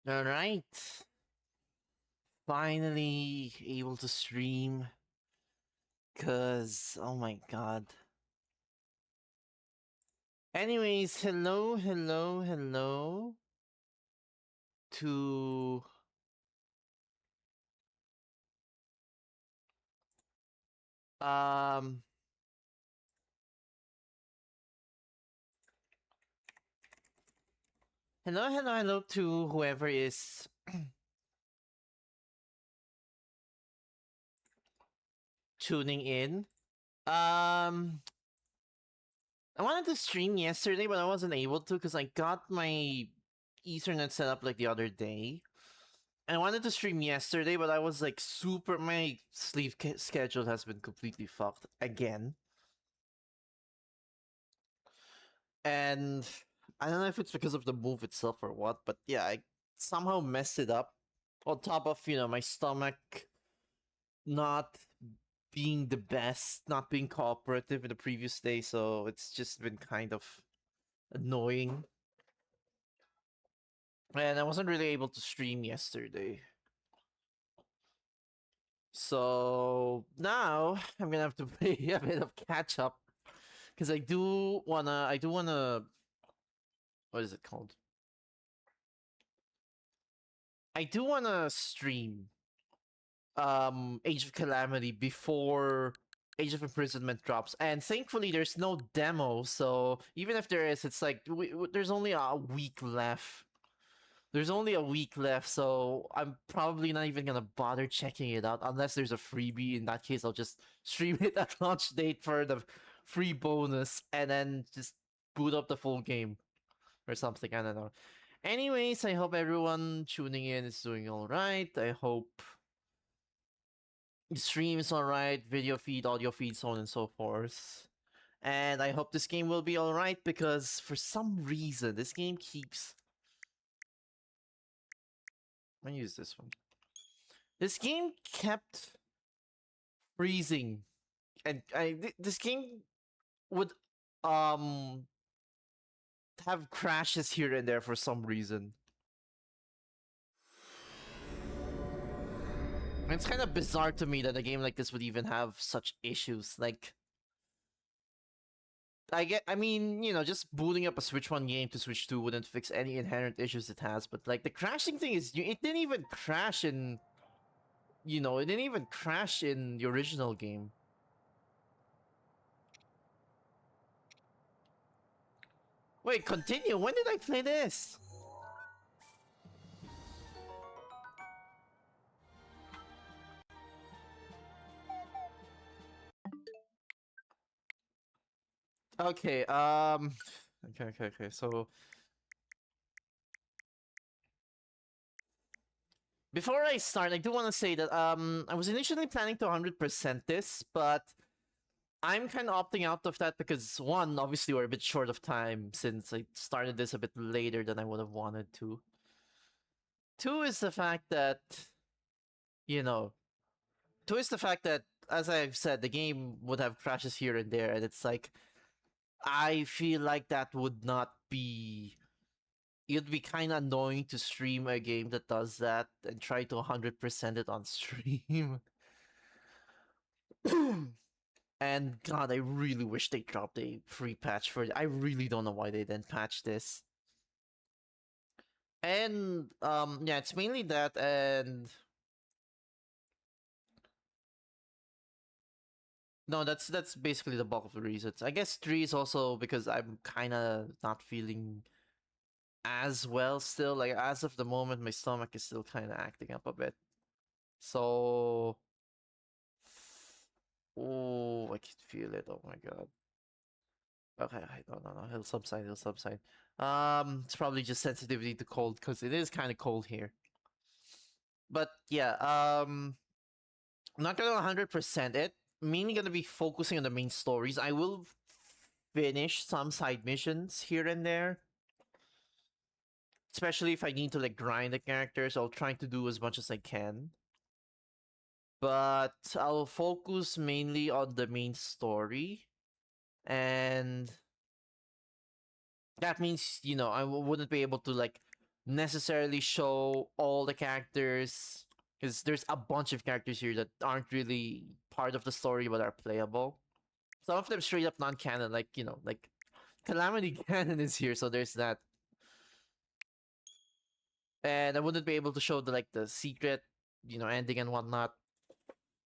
All right. Finally able to stream. Cause oh my god. Anyways, hello to um hello to whoever is tuning in. Um I wanted to stream yesterday, but I wasn't able to because I got my Ethernet set up like the other day. And I wanted to stream yesterday, but I was like super. My sleep schedule has been completely fucked again. And I don't know if it's because of the move itself or what, but yeah, I somehow messed it up. On top of, my stomach not being the best, not being cooperative in the previous day, so it's just been kind of annoying. And I wasn't really able to stream yesterday. So now I'm gonna have to play a bit of catch up because I do wanna, what is it called? I do wanna stream Age of Calamity before Age of Imprisonment drops, and thankfully there's no demo. So even if there is, it's like there's only a week left. There's only a week left, so I'm probably not even gonna bother checking it out unless there's a freebie. In that case, I'll just stream it at launch date for the free bonus, and then just boot up the full game or something. I don't know. Anyways, I hope everyone tuning in is doing all right. I hope the stream is all right, video feed, audio feed, so on and so forth. And I hope this game will be all right because for some reason this game keeps. I'm gonna use this one. This game kept freezing, and this game would um have crashes here and there for some reason. And it's kind of bizarre to me that a game like this would even have such issues. Like, I mean, just booting up a Switch 1 game to Switch 2 wouldn't fix any inherent issues it has, but like the crashing thing is, it didn't even crash in, it didn't even crash in the original game. Wait, continue. When did I play this? Okay, okay. So before I start, I do want to say that I was initially planning to 100% this, but I'm kind of opting out of that because one, obviously we're a bit short of time since I started this a bit later than I would have wanted to. Two is the fact that, you know, two is the fact that, as I've said, the game would have crashes here and there, and it's like, I feel like that would not be. It'd be kind of annoying to stream a game that does that and try to 100% it on stream. And God, I really wish they dropped a free patch for it. I really don't know why they didn't patch this. And yeah, it's mainly that, and no, that's basically the bulk of the reasons. I guess three is also because I'm kind of not feeling as well still. Like as of the moment, my stomach is still kind of acting up a bit. So, oh, I can feel it. Oh my god. Okay, no. He'll subside. He'll subside. It's probably just sensitivity to cold because it is kind of cold here. But yeah, I'm not gonna 100% it. Mainly gonna be focusing on the main stories. I will finish some side missions here and there, especially if I need to like grind the characters. I'll try to do as much as I can, but I'll focus mainly on the main story, and that means I wouldn't be able to like necessarily show all the characters, because there's a bunch of characters here that aren't really part of the story but are playable. Some of them straight up non-canon, like, you know, like Calamity canon is here, so there's that. And I wouldn't be able to show the like the secret, you know, ending and whatnot.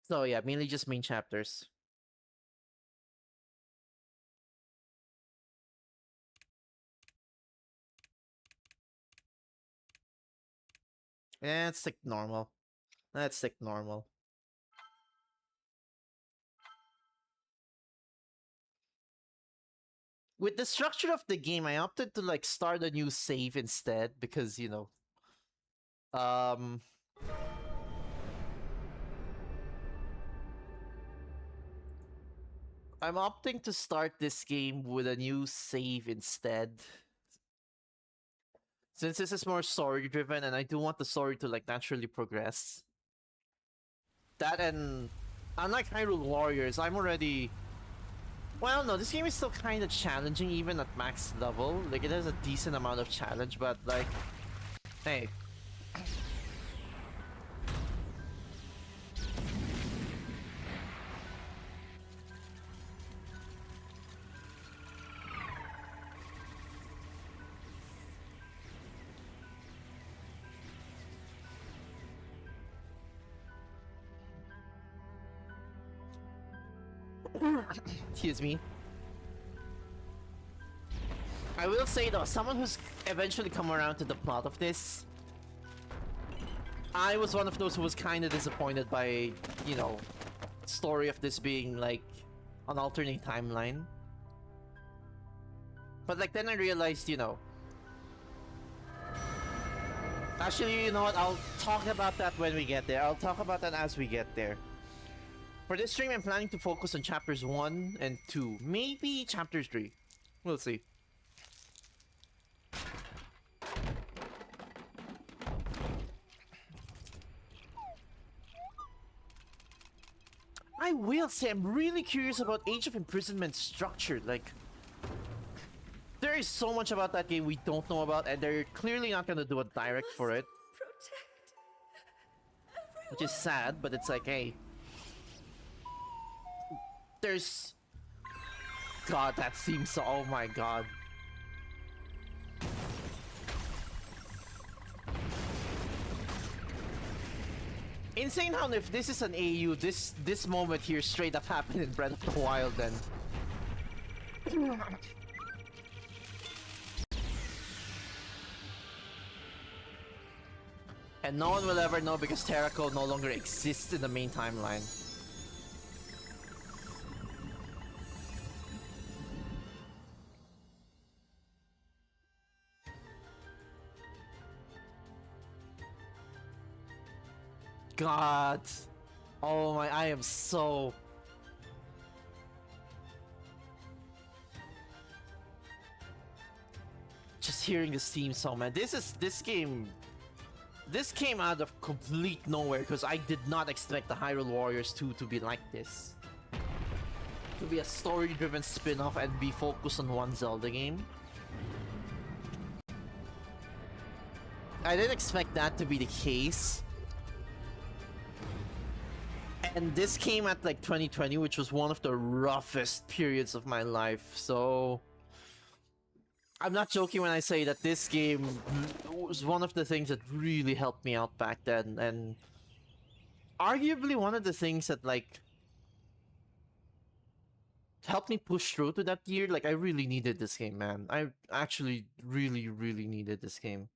So yeah, mainly just main chapters. That's like normal. That's like normal. With the structure of the game, I opted to like start a new save instead because, you know, um I'm opting to start this game with a new save instead. Since this is more story driven and I do want the story to like naturally progress. That, and unlike Hyrule Warriors, I'm already, well, no, this game is still kind of challenging even at max level. Like, it has a decent amount of challenge, but like, hey. Excuse me. I will say though, someone who's eventually come around to the plot of this, I was one of those who was kind of disappointed by, you know, story of this being like an alternate timeline. But like then I realized, you know, actually, you know what, I'll talk about that when we get there. I'll talk about that as we get there. For this stream, I'm planning to focus on chapters 1 and 2. Maybe chapter 3. We'll see. I will say I'm really curious about Age of Imprisonment's structure. Like, there is so much about that game we don't know about, and they're clearly not gonna do a direct for it. Which is sad, but it's like, hey. There's... God, that seems so... Oh my god. Insane how if this is an AU, this moment here straight up happened in Breath of the Wild then. And no one will ever know because Terraco no longer exists in the main timeline. God. Oh my, I am so... Just hearing this theme song, man. This game... This came out of complete nowhere because I did not expect the Hyrule Warriors 2 to be like this. To be a story-driven spin-off and be focused on one Zelda game. I didn't expect that to be the case. And this came at like 2020, which was one of the roughest periods of my life, so... I'm not joking when I say that this game was one of the things that really helped me out back then, and... arguably one of the things that, like... helped me push through to that year. Like, I really needed this game, man. I actually really, really needed this game.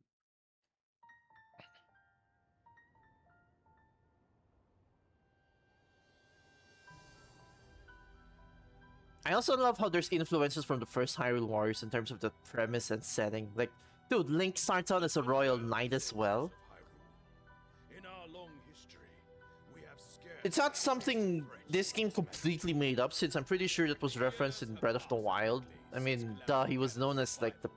I also love how there's influences from the first Hyrule Warriors in terms of the premise and setting. Like, dude, Link starts out as a royal knight as well. It's not something this game completely made up, since I'm pretty sure that was referenced in Breath of the Wild. I mean, duh, he was known as like the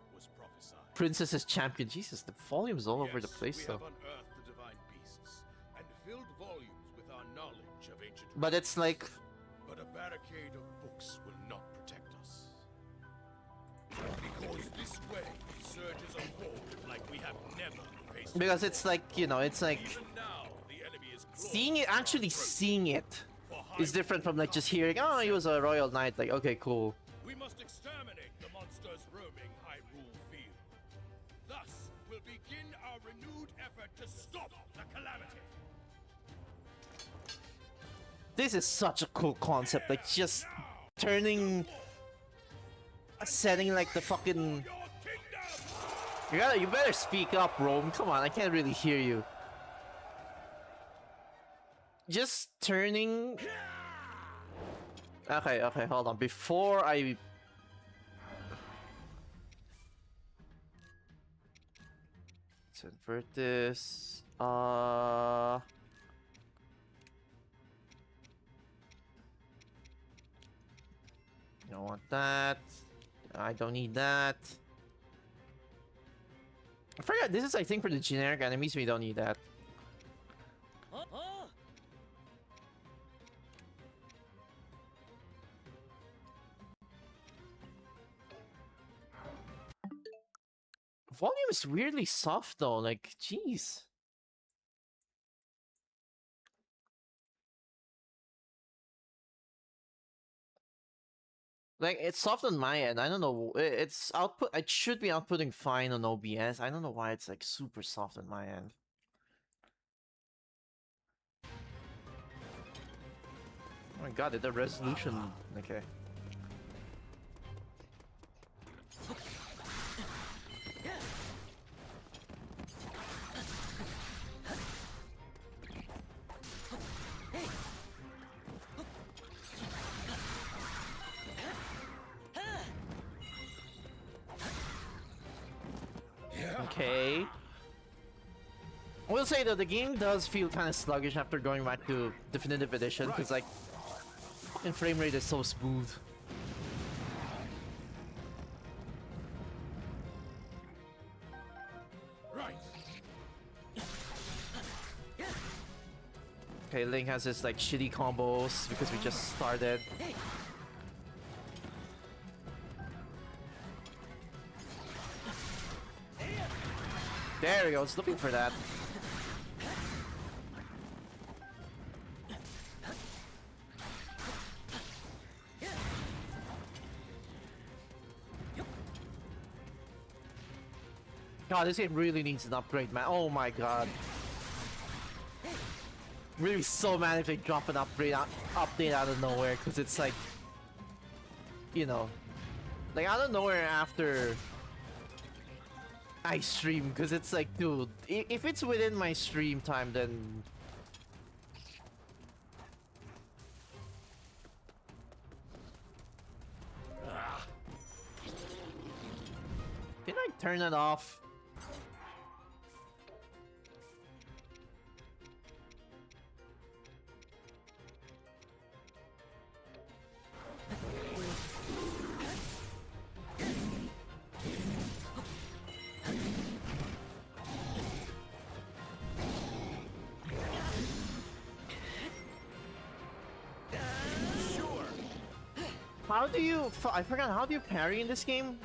princess's champion. Jesus, the volume's all over the place though. But it's like... But a barricade of books will not protect us. Because this way surges a horde like we have never never face Because it's like, you know, it's like even now the enemy is seeing it, actually seeing it is different from like just hearing, oh, he was a royal knight. Like, okay, cool. We must exterminate the monsters roaming Hyrule field. Thus will begin our renewed effort to stop the Calamity. This is such a cool concept. Like, just turning a setting like the fucking. Your kingdom! You better speak up, Rome. Come on, I can't really hear you. Just turning. Okay, hold on. Before I. Let's invert this. Don't want that. I don't need that. I forgot. This is, I think, for the generic enemies. We don't need that. Volume is weirdly soft though, like, jeez. Like, it's soft on my end. I don't know. It's output. It should be outputting fine on OBS. I don't know why it's like super soft on my end. Oh my god, the resolution. Okay. Okay. I will say though, the game does feel kind of sluggish after going back to Definitive Edition, because like, fucking frame rate is so smooth. Right. Okay, Link has his like shitty combos because we just started. There we go, I was looking for that. God, this game really needs an upgrade, man. Oh my god. Really so mad if they drop an update out of nowhere, because it's like, you know, like out of nowhere after I stream, because it's like, dude, if it's within my stream time, then can I turn it off? How do you? I forgot. How do you parry in this game?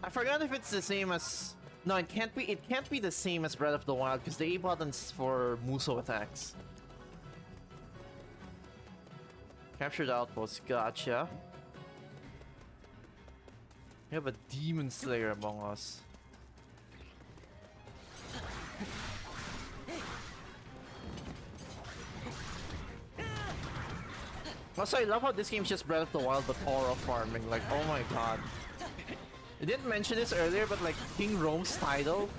I forgot if it's the same as. No, it can't be. It can't be the same as Breath of the Wild because the A button's for Muso attacks. Captured outpost. Gotcha. We have a demon slayer among us. Also, I love how this game's just Breath of the Wild but aura farming. Like, oh my god. I didn't mention this earlier, but like King Rome's title,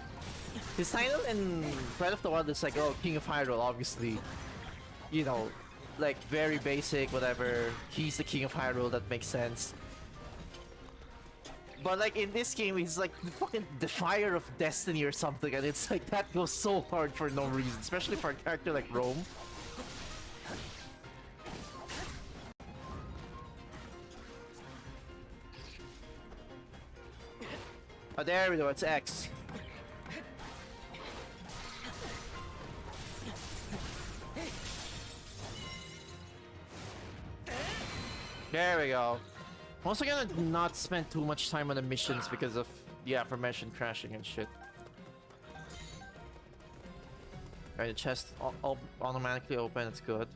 his title in Breath of the Wild is like, oh, King of Hyrule, obviously. You know, like very basic, whatever. He's the King of Hyrule, that makes sense. But like in this game, he's like the fucking Defier of Destiny or something, and it's like that goes so hard for no reason, especially for a character like Rome. Oh, there we go, it's X. There we go. I'm also gonna not spend too much time on the missions because of the aforementioned crashing and shit. Right, the chest automatically open, it's good.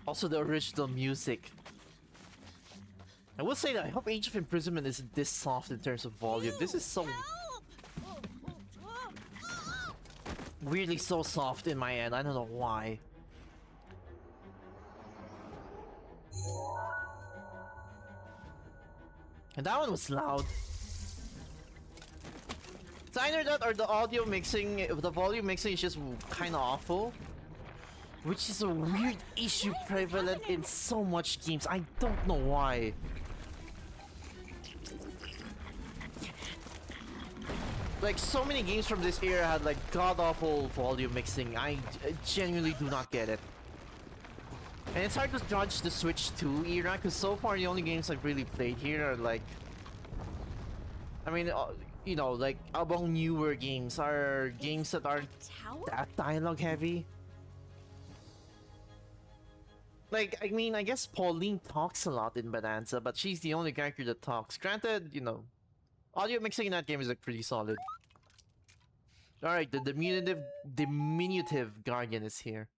Also the original music. I will say that I hope Age of Imprisonment isn't this soft in terms of volume. This is so weirdly so soft in my end. I don't know why. And that one was loud. It's either that or the audio mixing, the volume mixing is just kind of awful. Which is a weird issue prevalent in so much games. I don't know why. Like, so many games from this era had like god-awful volume mixing. I genuinely do not get it. And it's hard to judge the Switch 2 era, because so far the only games I've really played here are like... I mean, you know, like, among newer games are games that aren't that dialogue heavy. Like, I mean, I guess Pauline talks a lot in Bonanza, but she's the only character that talks. Granted, you know, audio mixing in that game is like pretty solid. Alright, the diminutive Guardian is here.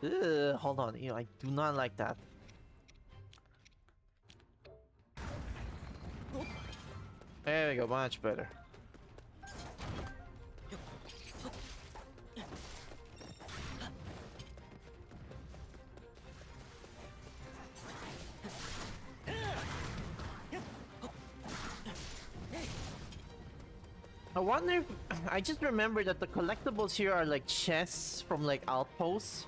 Ugh, hold on, you know, I do not like that. There we go, much better. I wonder if, I just remember that the collectibles here are like chests from like outposts.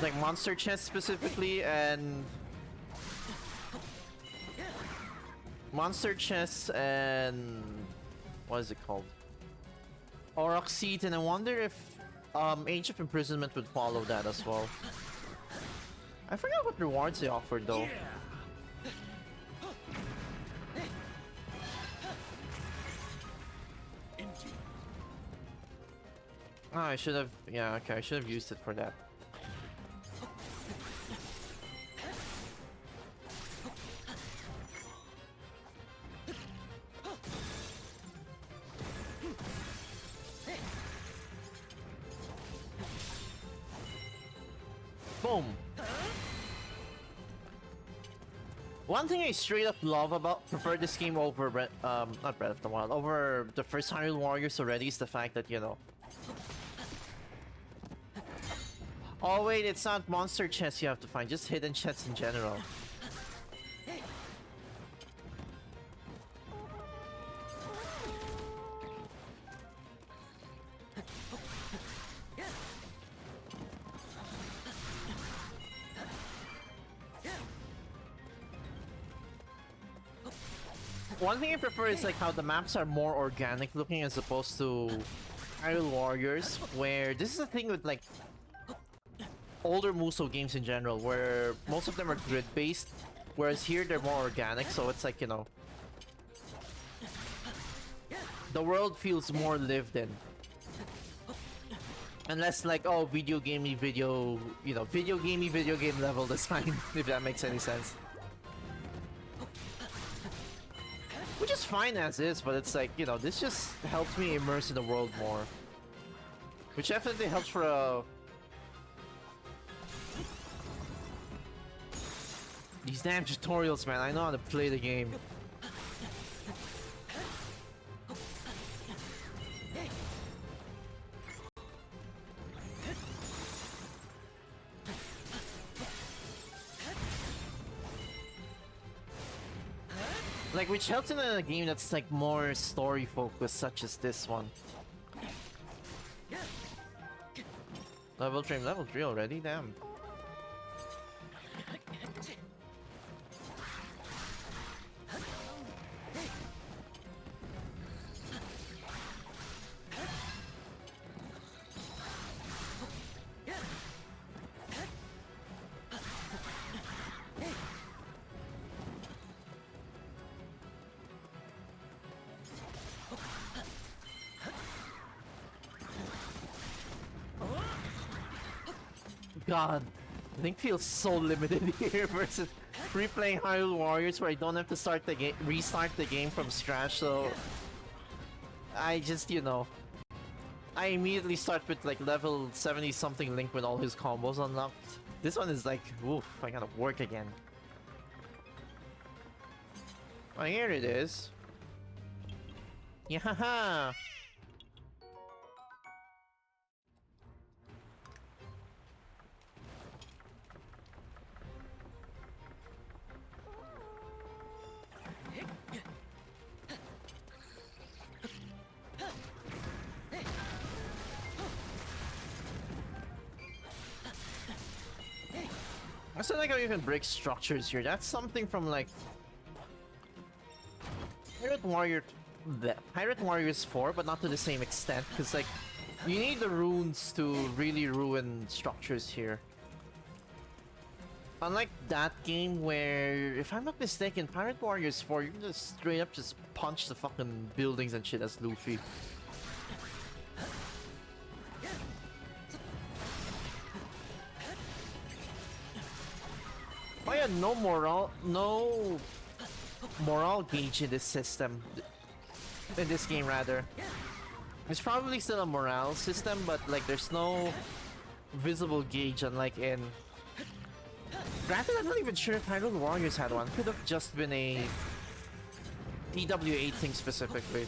Like monster chests specifically, and monster chests and what is it called? Auroch seeds, and I wonder if Age of Imprisonment would follow that as well. I forgot what rewards they offered though. Oh, I should have, yeah, okay, I should have used it for that. Boom. One thing I straight up love about prefer this game over not Breath of the Wild, over the first Hyrule Warriors already is the fact that, you know. Oh wait, it's not monster chests you have to find, just hidden chests in general. One thing I prefer is like how the maps are more organic looking as opposed to Hyrule Warriors, where this is the thing with like older Musou games in general, where most of them are grid based, whereas here they're more organic, so it's like, you know, the world feels more lived in. Unless like, oh, video gamey video, you know, video gamey video game level design, if that makes any sense. Which is fine as is, but it's like, you know, this just helps me immerse in the world more. Which definitely helps for a... These damn tutorials, man, I know how to play the game. Like, which helps in a game that's like more story focused, such as this one. Level 3 already? Damn. God, Link feels so limited here versus replaying Hyrule Warriors where I don't have to start the game, restart the game from scratch. So I just, you know, I immediately start with like level 70 something Link with all his combos unlocked. This one is like, oof, I gotta work again. Oh, here it is. Yeah. I still like how you can break structures here. That's something from like Pirate Warriors 4, but not to the same extent. Because like you need the runes to really ruin structures here. Unlike that game where, if I'm not mistaken, Pirate Warriors 4, you can just straight up just punch the fucking buildings and shit as Luffy. Oh yeah, no morale gauge in this system. In this game, rather. There's probably still a morale system, but like there's no visible gauge, unlike in... Granted, I'm not even sure if Hyrule Warriors had one. Could have just been a TW8 thing specifically.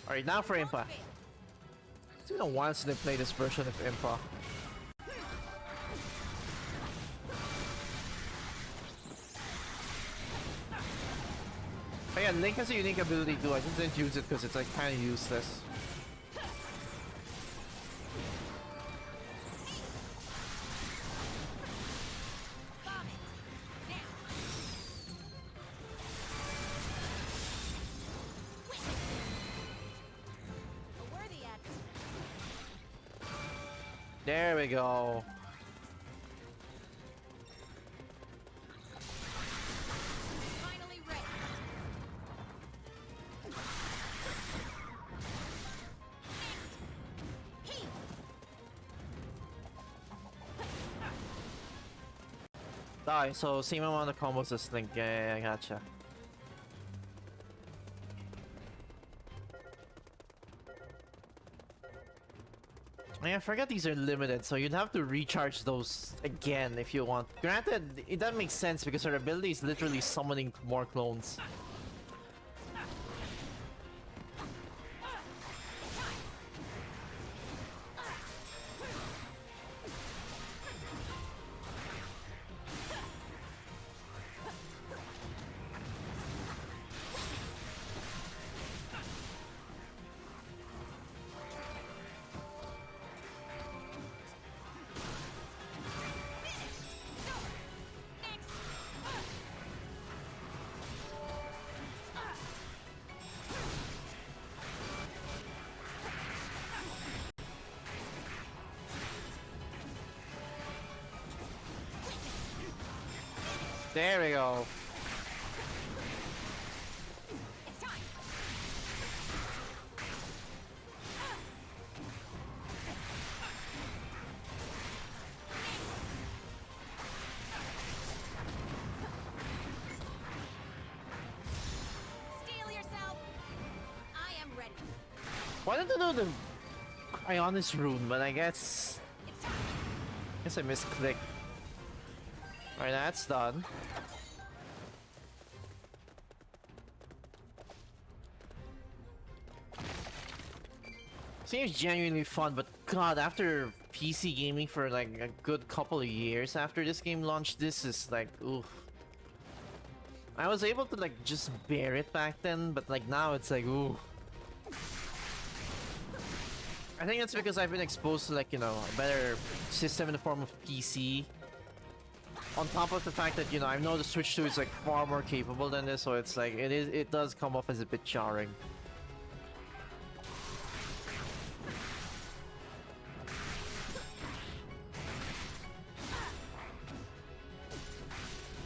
Alright, now for Impa. It's been a while since I played this version of Impa. But yeah, Link has a unique ability too. I just didn't use it because it's like kind of useless. There we go. Finally ready. Die, so same amount of combos as Link. Yeah, I gotcha. I forget these are limited, so you'd have to recharge those again if you want. Granted, that makes sense because her ability is literally summoning more clones. There we go. It's time. Steel yourself. I am ready. Wanted to do the Ionis rune, but I guess It's time. I misclicked. Alright, that's done. Seems genuinely fun, but god, after PC gaming for like a good couple of years after this game launched. This is like, oof. I was able to like just bear it back then, but like now it's like, ooh. I think it's because I've been exposed to like, you know, a better system in the form of PC. On top of the fact that, you know, I know the Switch 2 is like far more capable than this, so it's like, it does come off as a bit jarring.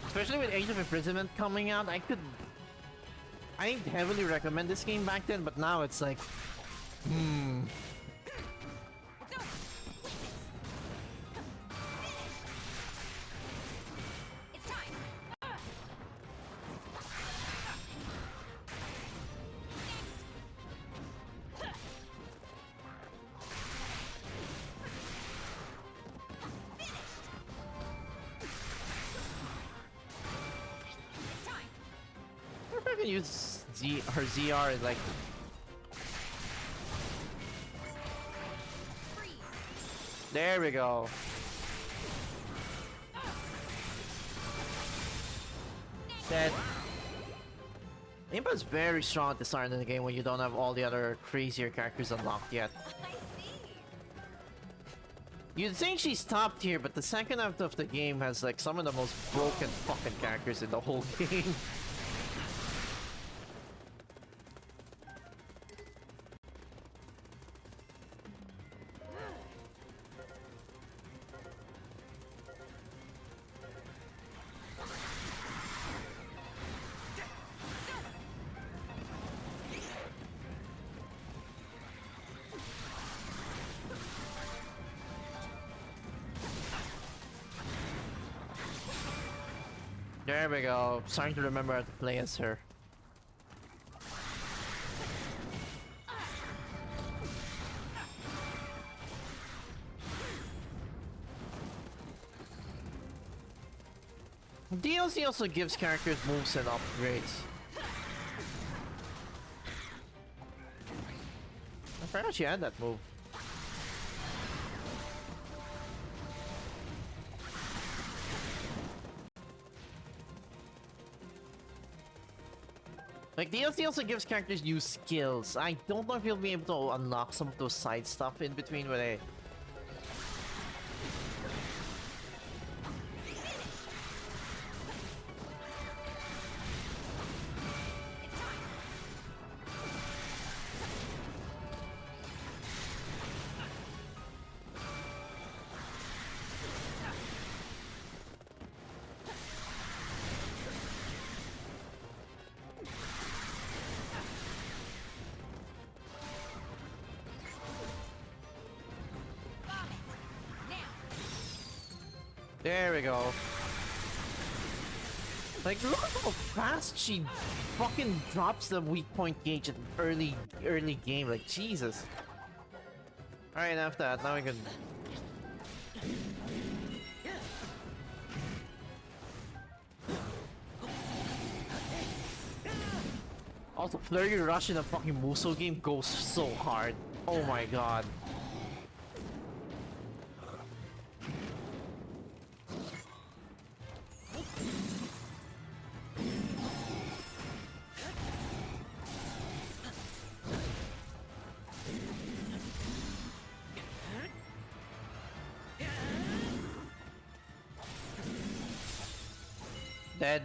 Especially with Age of Imprisonment coming out, I heavily recommend this game back then, but now it's like, It's time. It's time. I wonder if I can use her ZR and like, Freeze. there we go. Dead. Impa's very strong at the start of the game when you don't have all the other crazier characters unlocked yet. I see. You'd think she's top tier, but the second half of the game has like some of the most broken fucking characters in the whole game. There we go. Starting to remember how to play as her. DLC also gives characters moves and upgrades. I forgot she had that move. Like, DLC also gives characters new skills. I don't know if you'll be able to unlock some of those side stuff in between where they... There we go. Like, look how fast she fucking drops the weak point gauge at early game. Like, Jesus. Alright, enough that. Now we can... Also, Flurry Rush in a fucking Musou game goes so hard. Oh my god. Dead.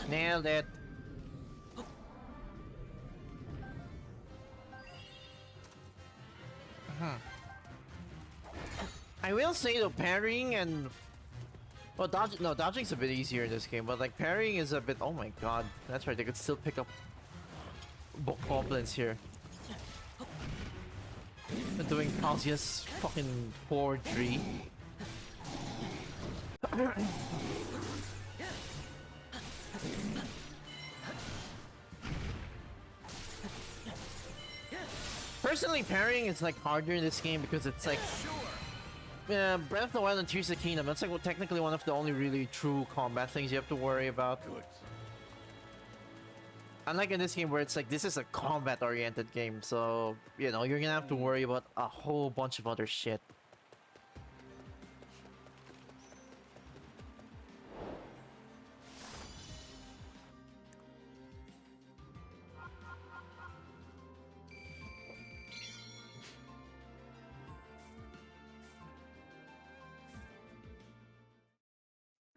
Nailed it. I will say though, parrying and... Well, dodging's a bit easier in this game, but like parrying is a bit... Oh my god, that's right, they could still pick up bokoblins here. They're doing Kazuya's fucking forgery. Personally, parrying is like harder in this game because it's like, yeah, Breath of the Wild and Tears of the Kingdom. That's like technically one of the only really true combat things you have to worry about. Good. Unlike in this game where it's like, this is a combat-oriented game, so, you know, you're gonna have to worry about a whole bunch of other shit.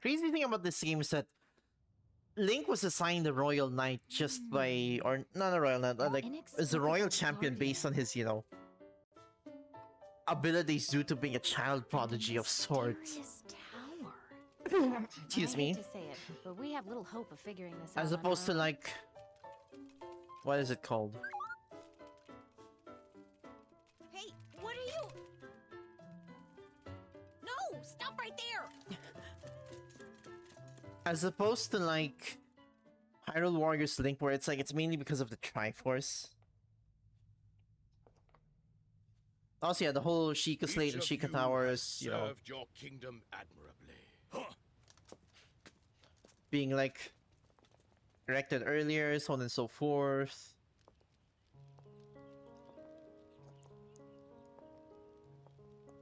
Crazy thing about this game is that Link was assigned the Royal Knight just by, or not a Royal Knight, like as a Royal Champion based on his, you know, abilities due to being a child prodigy of sorts. Excuse me. I hate to say it, but we have little hope of figuring this out. As on opposed our to own. like, what is it called? Hey, what are you? No, stop right there. As opposed to like Hyrule Warriors Link, where it's like it's mainly because of the Triforce. Also, yeah, the whole Sheikah Slate and Each of Sheikah you Towers, has you know, served your kingdom admirably. Huh. being like erected earlier, so on and so forth.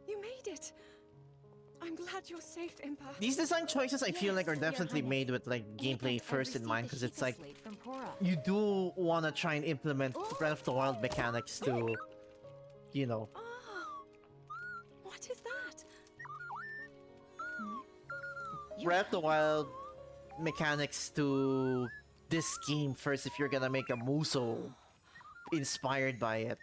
You made it. I'm glad you're safe, Impa. These design choices I feel like are Yes, Your definitely Highness. made with like And gameplay I've first in received mind, the because it's Sheikah like slate from Pora. you do want to try and implement Breath of the Wild mechanics to, you know, Oh, what is that? Your Breath of the Wild mechanics to this game first if you're gonna make a Muso inspired by it.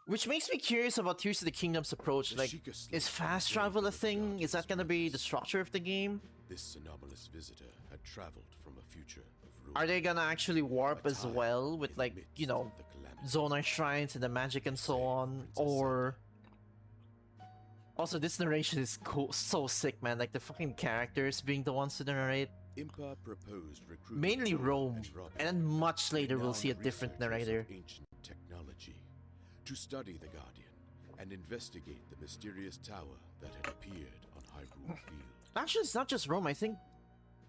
Which makes me curious about Tears of the Kingdom's approach. The Like, Sheikah Slate is fast was travel a saved thing? without Is that gonna be the structure of the game? This anomalous visitor had traveled from a future of ruin. Are they gonna actually warp A as time well with in like, midst you know, of the calamity. Zonar shrines and the magic and so Save on? Princess Or also this narration is cool, so sick, man. Like the fucking characters being the ones to narrate. Impa proposed recruiting Mainly Tora Rome, Robin, and then much later we'll see a renowned different researchers of narrator. ancient technology to study the Guardian and investigate the mysterious tower that had appeared on Hyrule Field. Actually, it's not just Rome. I think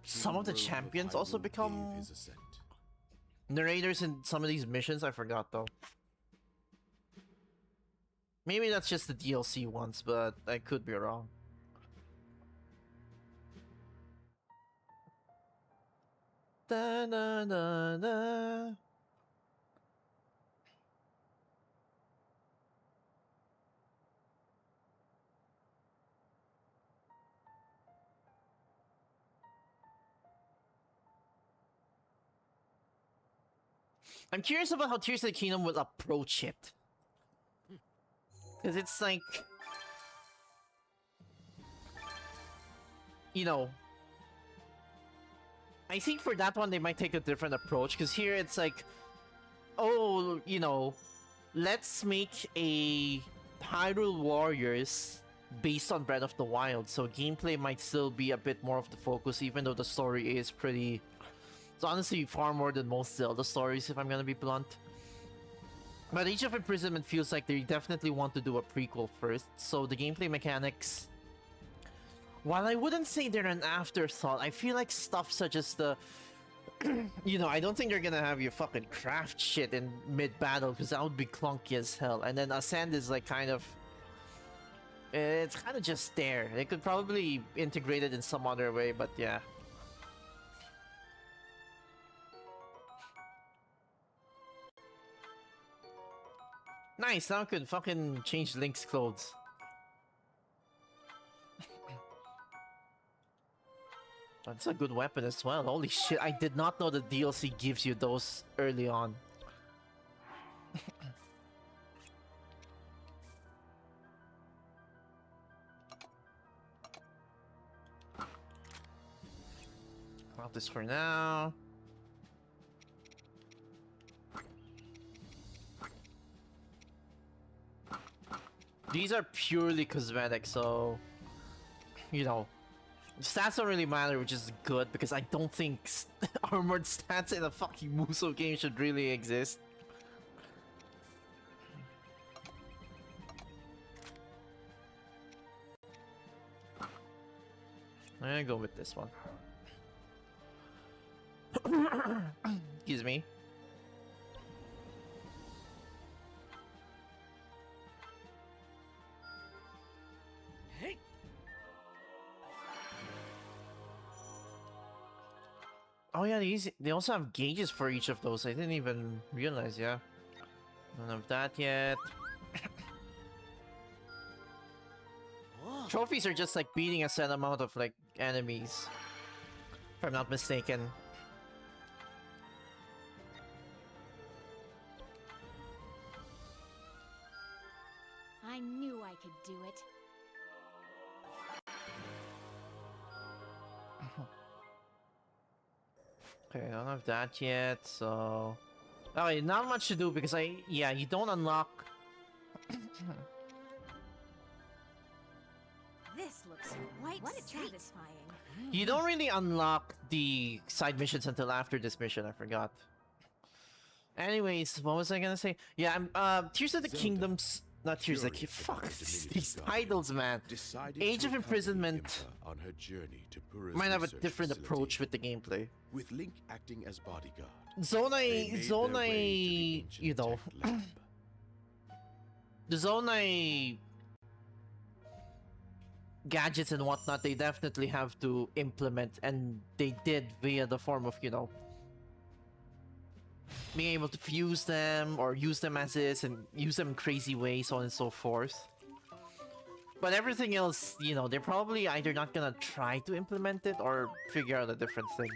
some King of the Rome champions also Hyrule become gave his assent. narrators in some of these missions. I forgot though. Maybe that's just the DLC ones, but I could be wrong. Da, da, da, da. I'm curious about how Tears of the Kingdom will approach it. Because it's like, you know, I think for that one they might take a different approach. Because here it's like, oh, you know, let's make a Hyrule Warriors based on Breath of the Wild. So gameplay might still be a bit more of the focus, even though the story is pretty... It's honestly far more than most Zelda stories, if I'm gonna be blunt. But Age of Imprisonment feels like they definitely want to do a prequel first, so the gameplay mechanics... While I wouldn't say they're an afterthought, I feel like stuff such as the... you know, I don't think they're gonna have you fucking craft shit in mid-battle, because that would be clunky as hell. And then Ascend is like kind of... It's kind of just there. They could probably integrate it in some other way, but yeah. Nice, now I could fucking change Link's clothes. That's a good weapon as well. Holy shit, I did not know the DLC gives you those early on. Got this for now. These are purely cosmetic, so you know, stats don't really matter, which is good because I don't think armored stats in a fucking Musou game should really exist. I'm gonna go with this one. Excuse me. Hey. Oh yeah, they also have gauges for each of those. I didn't even realize, yeah. None of that yet. Trophies are just like beating a set amount of like enemies, if I'm not mistaken. I knew I could do it. Okay, I don't have that yet, so... Okay, not much to do because yeah, you don't unlock... This looks quite satisfying. You don't really unlock the side missions until after this mission, I forgot. Anyways, what was I gonna say? Yeah, Tears of the Zelda, Kingdoms... Not Tears of the Fuck, these titles, man. Age of Imprisonment on her journey to Pura's might have a research different facility. approach with the gameplay. With Link acting as bodyguard. They made their way to the Zonai, ancient you know, tech lab. the Zonai gadgets and whatnot, they definitely have to implement, and they did via the form of, you know, being able to fuse them or use them as is and use them in crazy ways, so on and so forth. But everything else, you know, they're probably either not gonna try to implement it or figure out a different thing.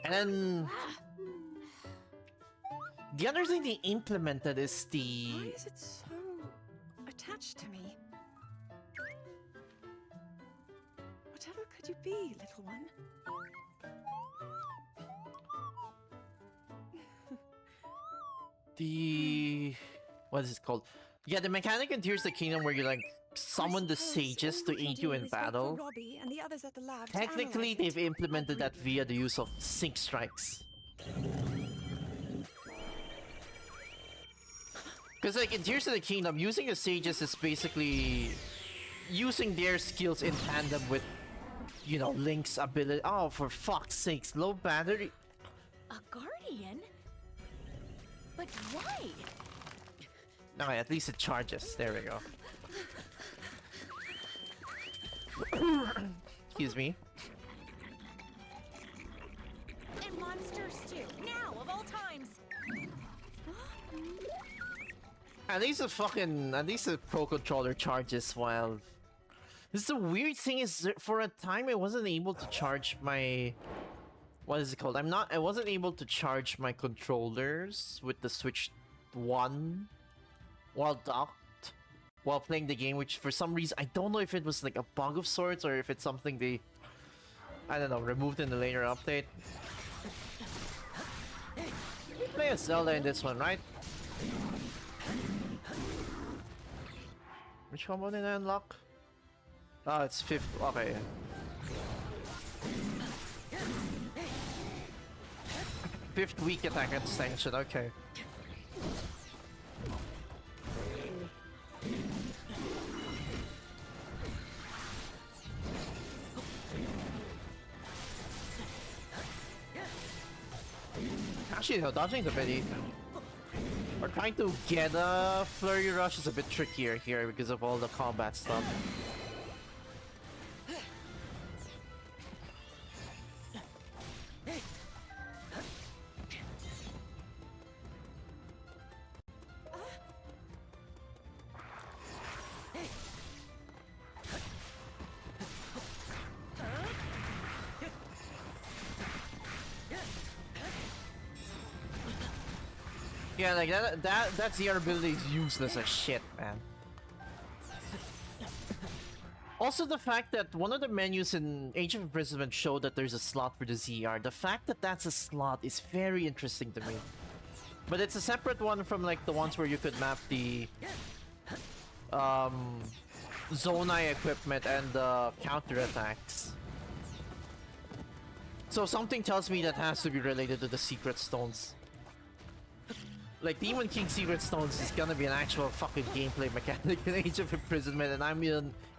And then the other thing they implemented is Why the... is it so attached to me? Whatever could you be, little one? What is it called? Yeah, the mechanic in Tears of the Kingdom where you like summon the sages to aid you in battle. Robbie and the others at the lab to Technically, analyze they've it. implemented that via the use of sync strikes. Because like in Tears of the Kingdom, using the sages is basically using their skills in tandem with, you know, Link's ability. Oh, for fuck's sakes, low battery. A guardian? But why? No, at least it charges. There we go. Excuse me. And monsters too. Now, of all times. At least the Pro Controller charges while... This is the weird thing is, for a time I wasn't able to charge my... What is it called? I wasn't able to charge my controllers with the Switch 1 while docked, while playing the game, which for some reason, I don't know if it was like a bug of sorts or if it's something they, I don't know, removed in the later update. You play as Zelda in this one, right? Which combo did I unlock? Oh, it's 5th. Okay. Fifth weak attack extension. Okay. Actually, no, dodging is a bit easy. Or trying to get a flurry rush is a bit trickier here because of all the combat stuff. Yeah, like that ZR ability is useless as shit, man. Also, the fact that one of the menus in Age of Imprisonment showed that there's a slot for the ZR. The fact that that's a slot is very interesting to me. But it's a separate one from like the ones where you could map the Zonai equipment and the counterattacks. So something tells me that has to be related to the secret stones. Like Demon King secret stones is gonna be an actual fucking gameplay mechanic in Age of Imprisonment, and I'm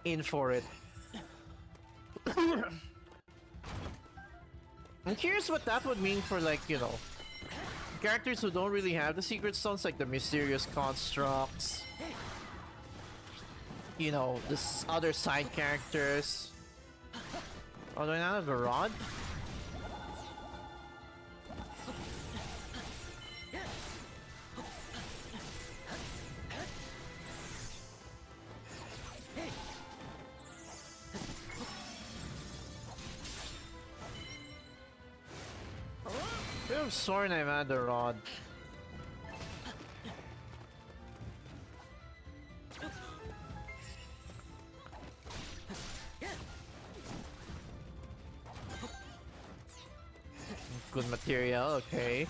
in for it. I'm curious what that would mean for, like, you know, characters who don't really have the secret stones, like the mysterious constructs. You know, this other side characters. Oh, do I not have a rod? I could have sworn I've had the rod. Good material, okay.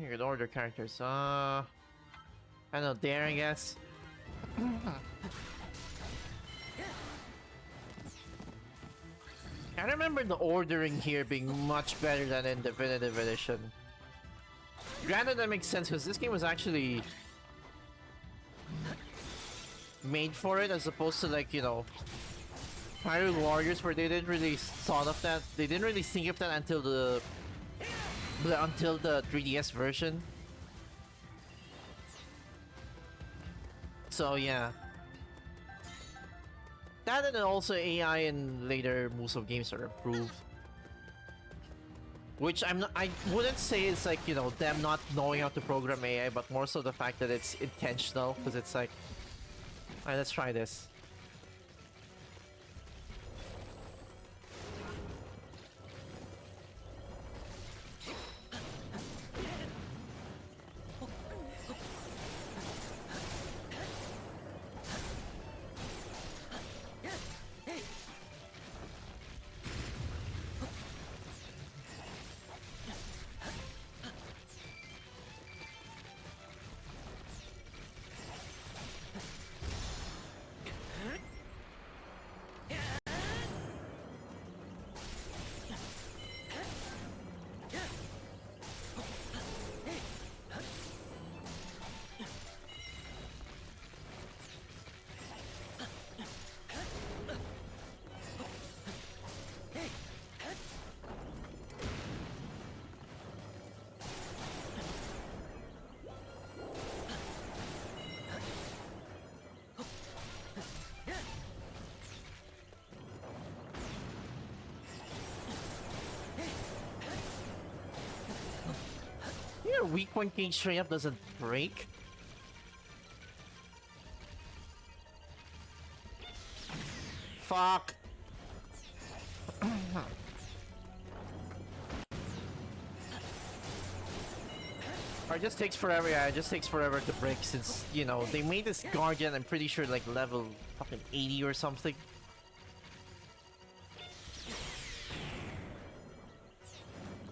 You could order characters. I don't know, there, I guess. I remember the ordering here being much better than in Definitive Edition. Granted, that makes sense because this game was actually made for it, as opposed to, like, you know, Hyrule Warriors, where they didn't really thought of that. They didn't really think of that until the 3DS version. So yeah. That, and then also AI in later Musou games are improved. Which I wouldn't say it's like, you know, them not knowing how to program AI, but more so the fact that it's intentional, because it's like, alright, let's try this. Your weak point gauge straight up doesn't break? Fuck. Or it just takes forever, yeah, it just takes forever to break since, you know, they made this Guardian, I'm pretty sure, like, level fucking 80 or something.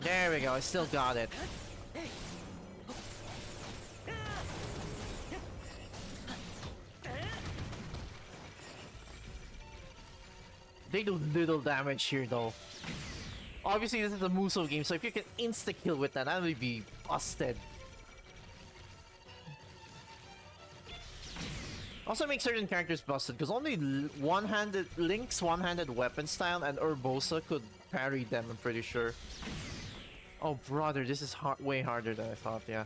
There we go, I still got it. They do little damage here though. Obviously this is a Musou game, so if you can insta-kill with that, that would be busted. Also make certain characters busted, because only Link's one-handed weapon style and Urbosa could parry them, I'm pretty sure. Oh brother, this is way harder than I thought, yeah.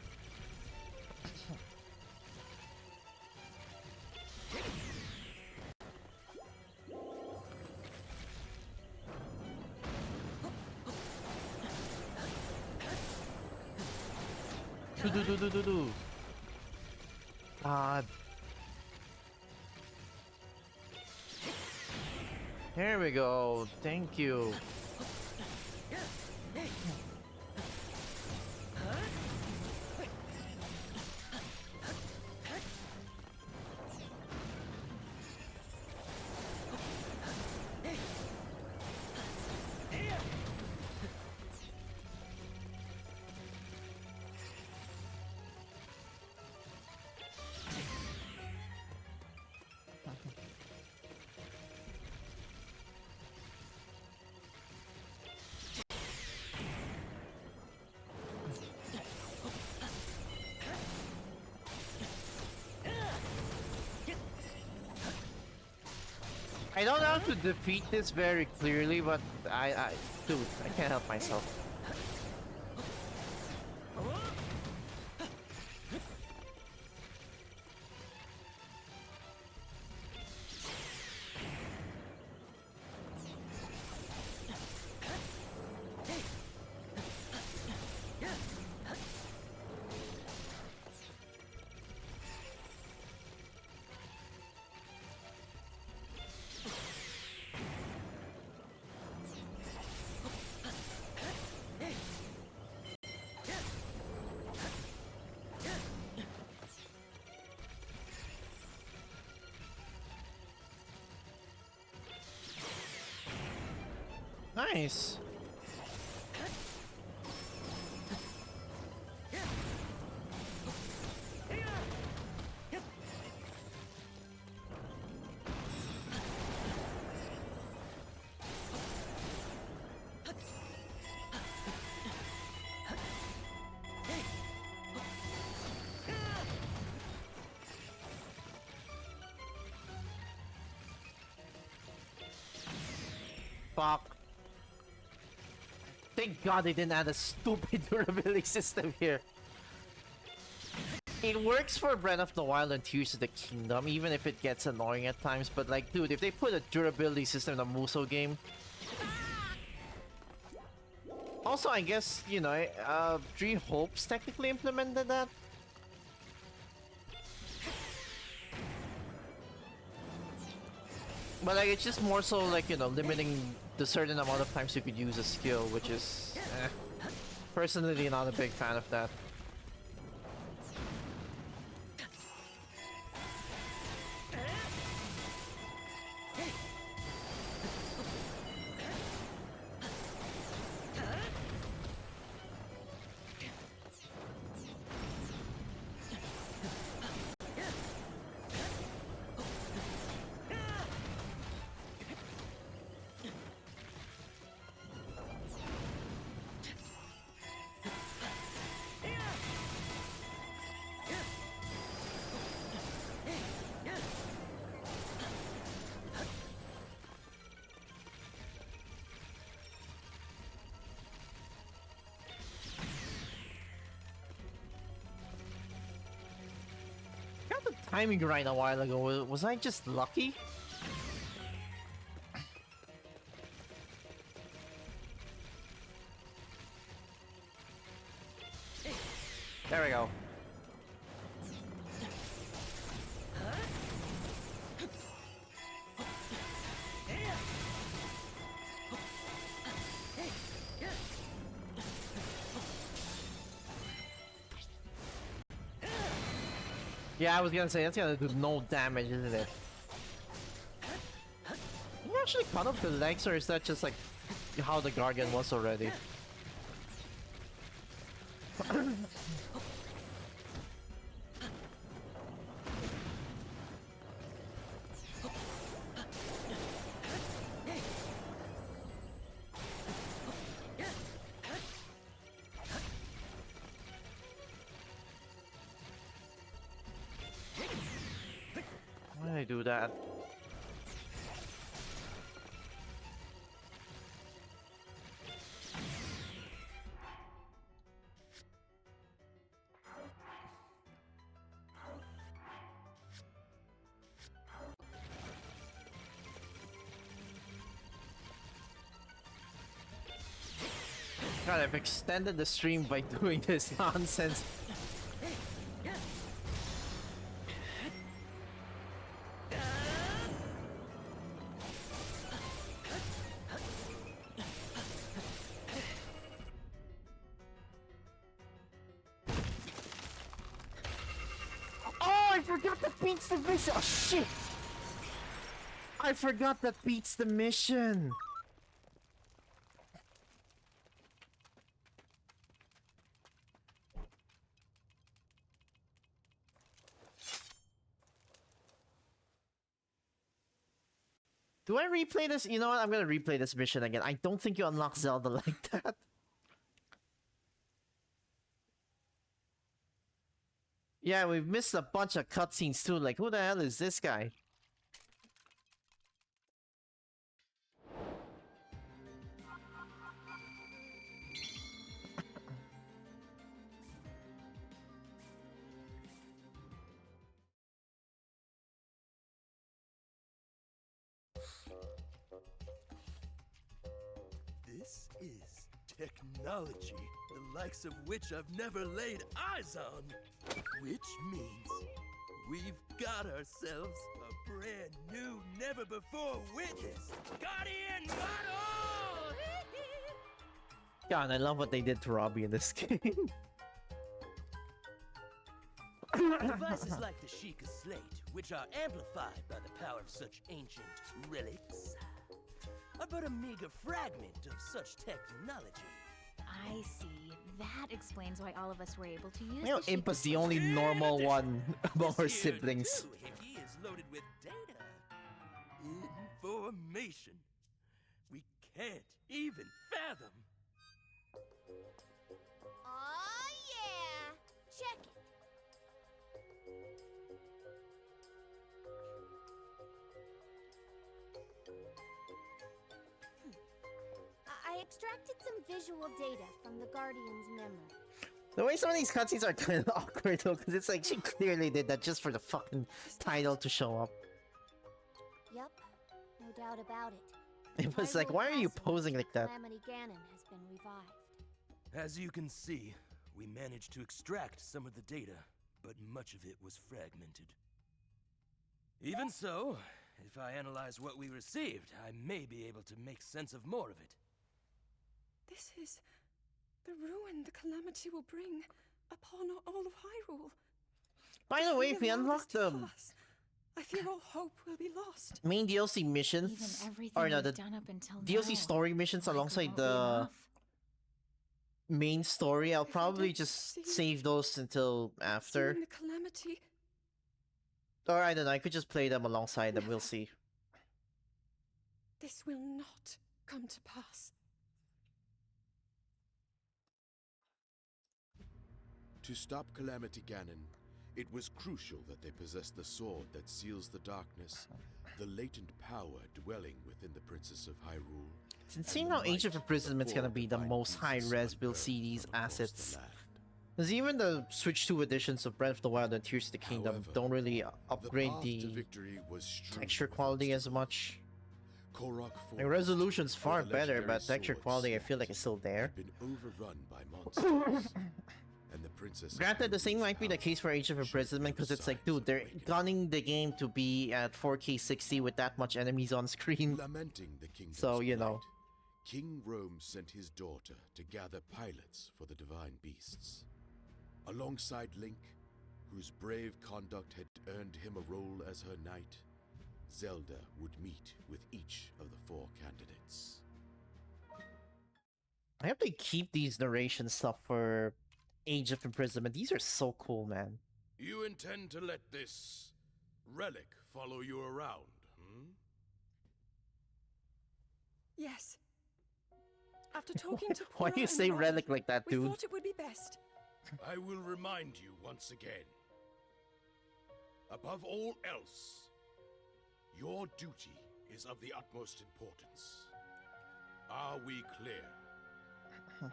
Do. God. There we go. Thank you. I don't know how to defeat this very clearly, but dude, I can't help myself. Nice. Fuck. Thank God they didn't add a stupid durability system here. It works for Breath of the Wild and Tears of the Kingdom, even if it gets annoying at times. But like, dude, if they put a durability system in a Musou game... Also, I guess, you know, Three Hopes technically implemented that. But like, it's just more so like, you know, limiting the certain amount of times you could use a skill, which is personally not a big fan of that. Got the timing right a while ago. Was I just lucky? There we go. Yeah, I was gonna say, that's gonna do no damage, isn't it? Can you actually cut off the legs, or is that just like how the Gargan was already? Why did I do that? God, I've extended the stream by doing this nonsense. beats the mission! Oh shit! I forgot that beats the mission! Do I replay this? You know what? I'm gonna replay this mission again. I don't think you unlock Zelda like that. Yeah, we've missed a bunch of cutscenes too. Like, who the hell is this guy? This is technology, the likes of which I've never laid eyes on. Which means we've got ourselves a brand new, never before witnessed Guardian model! God, I love what they did to Robbie in this game. Devices like the Sheikah Slate, which are amplified by the power of such ancient relics, are but a meager fragment of such technology. I see. That explains why all of us were able to use You know, the Impa's the Sheikah only normal one among her This here, siblings. too, he is loaded with data. Information we can't even fathom. Oh yeah! Check it. I extracted some visual data from the Guardian's memory. The way some of these cutscenes are kind of awkward though, because it's like she clearly did that just for the fucking title to show up. Yep, no doubt about it. It was like, Hyrule why are you Castle, posing like that? Calamity Ganon has been revived. As you can see, we managed to extract some of the data, but much of it was fragmented. Even so, if I analyze what we received, I may be able to make sense of more of it. This is the ruin the Calamity will bring upon all of Hyrule. By the way, if we allow unlock this to the pass, I fear all hope will be lost. main DLC Even missions, everything or no, we've the done up until DLC now, story missions like, alongside won't be the enough. main story, I'll If I probably don't just see- save those until after. Seeing the Calamity, Or I don't know, I could just play them alongside them, we'll see. this will not come to pass. To stop Calamity Ganon, it was crucial that they possess the sword that seals the darkness, the latent power dwelling within the Princess of Hyrule. It's insane how Age of Imprisonment's gonna be the most high-res we'll see these assets. Because even the Switch 2 editions of Breath of the Wild and Tears of the Kingdom However, don't really upgrade path to the victory was strewn texture with quality as obstacles. much. Korok Like, Forest, resolution's far where the better, legendary but texture sword quality I Sword feel like it's still there. had been overrun by monsters, and the Princess of Granted, the same Hyrule's might be the power case for Age of showed Imprisonment, no because it's like, signs dude, of they're awakening. gunning the game to be at 4K 60 with that much enemies on screen. Lamenting the kingdom's So, you know. plight, King Rome sent his daughter to gather pilots for the divine beasts. Alongside Link, whose brave conduct had earned him a role as her knight, Zelda would meet with each of the 4 candidates. I hope they keep these narration stuff for Age of Imprisonment. These are so cool, man. You intend to let this relic follow you around, hmm? Yes. After talking to Why Cora do you and say Robbie, relic like that, we dude? thought it would be best. I will remind you once again. Above all else, your duty is of the utmost importance. Are we clear?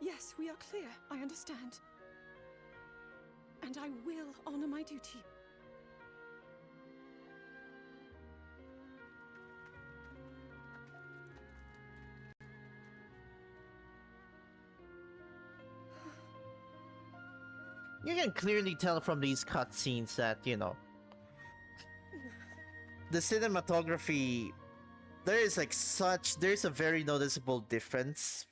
Yes, we are clear. I understand. And I will honor my duty. You can clearly tell from these cutscenes that, you know, the cinematography, there's a very noticeable difference.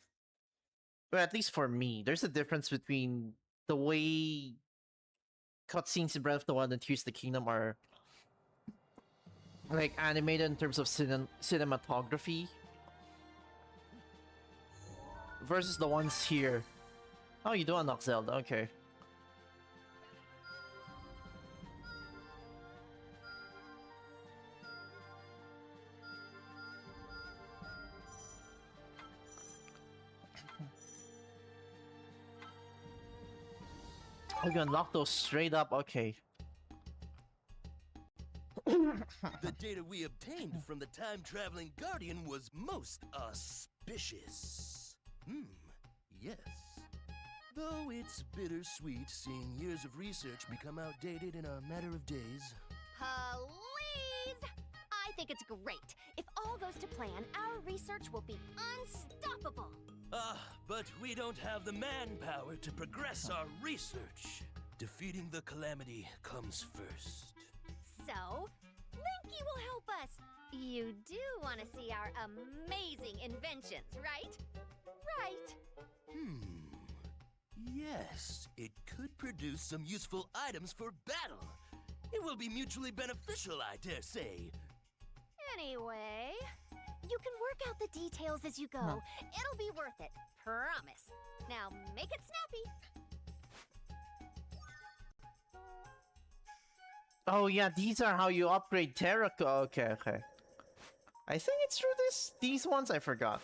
Or at least for me, there's a difference between the way cutscenes in Breath of the Wild and Tears of the Kingdom are like animated in terms of cinematography versus the ones here. Oh, you do unlock Zelda, okay. Oh, you unlock those straight up, okay. The data we obtained from the time-traveling Guardian was most auspicious. Yes. Though it's bittersweet seeing years of research become outdated in a matter of days. Please! I think it's great. If all goes to plan, our research will be unstoppable. But we don't have the manpower to progress our research. Defeating the Calamity comes first. So, Linky will help us. You do want to see our amazing inventions, right? Right. Yes, it could produce some useful items for battle. It will be mutually beneficial, I dare say. Anyway, you can work out the details as you go. It'll be worth it. Promise. Now, make it snappy. Oh yeah, these are how you upgrade Terraco. Okay, okay. I think it's through these ones I forgot.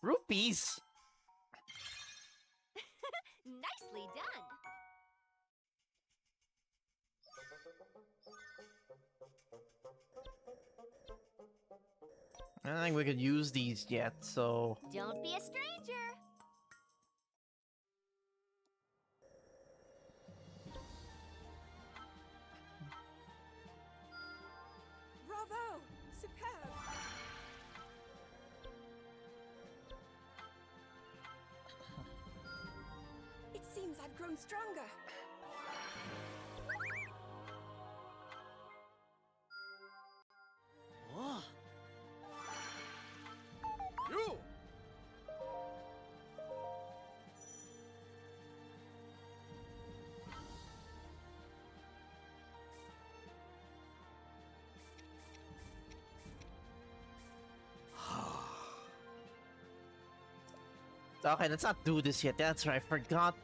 Rupees. Nicely done. I don't think we could use these yet, so... Don't be a stranger. Bravo! Superb! It seems I've grown stronger. Oh. You! Okay, let's not do this yet. That's right, I forgot.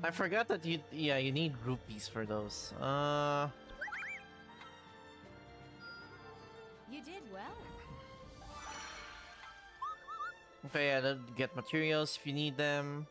I forgot that you need rupees for those. You did well. Okay, yeah, then get materials if you need them.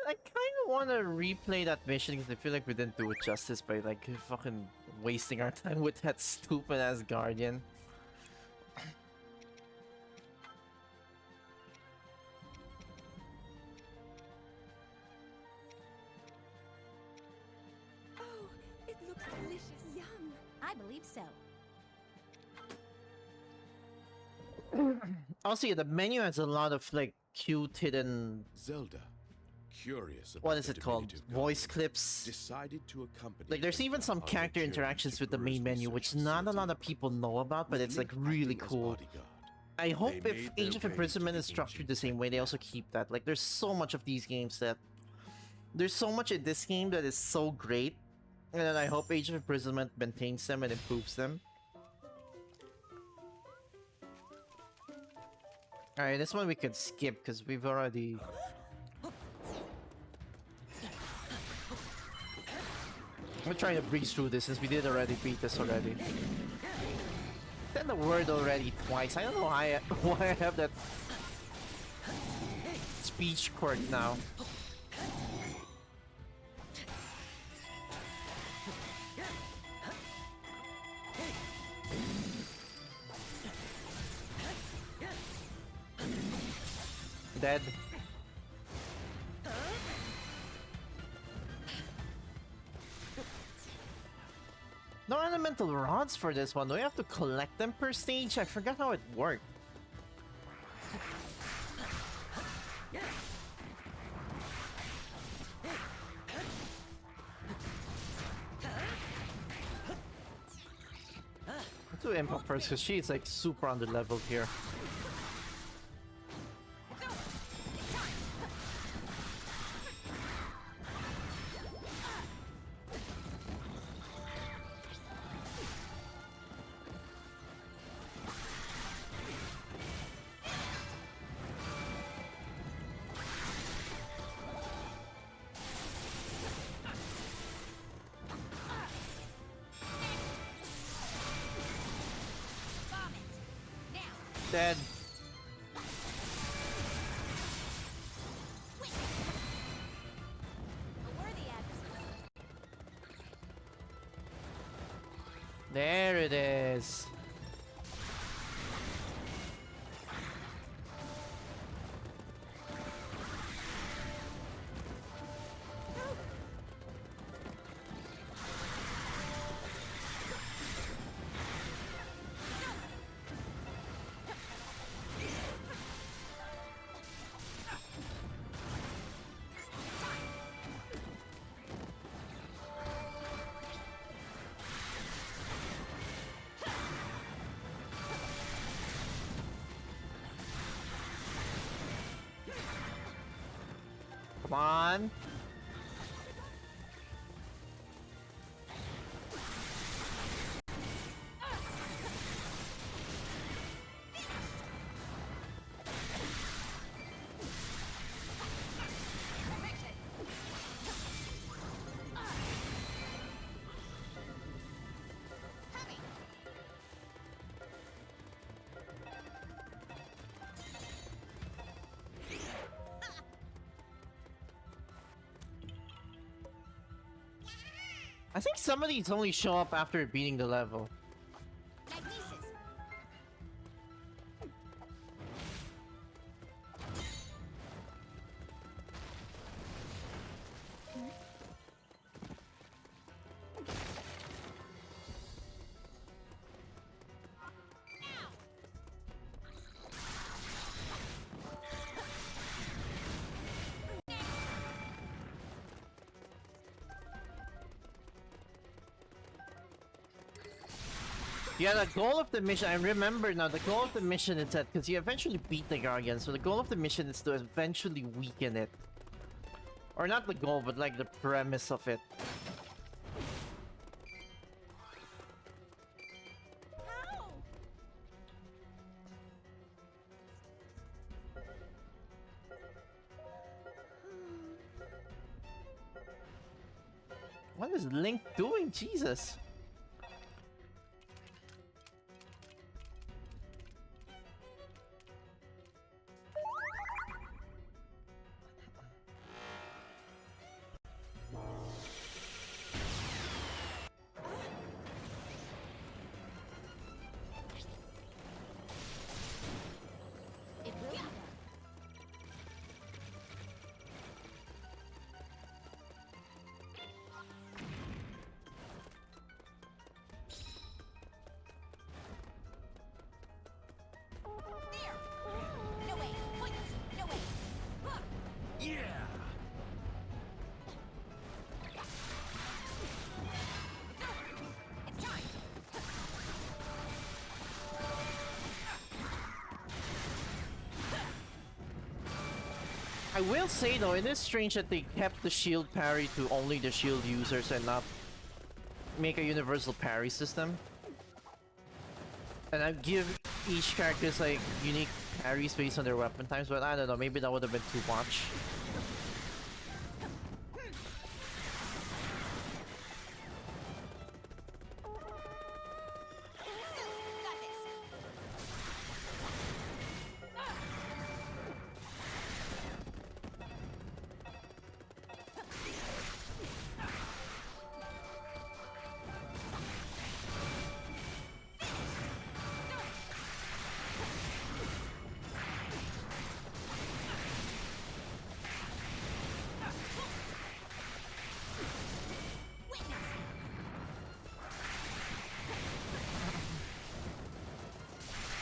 I kind of want to replay that mission because I feel like we didn't do it justice by like fucking wasting our time with that stupid ass guardian. Oh, it looks delicious. Yum. I believe so. Also, yeah, the menu has a lot of like cute hidden. Zelda, curious about What is the it called? diminutive Voice guardian, clips. decided to accompany Like, there's Zelda even some on their character journey interactions to with the Guru's main menu, research which not a facility, lot of people know about, but with it's like Link really acting as cool. bodyguard. I hope They if made Age their of way Imprisonment to is the structured the ancient same way, they also temple. keep that. Like, there's so much of these games that... There's so much in this game that is so great, and then I hope Age of Imprisonment maintains them and improves them. Alright, this one we can skip, because we've already... I'm trying to breeze through this, since we did already beat this already. Said the word already twice. I don't know why I have that speech quirk now. Dead. No elemental rods for this one. Do we have to collect them per stage? I forgot how it worked. Let's do Impa first because she's like super under leveled here. Dead. There it is. Come on. I think some of these only show up after beating the level. Yeah, the goal of the mission, I remember now, the goal of the mission is that, because you eventually beat the Guardian, so the goal of the mission is to eventually weaken it. Or not the goal, but like the premise of it. How? What is Link doing? Jesus. It will be done. There! No way! Pointless! No way! Huh. Yeah! It's over! It's time! I will say though, it is strange that they kept the shield parry to only the shield users and not make a universal parry system. And I give each character like unique parries based on their weapon types, but I don't know, maybe that would have been too much. Got this!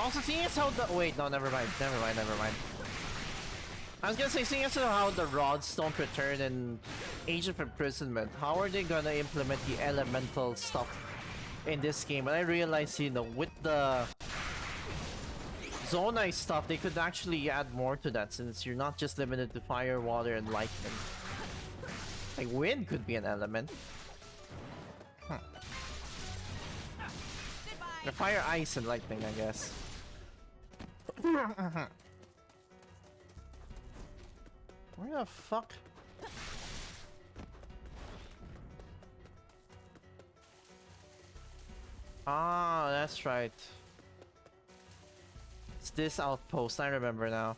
Also, seeing as how the wait, no, never mind. I was gonna say, seeing as how the rods don't return in Age of Imprisonment, how are they gonna implement the elemental stuff in this game? And I realized, you know, with the Zonai stuff, they could actually add more to that, since you're not just limited to fire, water, and lightning. Like, wind could be an element. The fire, ice, and lightning, I guess. Where the fuck? Ah, that's right. It's this outpost, I remember now.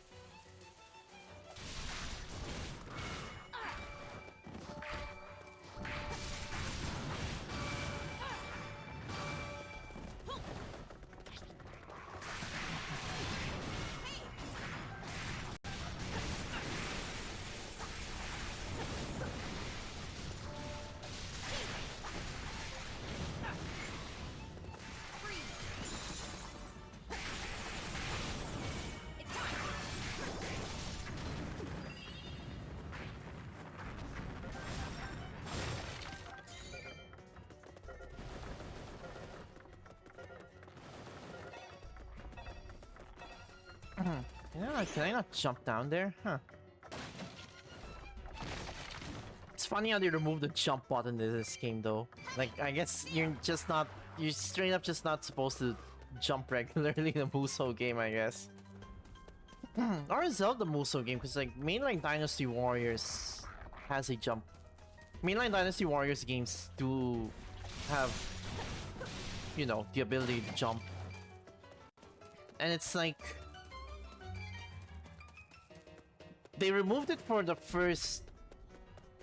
Can I not jump down there? Huh. It's funny how they removed the jump button in this game though. Like, I guess you're straight up just not supposed to jump regularly in a Musou game, I guess. Or a Zelda Musou game, because like mainline Dynasty Warriors has a jump. Mainline Dynasty Warriors games do have, you know, the ability to jump. And it's like, they removed it for the first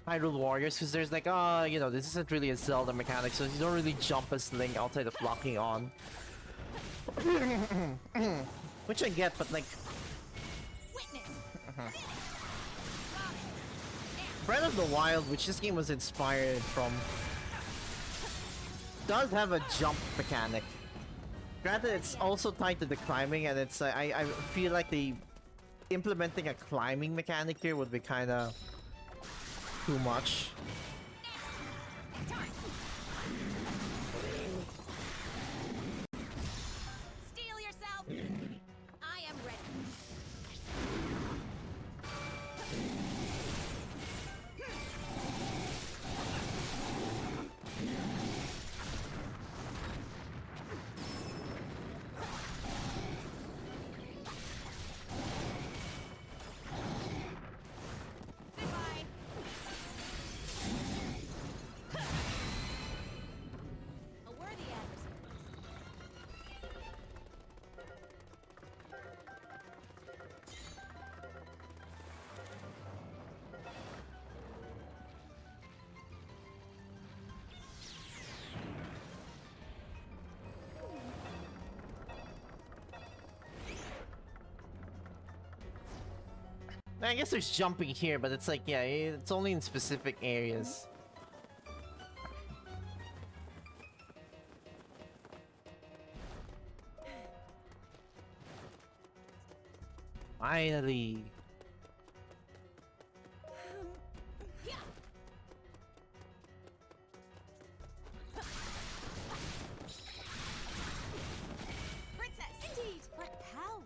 Hyrule Warriors because there's like, you know, this isn't really a Zelda mechanic, so you don't really jump as Link outside of locking on. Which I get, but like... Breath of the Wild, which this game was inspired from, does have a jump mechanic. Granted, it's also tied to the climbing, and it's I feel like implementing a climbing mechanic here would be kind of too much. Steel yourself. I am ready. A worthy adversary. I guess there's jumping here, but it's like, yeah, it's only in specific areas. Finally. Princess, indeed. But how?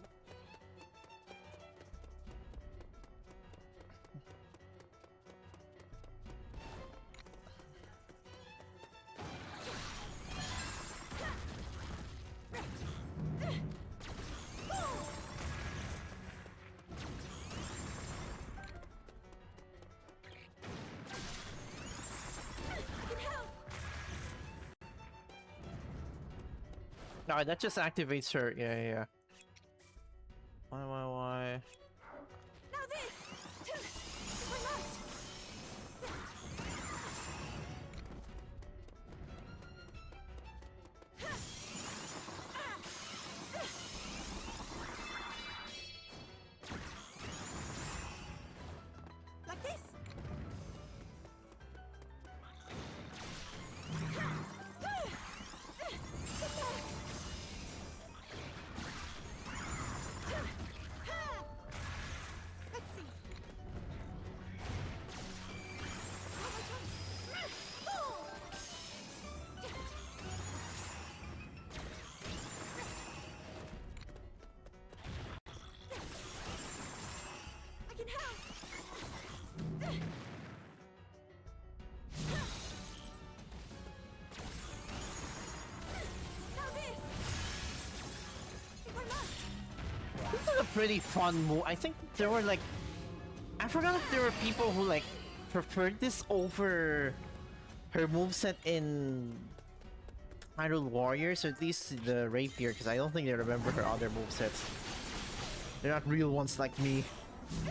No, that just activates her. Yeah. Why? Now this. If I must. Like this. pretty fun move. I think there were like, I forgot if there were people who like preferred this over her moveset in Hyrule Warriors, or at least the Rapier, because I don't think they remember her other movesets. They're not real ones like me. I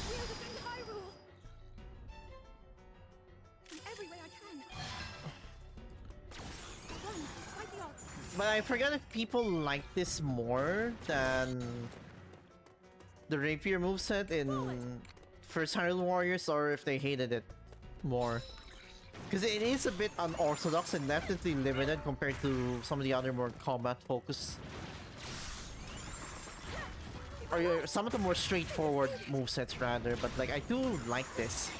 will defend Hyrule! In every way I can. I'll run, despite the odds. But I forgot if people like this more than the Rapier moveset in first Hyrule Warriors, or if they hated it more. Because it is a bit unorthodox and definitely limited compared to some of the other more combat focused, or some of the more straightforward movesets rather, but like I do like this.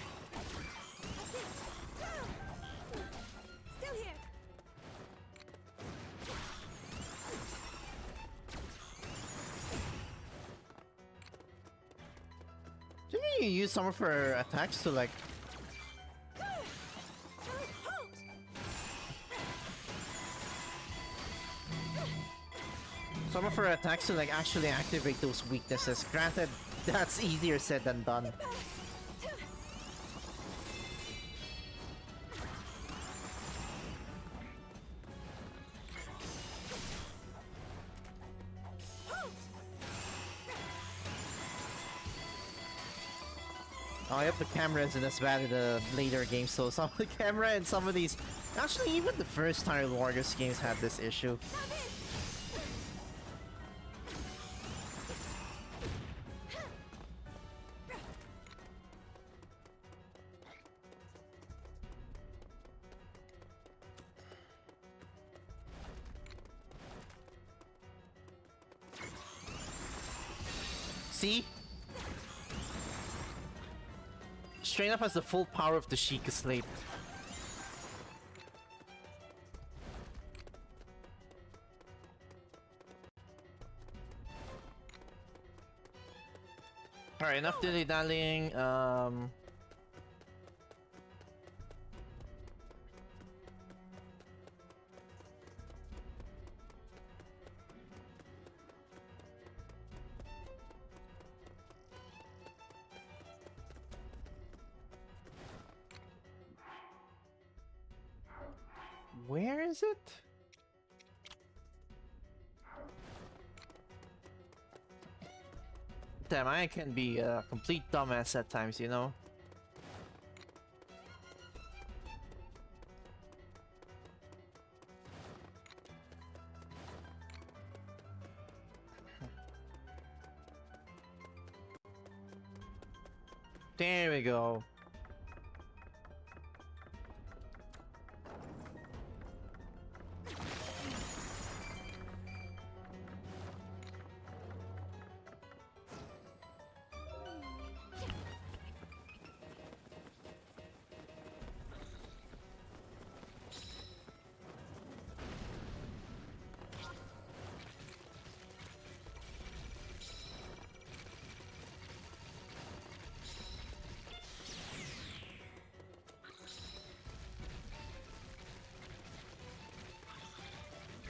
Still here! Didn't you use some of her attacks to like... Some of her attacks to like actually activate those weaknesses. Granted, that's easier said than done. Oh, yep, the camera isn't as bad in the later games, so some of the camera in some of these... Actually, even the first Hyrule Warriors games had this issue. See? Straight up has the full power of the Sheikah Slate. Alright, enough dilly-dallying. Where is it? Damn, I can be a complete dumbass at times, you know? There we go.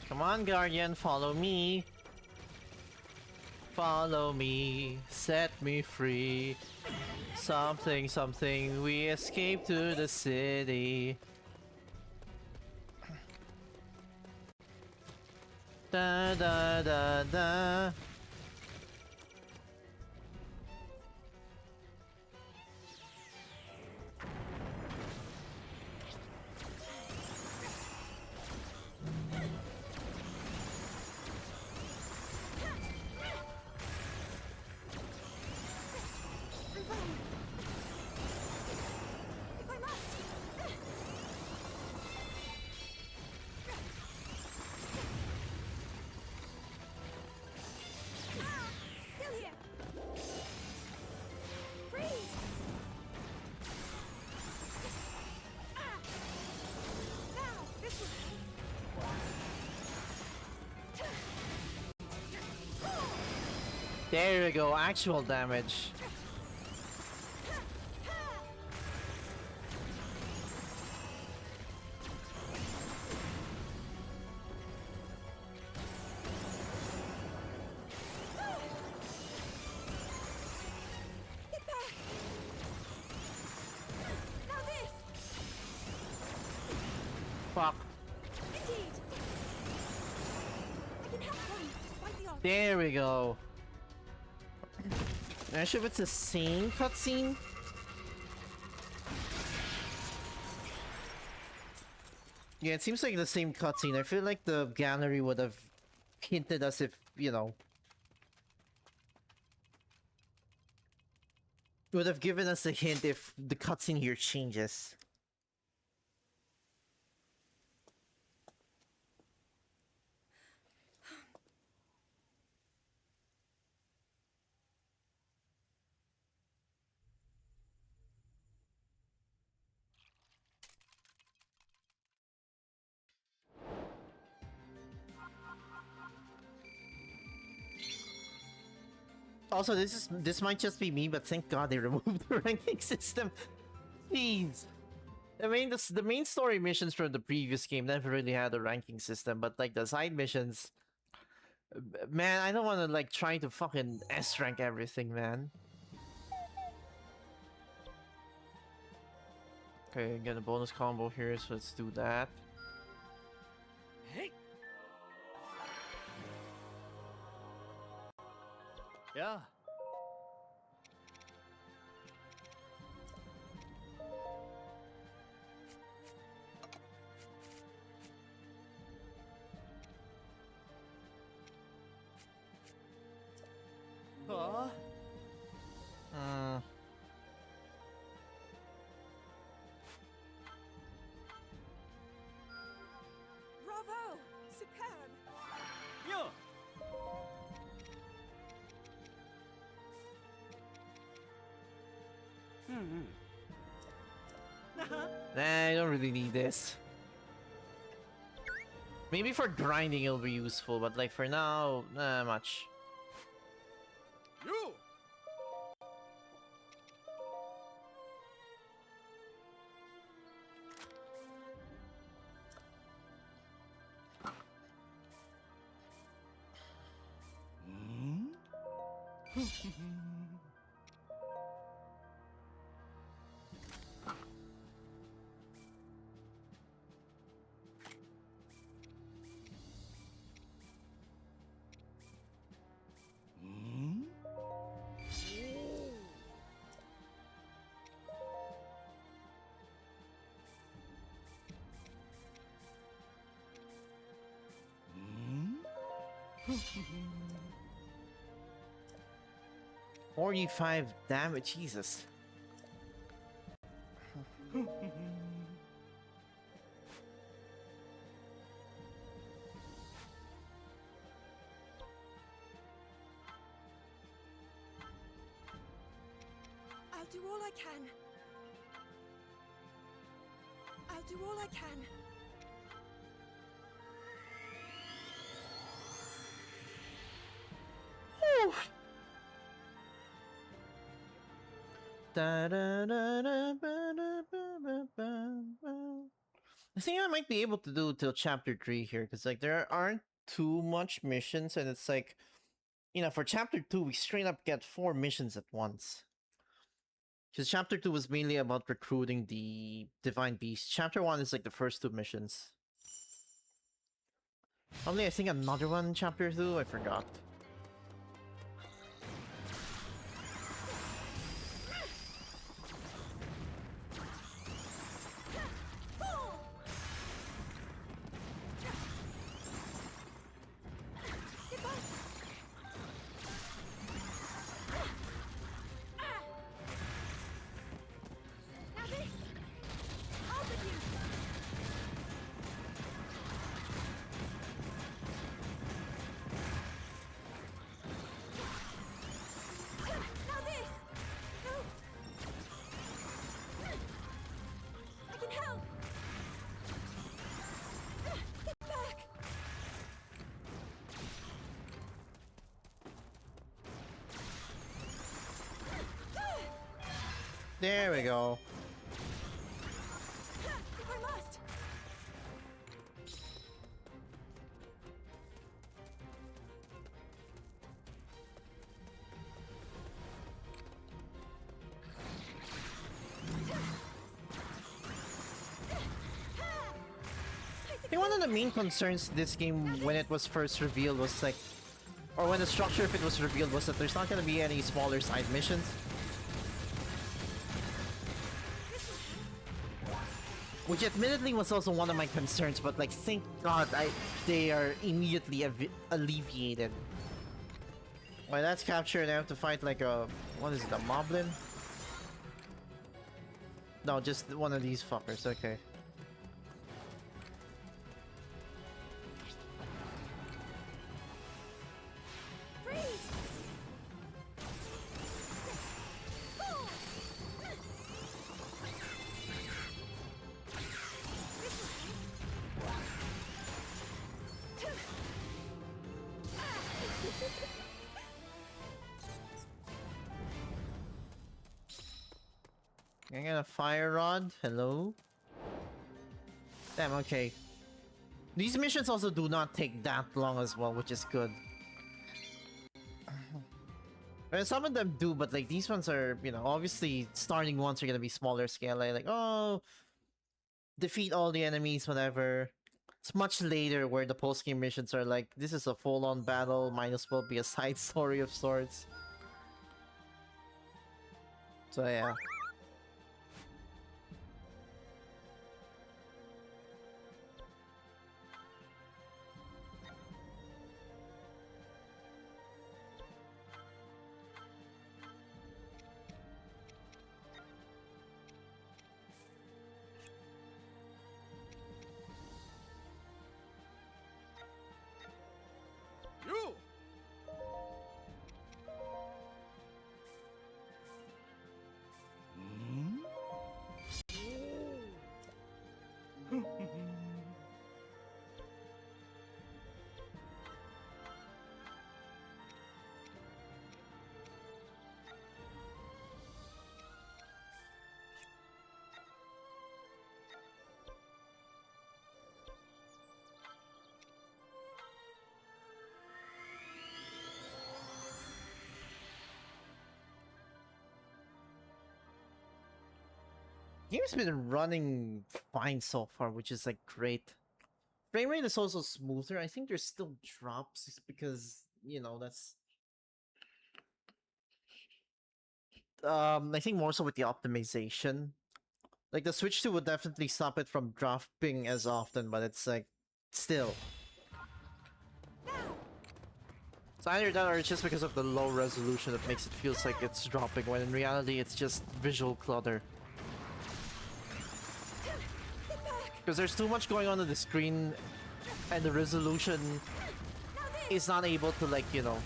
Come on, Guardian, follow me. Follow me, set me free. Something, something, we escape to the city. Da da da da. If I must! Still here! Freeze! Now, this way! There we go, actual damage. Fuck. Indeed. I can help one, despite the odds. There we go. I'm not sure if it's the same cutscene. Yeah, it seems like the same cutscene. I feel like the gallery would have hinted us if, you know, would have given us a hint if the cutscene here changes. Also, this might just be me, but thank God they removed the ranking system. Please. I mean, the main story missions from the previous game never really had a ranking system, but like the side missions, man, I don't want to like try to fucking S rank everything, man. Okay, get a bonus combo here, so let's do that. Hey. Yeah. Huh? Bravo! Superb! Yeah. Nah, I don't really need this. Maybe for grinding it'll be useful, but like for now, nah, much. You. Hmm? 45 damage, Jesus. I'll do all I can. I'll do all I can. I think I might be able to do till chapter 3 here, because like there aren't too much missions, and it's like, you know, for chapter 2 we straight up get 4 missions at once. Because chapter 2 was mainly about recruiting the divine beast. Chapter 1 is like the first 2 missions. Probably I think another one in chapter 2, I forgot. Now this! All of you! Now this! Go! I can help! Get back! There we go. If I must! the main concerns this game when it was first revealed was like, or when the structure of it was revealed was that there's not gonna be any smaller side missions. Which admittedly was also one of my concerns, but like thank God they are immediately alleviated. Alright, that's captured. I have to fight like a, what is it, a moblin? No, just one of these fuckers, okay. I got a fire rod. Hello. Damn, okay. These missions also do not take that long as well, which is good. And some of them do, but like these ones are, you know, obviously starting ones are gonna be smaller scale. Like, oh, defeat all the enemies, whatever. It's much later where the post-game missions are like, this is a full-on battle, might as well be a side story of sorts. So yeah. You! Game's been running fine so far, which is like great. Frame rate is also smoother. I think there's still drops just because, you know, that's I think more so with the optimization. Like the Switch 2 would definitely stop it from dropping as often, but it's like still. It's either that or it's just because of the low resolution that makes it feels like it's dropping when in reality it's just visual clutter. Because there's too much going on the screen and the resolution is not able to, like, you know,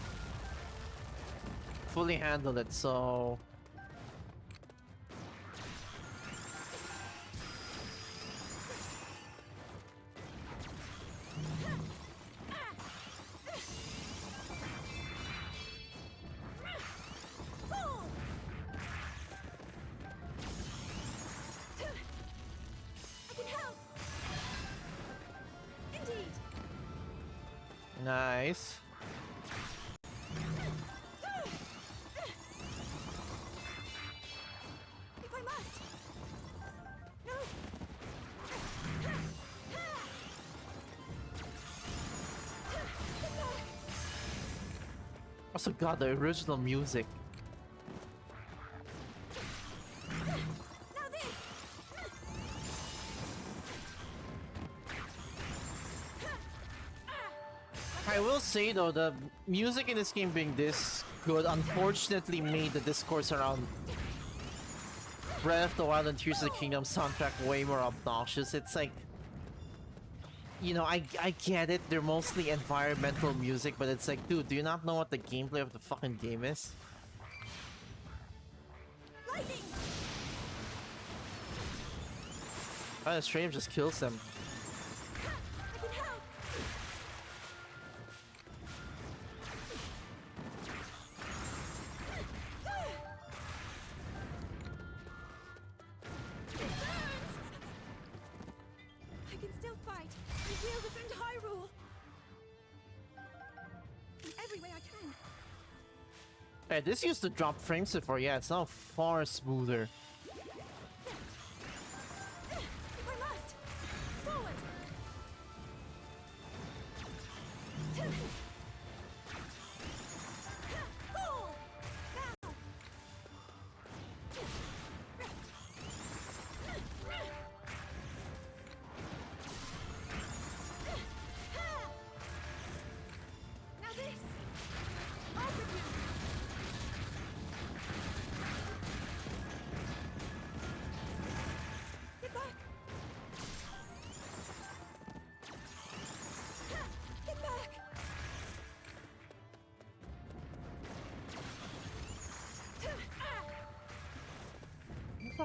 fully handle it, so... Nice. If I must. No. Also, God, the original music. Now this. I will say though, the music in this game being this good unfortunately made the discourse around Breath of the Wild and Tears of the Kingdom soundtrack way more obnoxious. It's like, you know, I get it, they're mostly environmental music, but it's like, dude, do you not know what the gameplay of the fucking game is? Lightning. Oh, the stream just kills them. I can help. I can still fight. I will defend Hyrule. In every way I can. Hey, this used to drop frames before, yeah, it's now far smoother. If I must. Forward.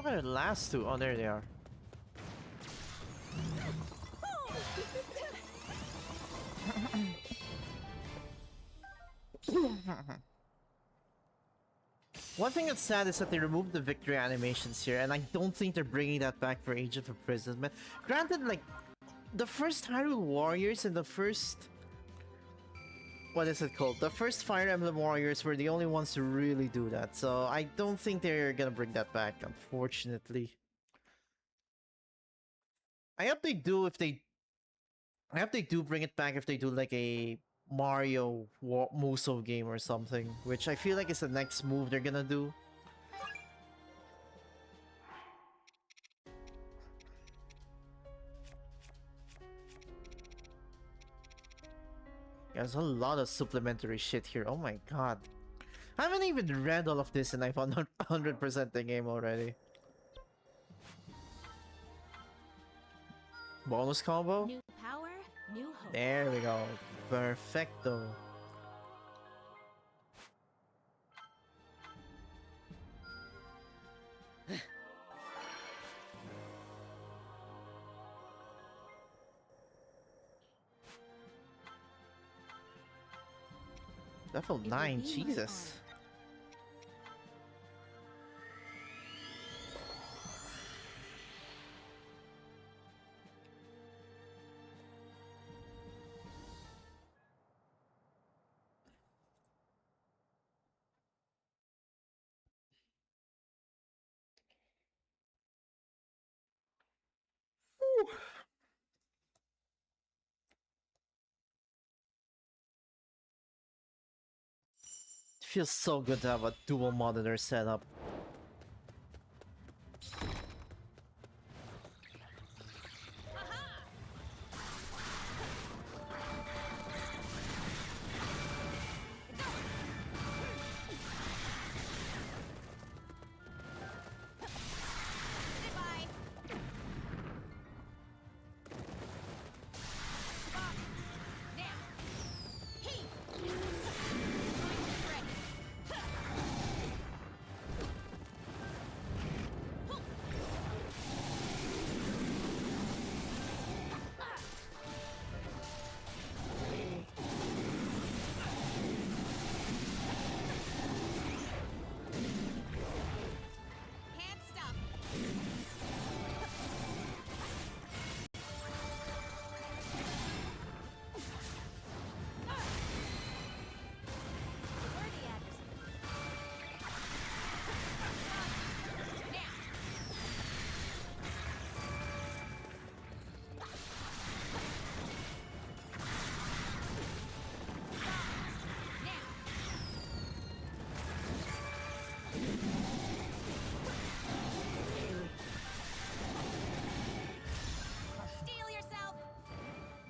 fuck are the last two? Oh, there they are. One thing that's sad is that they removed the victory animations here, and I don't think they're bringing that back for Age of Imprisonment. Granted, like, the first Hyrule Warriors and the first... what is it called? The first Fire Emblem Warriors were the only ones to really do that, so I don't think they're gonna bring that back, unfortunately. I hope they do if they... I hope they do bring it back if they do like a Mario Muso game or something, which I feel like is the next move they're gonna do. There's a lot of supplementary shit here. Oh my god. I haven't even read all of this and I've 100% the game already. Bonus combo? New power, new hope. There we go. Perfecto. Level 9, Jesus. Feels so good to have a dual monitor setup.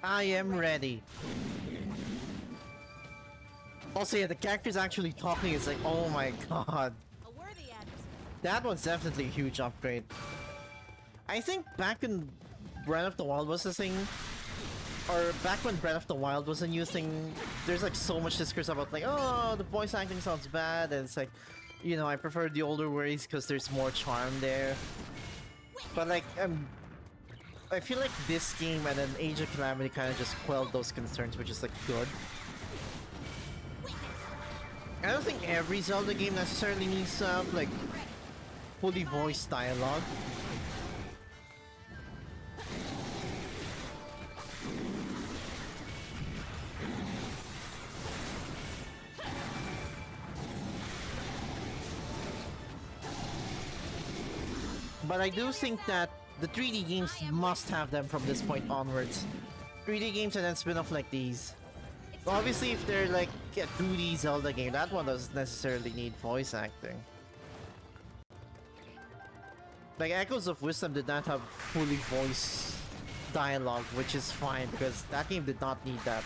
I am ready. Also, yeah, the character's actually talking. It's like, oh my god. A worthy adversary. That was definitely a huge upgrade. I think back in Breath of the Wild was a thing, or back when Breath of the Wild was a new thing, there's like so much discourse about like, oh, the voice acting sounds bad, and it's like, you know, I prefer the older ways because there's more charm there. But like, I feel like this game and then Age of Calamity kind of just quelled those concerns, which is like good. I don't think every Zelda game necessarily needs to have like fully voiced dialogue. But I do think that the 3D games must have them from this point onwards. 3D games and then spin-off like these. Obviously, if they're like a 2D Zelda game, that one doesn't necessarily need voice acting. Like Echoes of Wisdom did not have fully voiced dialogue, which is fine because that game did not need that.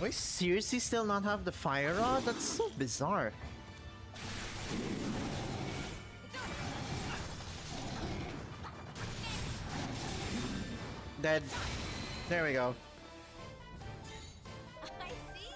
Why seriously still not have the fire rod? That's so bizarre. Dead. There we go. I see.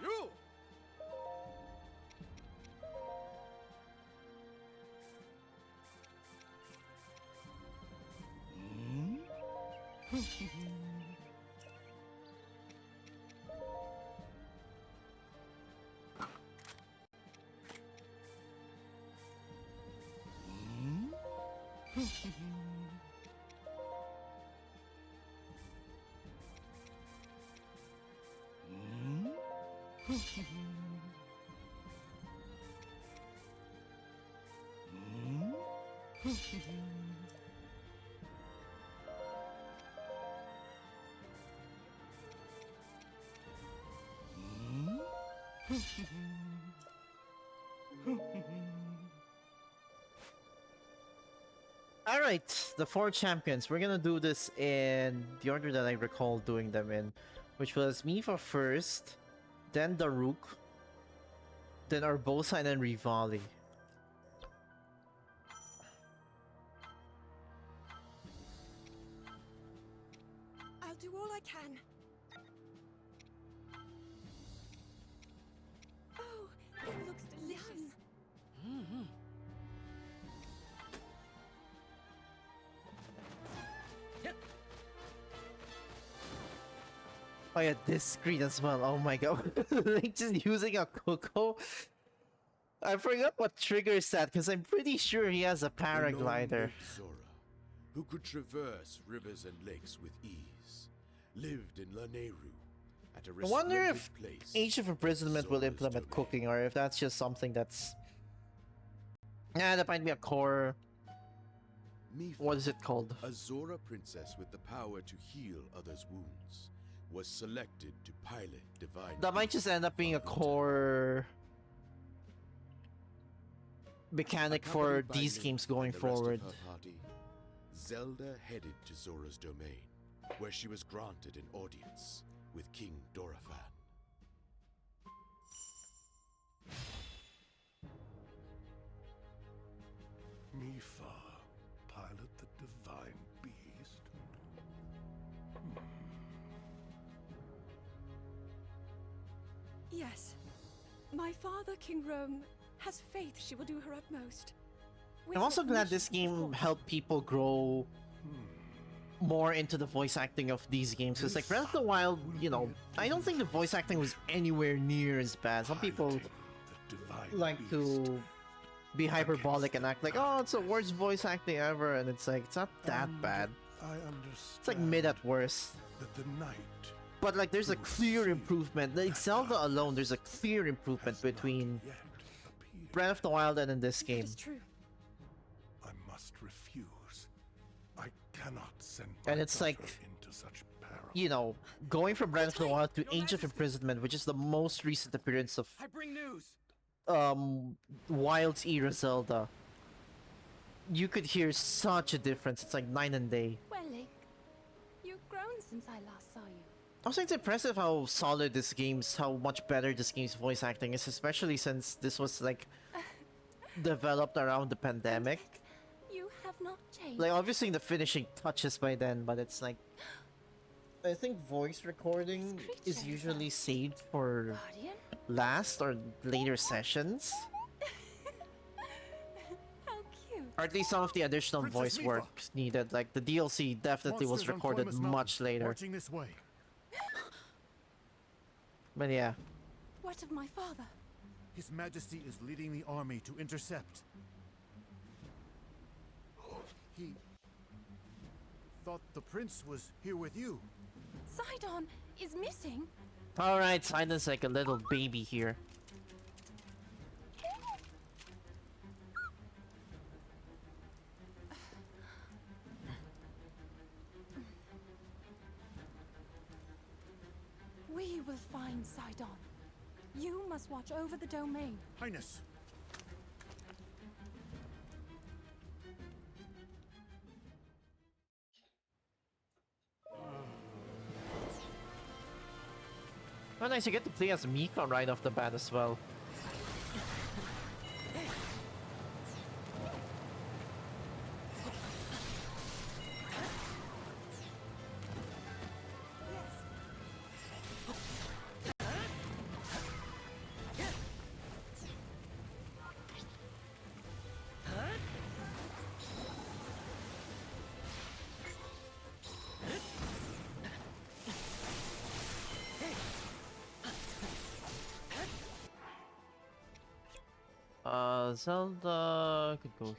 You! Alright, the 4 champions. We're gonna do this in the order that I recall doing them in, which was Mifa first, then Daruk, then Urbosa, and then Rivali. I'll do all I can. Oh, it looks delicious. Oh yeah, this screen as well. Oh my god. Like just using a Coco. I forgot what triggers that because I'm pretty sure he has a The gnome paraglider. named Zora, who could traverse rivers and lakes with ease, lived in Laneru at a I wonder resplendent if place. Age of Imprisonment will Zora's implement domain. cooking or if that's just something that's... Nah, that might be a core... Mifa, What is it called? a Zora princess with the power to heal others' wounds, was selected to pilot divine. That might just end up being a core... mechanic for Accompanied by these Link games and going the rest of forward. her party, Zelda headed to Zora's domain, where she was granted an audience with King Dorephan. Mifa, pilot the divine beast. Yes. My father, King Rome, has faith she will do her utmost. With I'm your also glad permission, this of game course. helped people grow more into the voice acting of these games. Because like Breath of the Wild, you know, I don't think the voice acting was anywhere near as bad. Some people Piloting the divine like beast. to be hyperbolic and act like, oh, it's the worst voice acting ever, and it's like, it's not that And bad. I understand It's like mid at worst. that the knight But like, there's a who clear received improvement. Like that Zelda eye alone, there's a clear improvement has not between yet appeared. Breath of the Wild and in this That game. is true. I must refuse. I cannot send And my it's like, daughter into such peril. You know, going from Breath of the Wild to Age of Imprisonment, which is the most recent appearance of I bring news. Wild's era Zelda, you could hear such a difference. It's like night and day. Well, Link, you've grown since I last saw you. Also, it's impressive how solid this game's, how much better this game's voice acting is, especially since this was like developed around the pandemic. You have not changed. Like, obviously the finishing touches by then, but it's like, I think voice recording This is creature is usually saved for Guardian? last or later sessions, How cute. or at least some of the additional Princess voice Mifa. work needed. Like the DLC definitely was Monsters on recorded Columbus Mountain, much later. Marching this way. But yeah, What of my father? His Majesty is leading the army to intercept. He thought the prince was here with you. Sidon is missing. Alright, Silence like a little baby here. We will find Sidon. You must watch over the domain. Highness! Oh nice, you get to play as Mika right off the bat as well. Zelda could go here.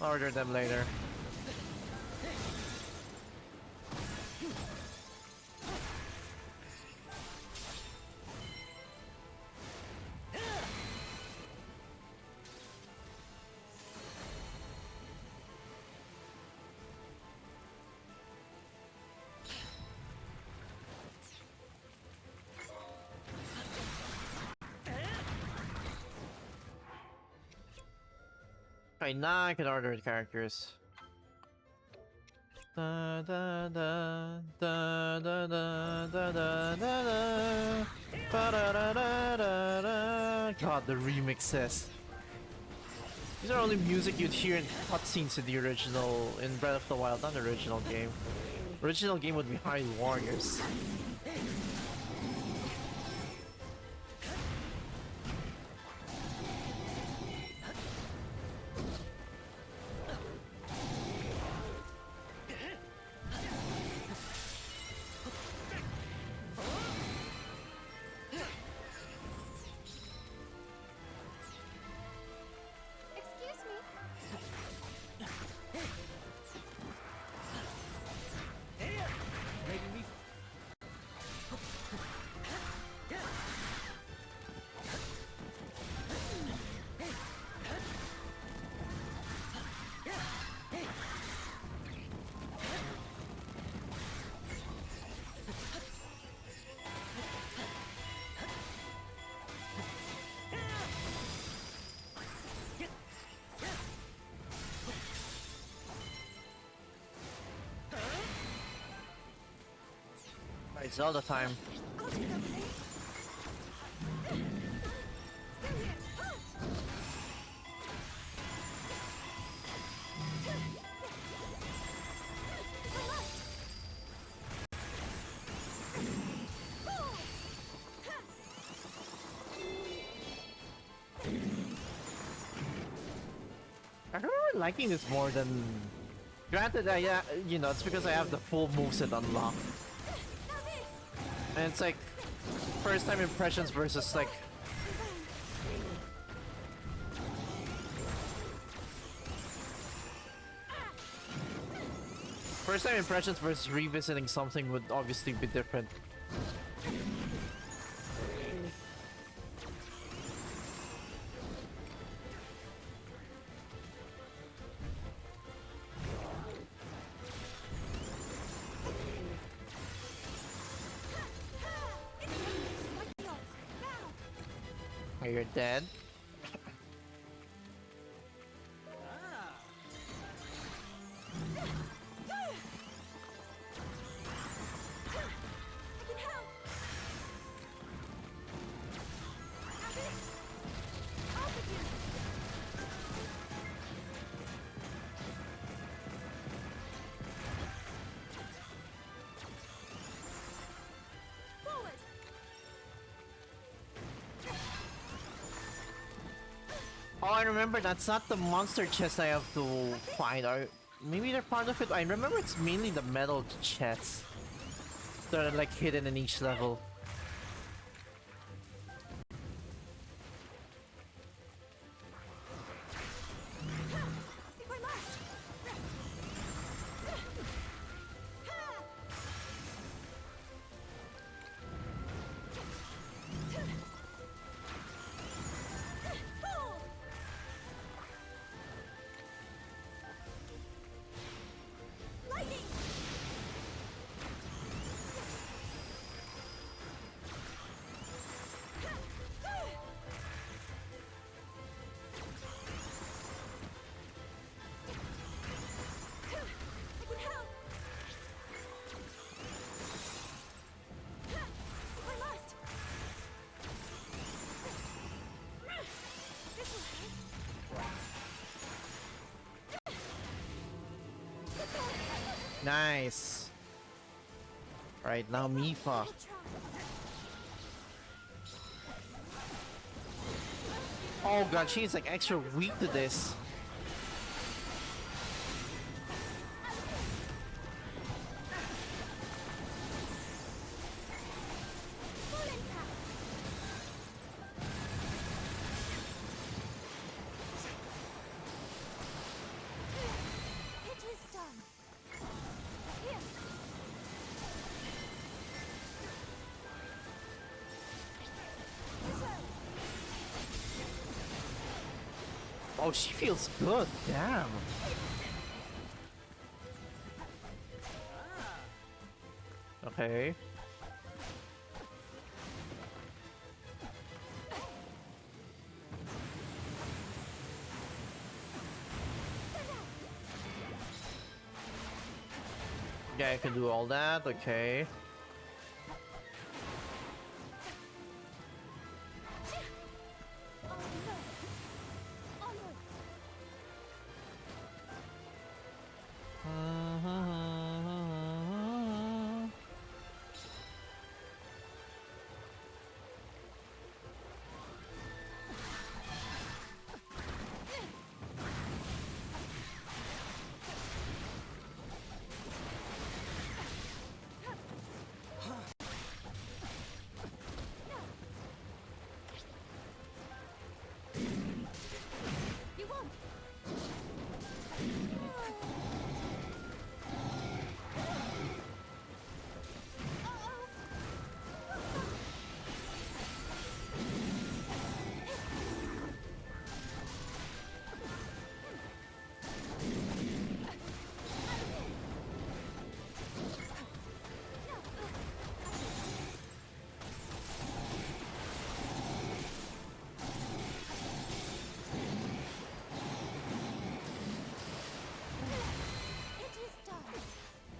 Order them later. Okay, now I can order the characters. Da da da da da da da da da da da da da. God, the remixes. These are only music you'd hear in cutscenes in the original, in Breath of the Wild, not the original game. Original game would be Hyrule Warriors. Excuse me. It's all the time. I'll take over there. Stay here. I remember liking this more than. Granted, you know, it's because I have the full moveset unlocked. And it's like first time impressions versus like first time impressions versus revisiting something would obviously be different. Are you dead? Oh, I remember that's not the monster chest I have to find. Or maybe they're part of it. I remember it's mainly the metal chests that are like hidden in each level. If I must. Nice. Alright, now Mifa. Oh god, she's like extra weak to this. Oh, she feels good. Damn. Okay. Yeah, I can do all that. Okay.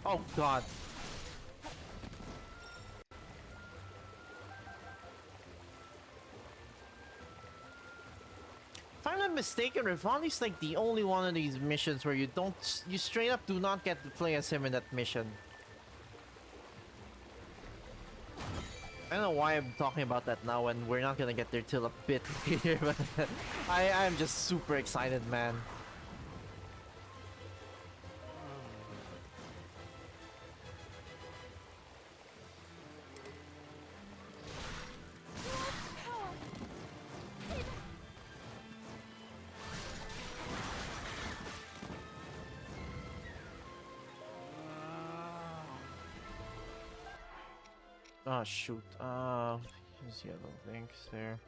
Oh god. If I'm not mistaken, Rivali's like the only one of these missions where you straight up do not get to play as him in that mission. I don't know why I'm talking about that now when we're not gonna get there till a bit later, but I'm just super excited, man. Oh shoot, use yellow links there.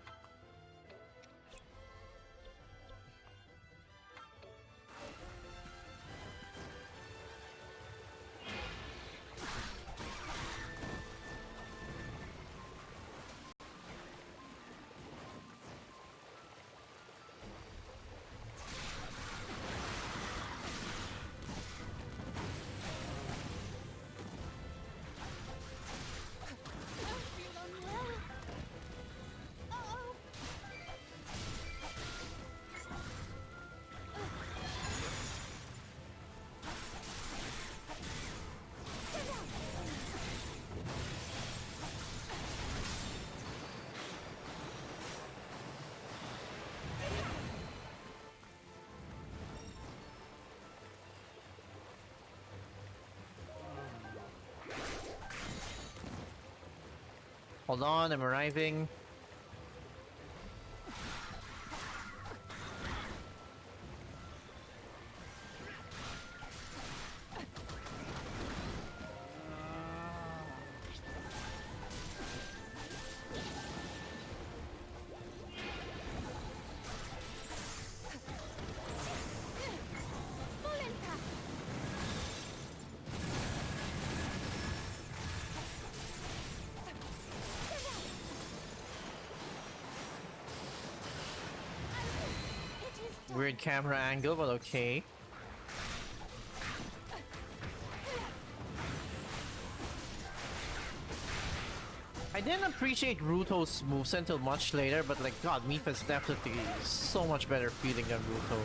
Hold on, I'm arriving. Weird camera angle, but okay. I didn't appreciate Ruto's moves until much later, but like, god, Mifa's definitely so much better feeling than Ruto.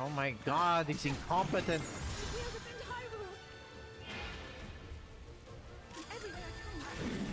Oh my god, he's incompetent. I will defend Hyrule. Everywhere I can. Now this.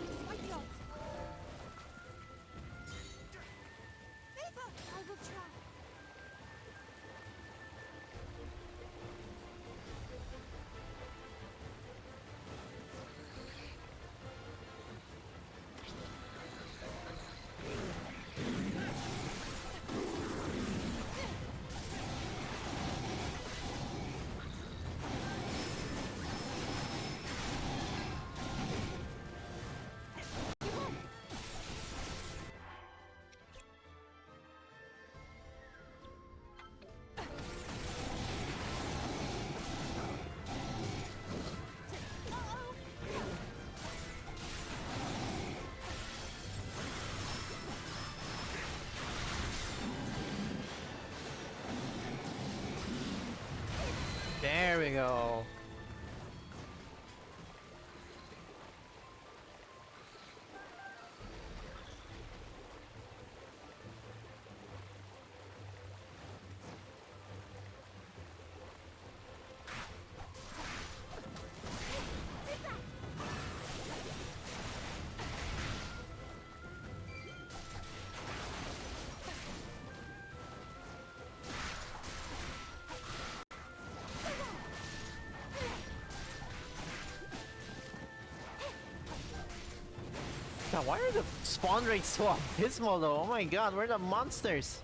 Despite the odds. Favor! I will try. There we go. God, why are the spawn rates so abysmal though? Oh my god, where are the monsters?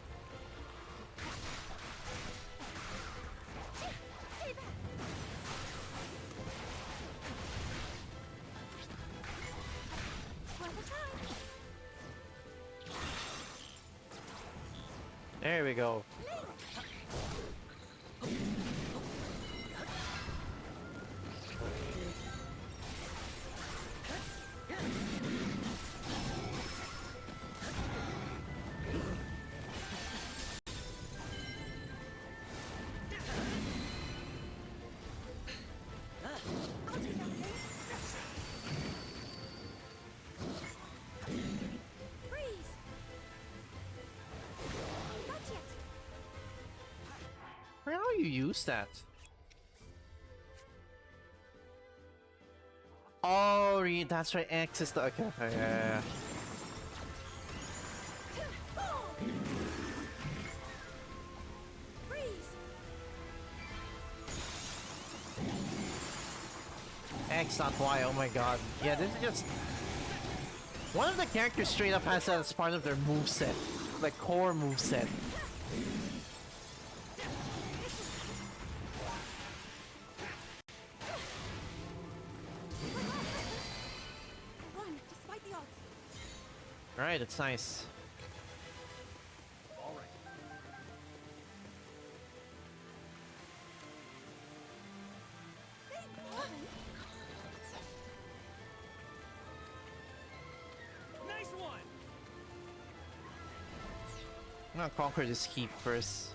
There we go. How do you use that? Oh, that's right. X is the okay. Yeah. X, not Y. Oh my god. Yeah, this is just one of the characters straight up has that as part of their moveset, like core moveset. Alright, it's nice. All right. Nice one. I'm gonna conquer this keep first.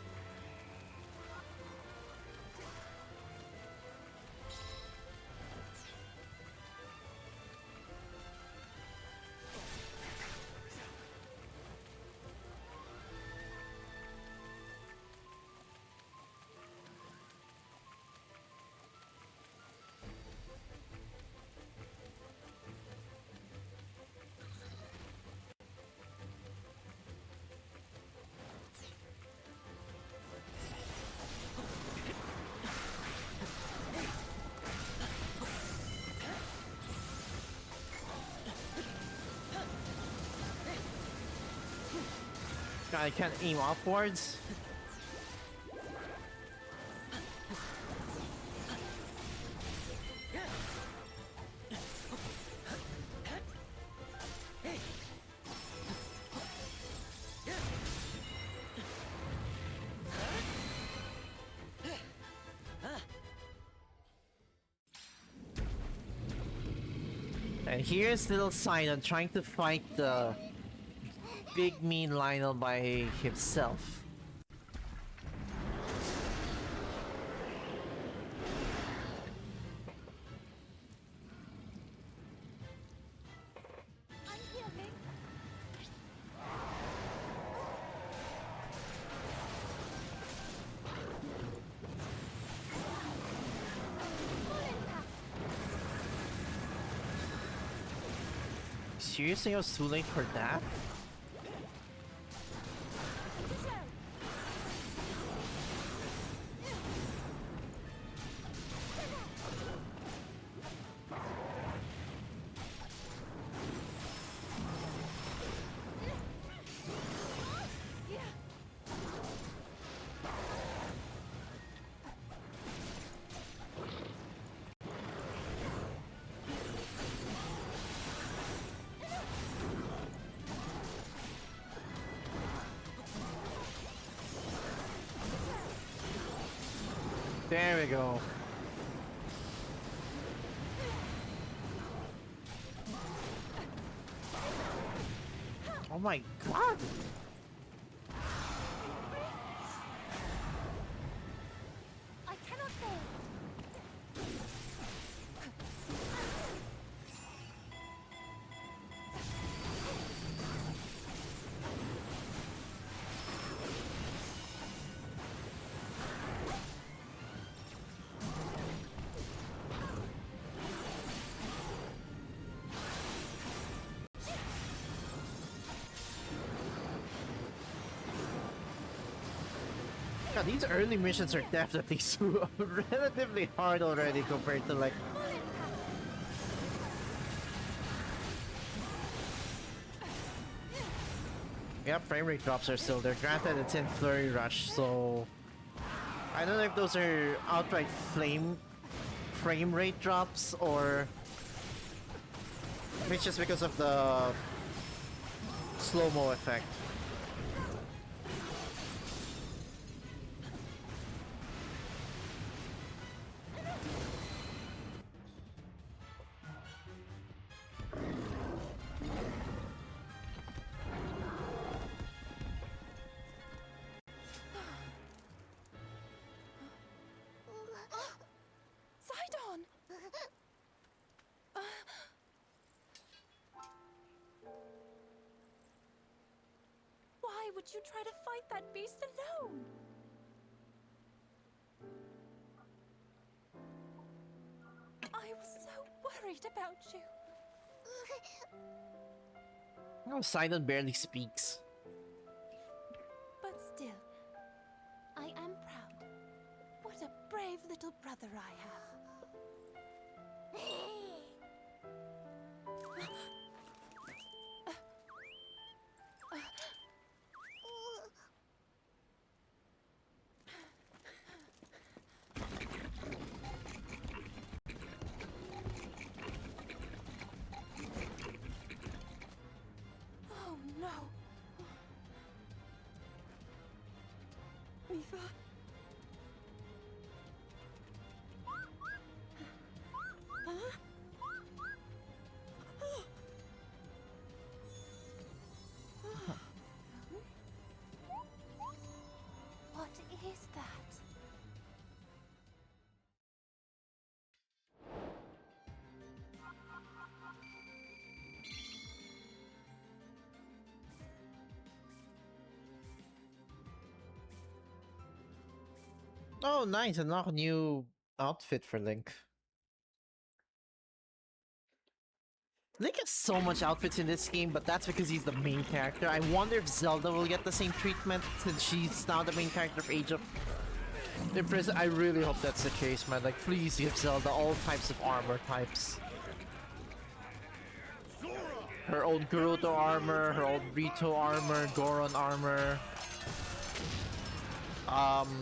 God, I can't aim upwards. And here's little Sidon trying to fight the big mean Lionel by himself. Seriously, I was too late for that? There we go. Oh my god! I cannot fail. God, these early missions are definitely so relatively hard already compared to like. Yep, frame rate drops are still there. Granted, it's in Flurry Rush, so I don't know if those are outright frame rate drops or if it's just because of the slow-mo effect. Sidon! Why would you try to fight that beast alone? I was so worried about you. Oh, Sidon barely speaks. But still, I am proud. What a brave little brother I have. Oh no. Mifa? Huh? What is that? Oh, nice! Unlock a new outfit for Link. Link has so much outfits in this game, but that's because he's the main character. I wonder if Zelda will get the same treatment since she's now the main character of Age of Empires. I really hope that's the case, man. Like, please give Zelda all types of armor types. Her old Gerudo armor, her old Rito armor, Goron armor,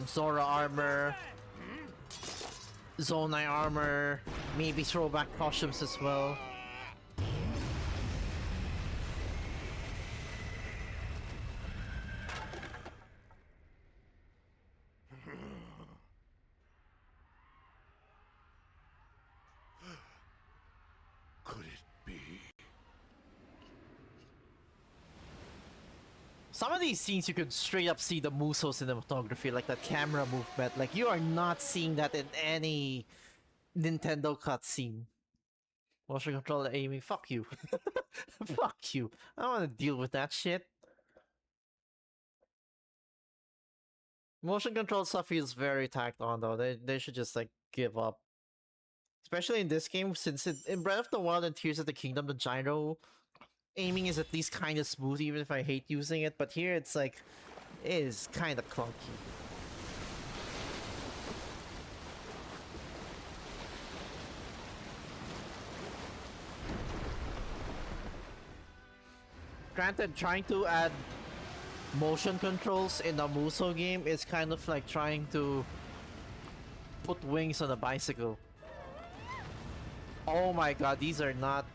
Zora armor, Zonai armor, maybe throwback costumes as well. Could it be? Some of these scenes you could straight up see the Muso cinematography, like that camera movement. Like you are not seeing that in any Nintendo cutscene. Motion control aiming, fuck you. Fuck you. I don't want to deal with that shit. Motion control stuff feels very tacked on though. They should just like give up. Especially in this game, since in Breath of the Wild and Tears of the Kingdom, the gyro aiming is at least kind of smooth, even if I hate using it. But here it's like, it is kind of clunky. Granted, trying to add motion controls in a Muso game is kind of like trying to put wings on a bicycle. Oh my god, these are not...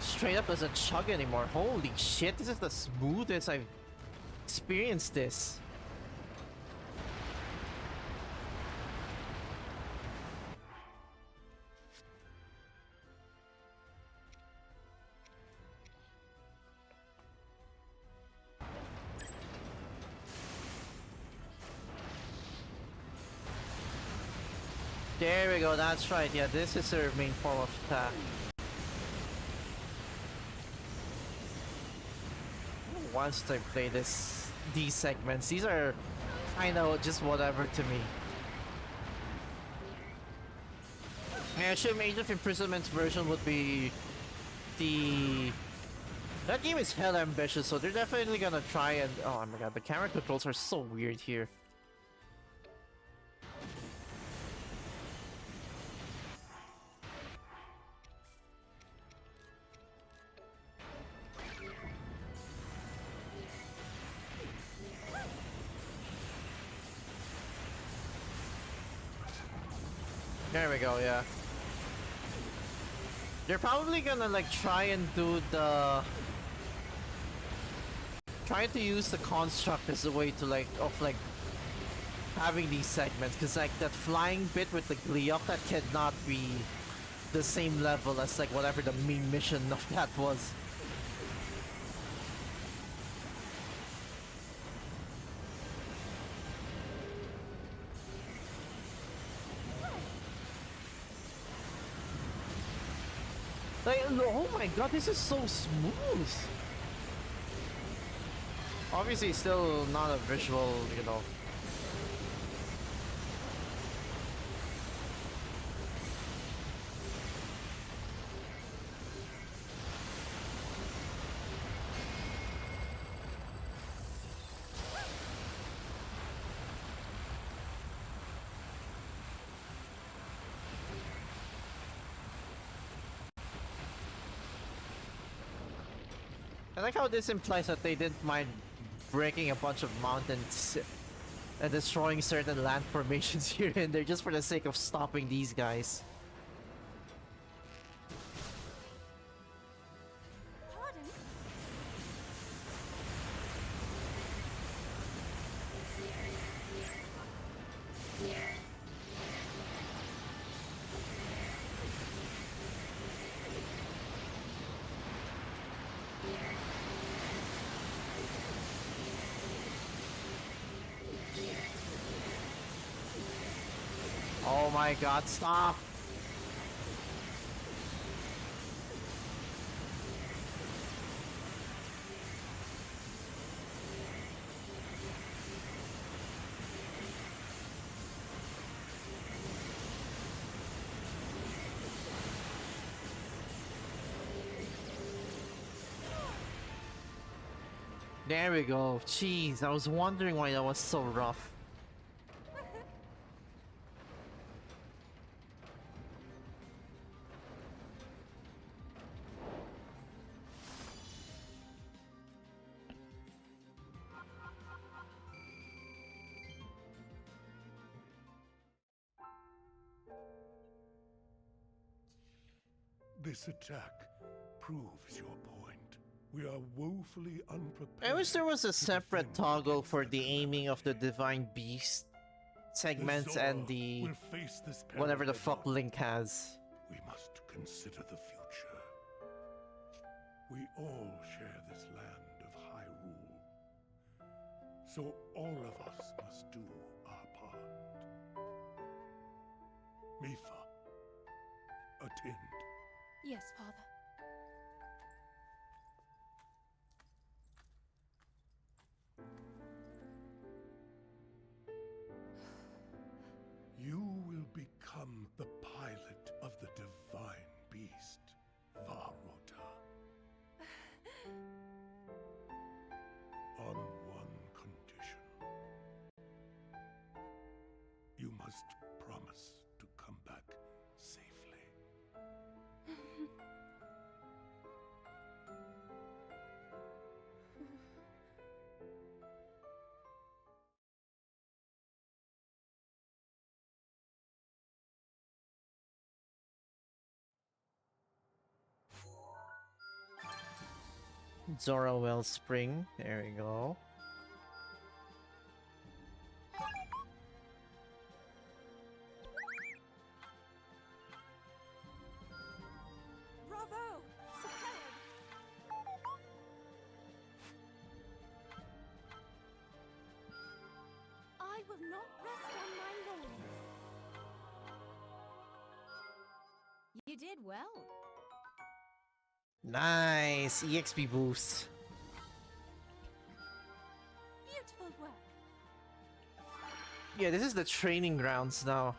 Straight up doesn't chug anymore. Holy shit, this is the smoothest I've experienced this. There we go, that's right. Yeah, this is her main form of attack. Once I play these segments, these are kind of just whatever to me. I assume Age of Imprisoment's version would be the... That game is hell ambitious, so they're definitely gonna try and... Oh my god, the camera controls are so weird here. There we go, yeah. They're probably gonna like try and do the... Trying to use the construct as a way to like, having these segments, because like that flying bit with the Gleok, that cannot be the same level as like whatever the main mission of that was. Like, oh my god, this is so smooth! Obviously, still not a visual, you know. I like how this implies that they didn't mind breaking a bunch of mountains and destroying certain land formations here and there just for the sake of stopping these guys. Pardon? Oh my god, stop! There we go. Jeez, I was wondering why that was so rough. This attack proves your point. We are woefully unprepared. I wish there was a to separate defend toggle against for the aiming of the Calamity. Divine Beast segments The and Zora the will face this peril whatever the head fuck on. Link has. We must consider the future. We all share this land of Hyrule. So all of us must do our part. Mifa, attend. Yes, Father. You will become the pilot of the Divine Beast, Varota. On one condition. You must promise to come back safely. Zora Wellspring. There we go. Bravo! Superb! I will not rest on my laurels. You did well. Nice! EXP boost. Beautiful work. Yeah, this is the training grounds now.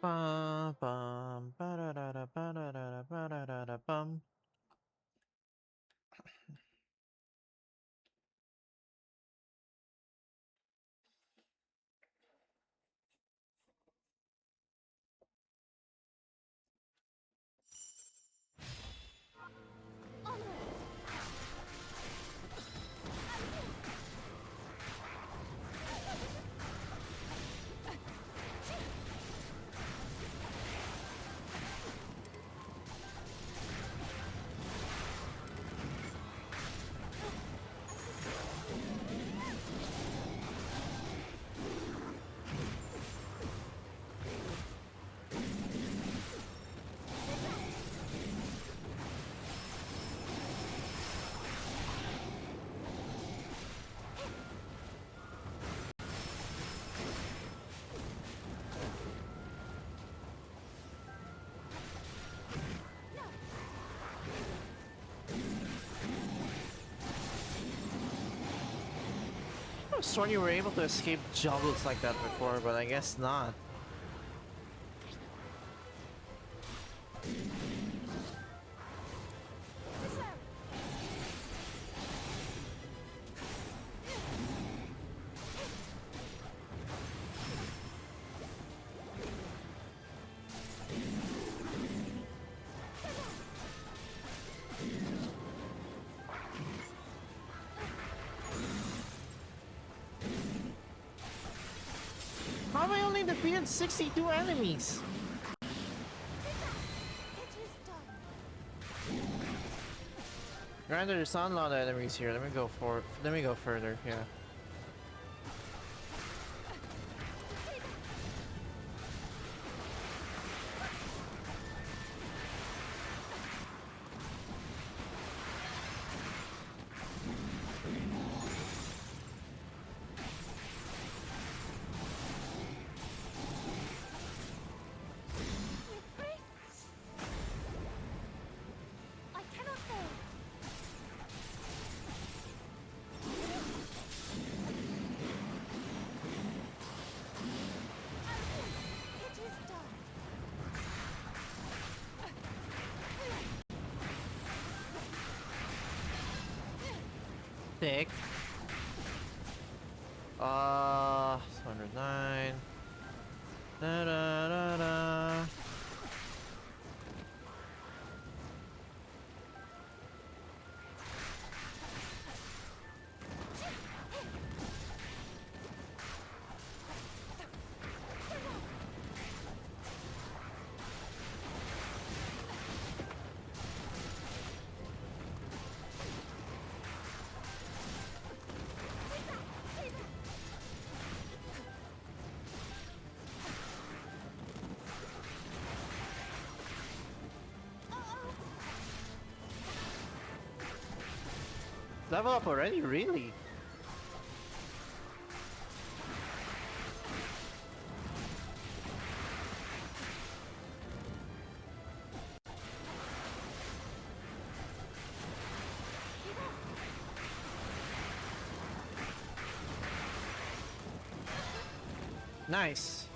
Bum, bum, ba-da-da-da, ba-da-da-da, ba-da-da-da, bum. I was sworn you were able to escape juggles like that before, but I guess not. How have I only defeated 62 enemies? It is done. Granted, there's not a lot of enemies here. Let me go further. Yeah. I cannot fail. stick. 109. Da da da da. Level up already? Really? Nice.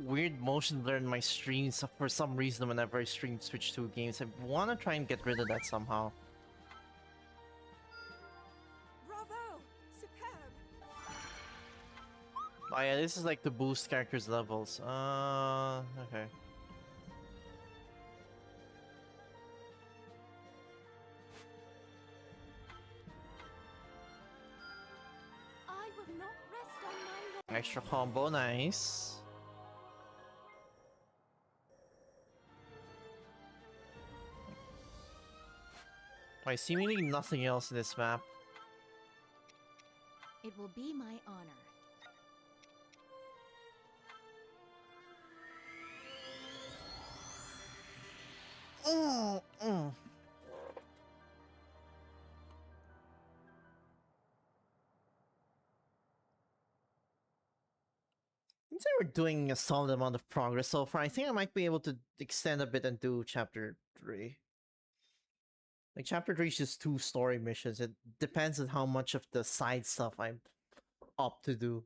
Weird motion blur in my streams for some reason whenever I stream Switch 2 games. I want to try and get rid of that somehow. Bravo! Superb! Oh yeah, this is like to boost characters' levels. Okay. I will not rest on my Extra combo, nice. Why, seemingly nothing else in this map. It will be my honor. Since we're doing a solid amount of progress so far, I think I might be able to extend a bit and do chapter 3. Like, chapter 3 is just 2 story missions. It depends on how much of the side stuff I opt to do.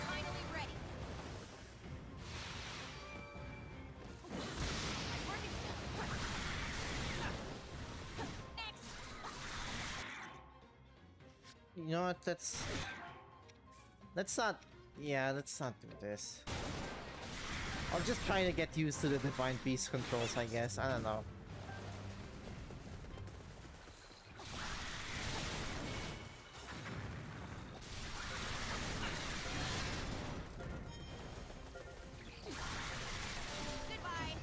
Finally ready. My work is done. Next. You know what? Let's not. Yeah, let's not do this. I'll just try to get used to the Divine Beast controls, I guess. I don't know. Goodbye.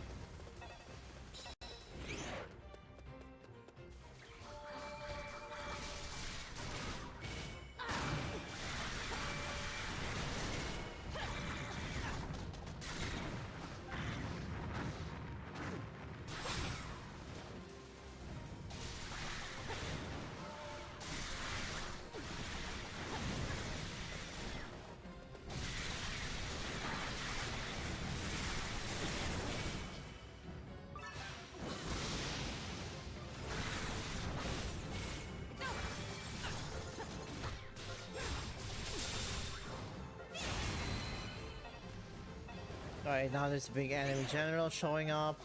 Alright, now there's a big enemy general showing up.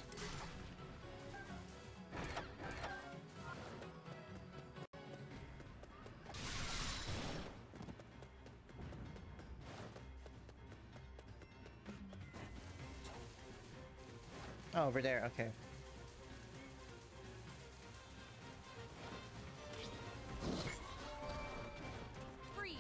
Oh, over there. Okay. Freeze.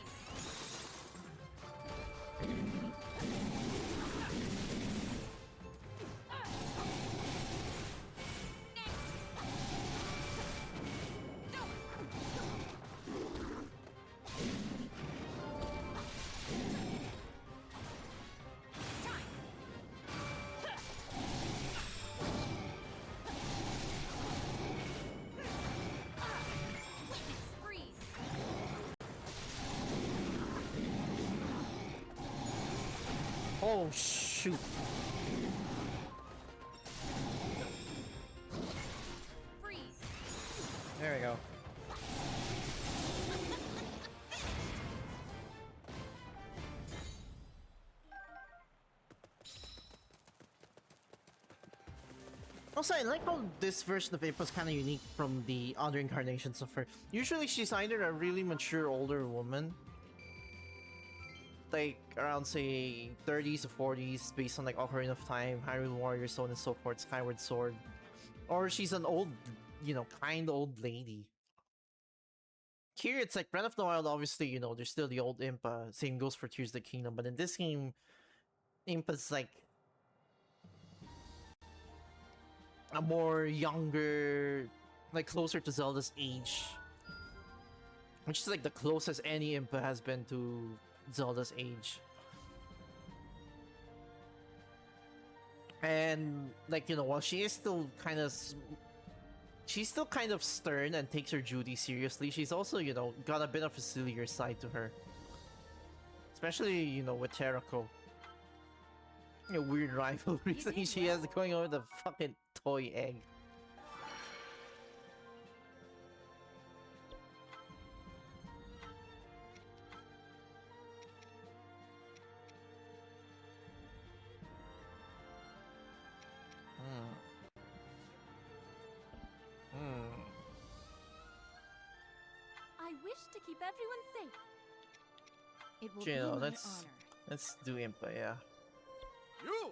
Freeze. Oh shoot. Freeze. There we go. Also, I like how this version of Imp was kind of unique from the other incarnations of her. Usually she's either a really mature older woman, like around say 30s to 40s based on like Ocarina of Time, Hyrule Warriors, so on and so forth, Skyward Sword. Or she's an old, you know, kind old lady. Here it's like Breath of the Wild, obviously, you know, there's still the old Impa. Same goes for Tears of the Kingdom, but in this game, Impa's like a more younger, like closer to Zelda's age. Which is like the closest any Impa has been to Zelda's age. And like, you know, while she is still kind of she's still kind of stern and takes her duty seriously, she's also, you know, got a bit of a sillier side to her. Especially, you know, with Terako. A weird rivalry thing she has going on with the fucking toy egg. I wish to keep everyone safe. It will You know, be my let's honor. do Impa, yeah. You!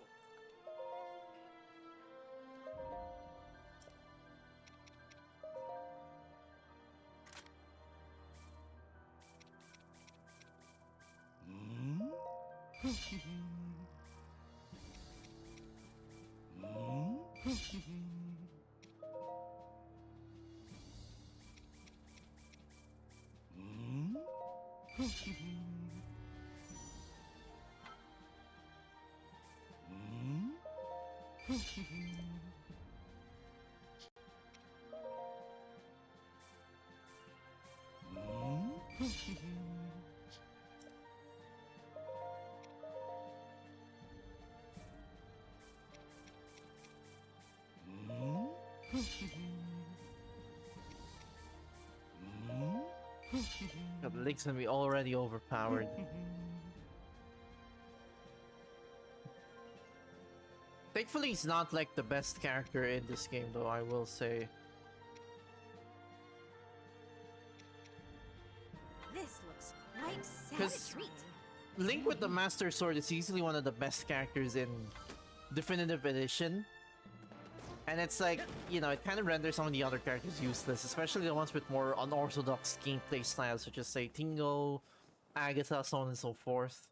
God, Link's gonna be already overpowered. Thankfully, he's not like the best character in this game, though, I will say. This looks quite Because satisfying. Link with the Master Sword is easily one of the best characters in Definitive Edition. And it's like, you know, it kind of renders some of the other characters useless, especially the ones with more unorthodox gameplay styles, such as, say, Tingo, Agatha, so on and so forth.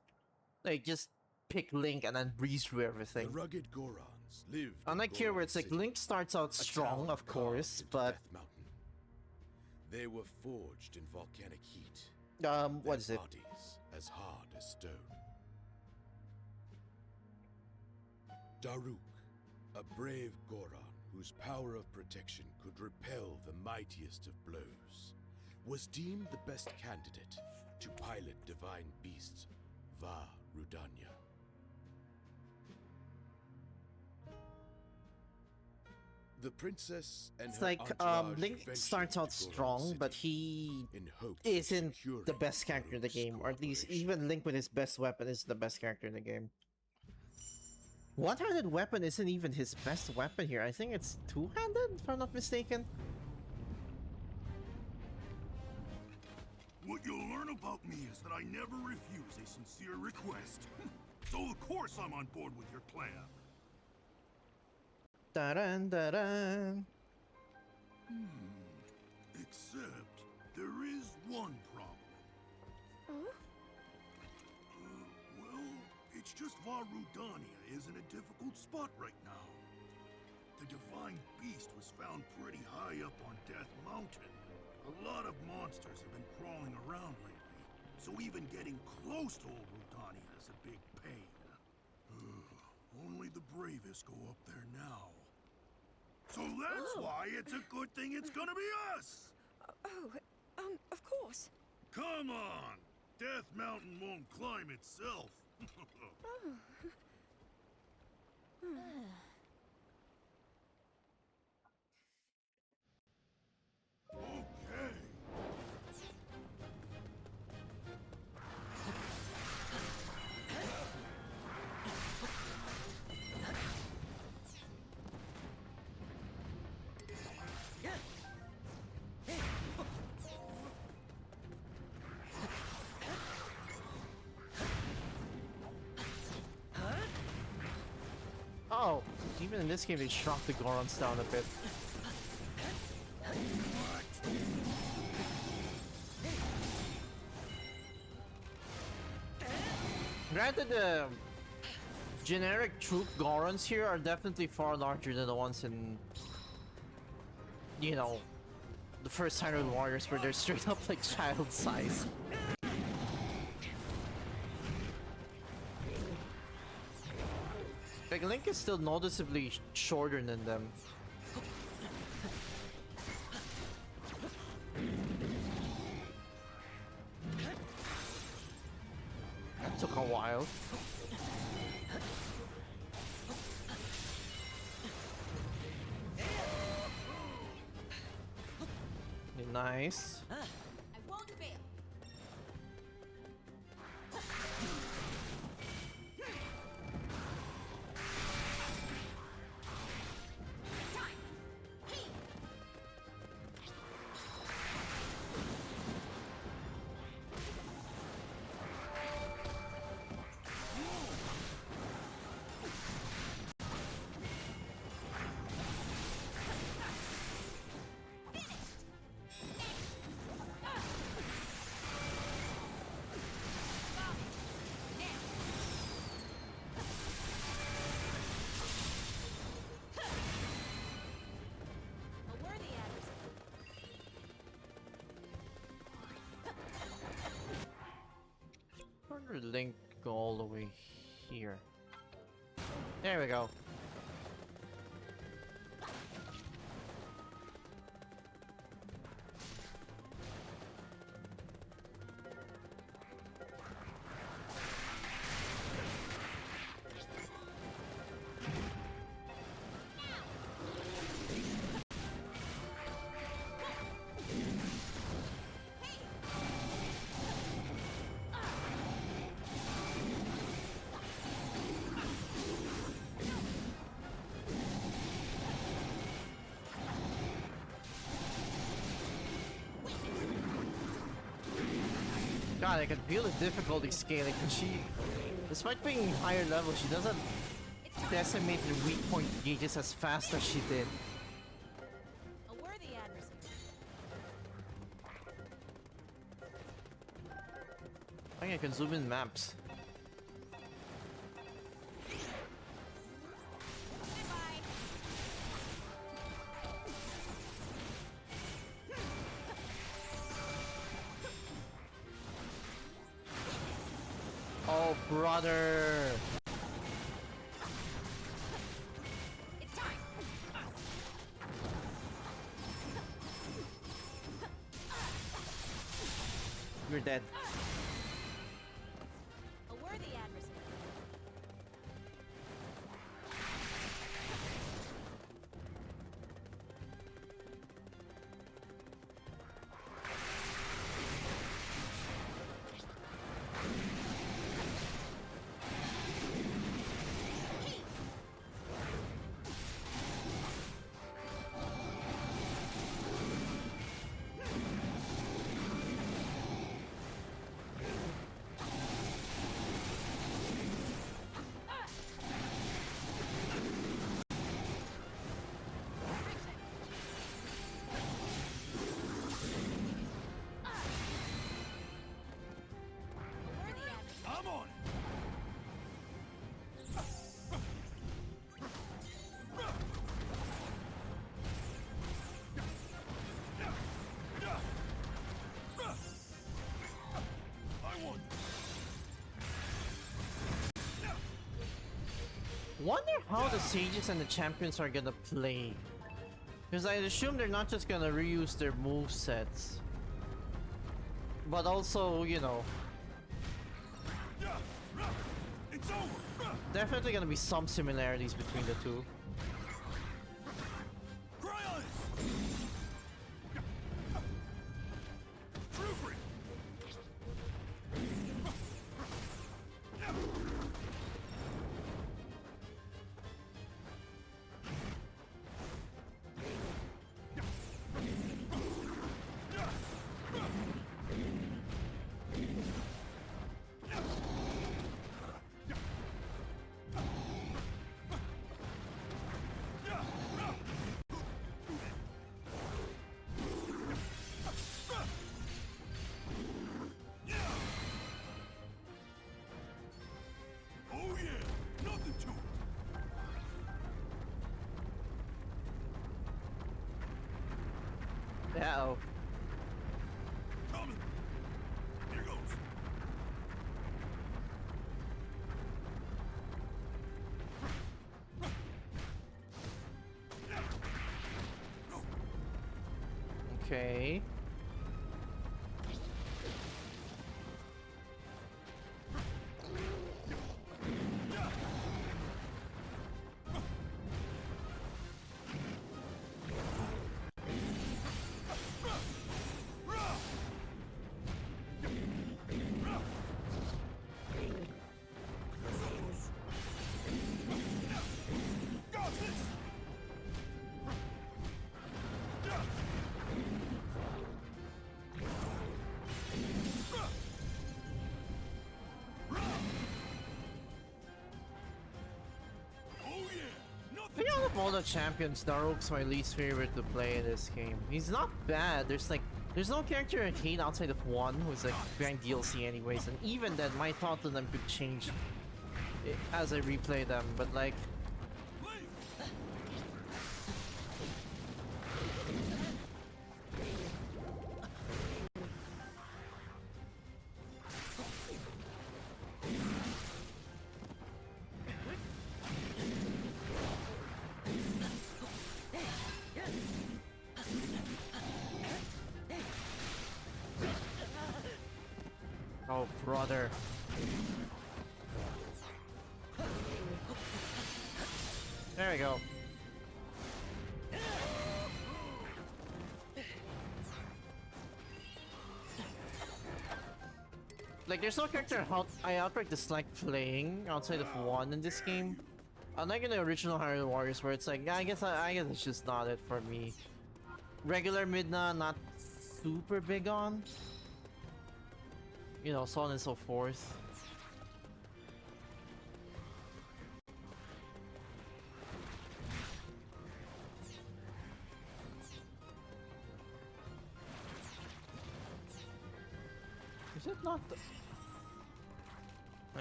Like, just pick Link and then breeze through The everything. rugged Gorons lived. Unlike in here, where Goron it's like City, Link starts out a strong, town of course, carved into but Death Mountain. They were forged in volcanic heat. what Their is it? bodies as hard as stone. Daruk, a brave Goron whose power of protection could repel the mightiest of blows, was deemed the best candidate to pilot divine beast Va Rudanya. The princess and It's her like entourage Link ventured starts out to Goron strong, City but he in hopes of isn't securing the best character in the Daruk's game, or at least cooperation. even Link with his best weapon is the best character in the game. One-handed weapon isn't even his best weapon here. I think it's two-handed, if I'm not mistaken. What you'll learn about me is that I never refuse a sincere request. So of course I'm on board with your plan. Dun, dun, dun. Except there is one problem. Well, it's just Varudania is in a difficult spot right now. The divine beast was found pretty high up on Death Mountain. A lot of monsters have been crawling around lately, so even getting close to old Rudania is a big pain. Only the bravest go up there now. So that's why it's a good thing it's gonna be us! Of course. Come on! Death Mountain won't climb itself. Okay. Oh, even in this game they shrunk the Gorons down a bit. Granted, the generic troop Gorons here are definitely far larger than the ones in, you know, the first Hyrule Warriors, where they're straight up like child size. Like, Link is still noticeably shorter than them. That took a while. Nice. I won't fail. A worthy adversary. Where did Link go all the way here? There we go. God, I can feel the difficulty scaling, and she, despite being higher level, she doesn't decimate the weak point gauges as fast as she did. A worthy adversary. I think I can zoom in maps. Goodbye. Oh, brother! It's time. You're dead. A worthy adversary. Wonder how the sages and the champions are gonna play. Because I assume they're not just gonna reuse their movesets. But also, you know, It's over! definitely gonna be some similarities between the two. Cry on it! True free! Oh yeah, nothing to it. Uh-oh. Coming. Here goes. Okay. Got this! Oh yeah, I think out of all the champions, Daruk's my least favorite to play in this game. He's not bad. There's no character I hate outside of one, who's like grand DLC anyways, and even then, my thought on them could change as I replay them. But like, oh brother. There we go. Like, there's no character I outright dislike playing outside of one in this game. Unlike in the original Hyrule Warriors, where it's like, I guess it's just not it for me. Regular Midna, not super big on. You know, so on and so forth. Is it not the...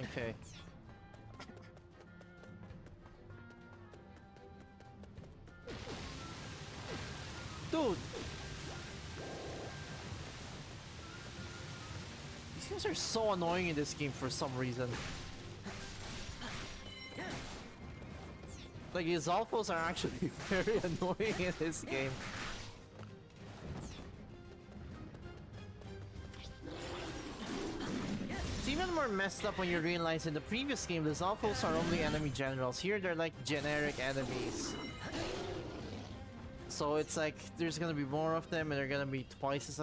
Okay. Dude! These guys are so annoying in this game for some reason. Like, these Zalfos are actually very annoying in this game. It's even more messed up when you realize in the previous game, the Zalfos are only enemy generals. Here, they're like generic enemies. So it's like, there's gonna be more of them and they're gonna be twice as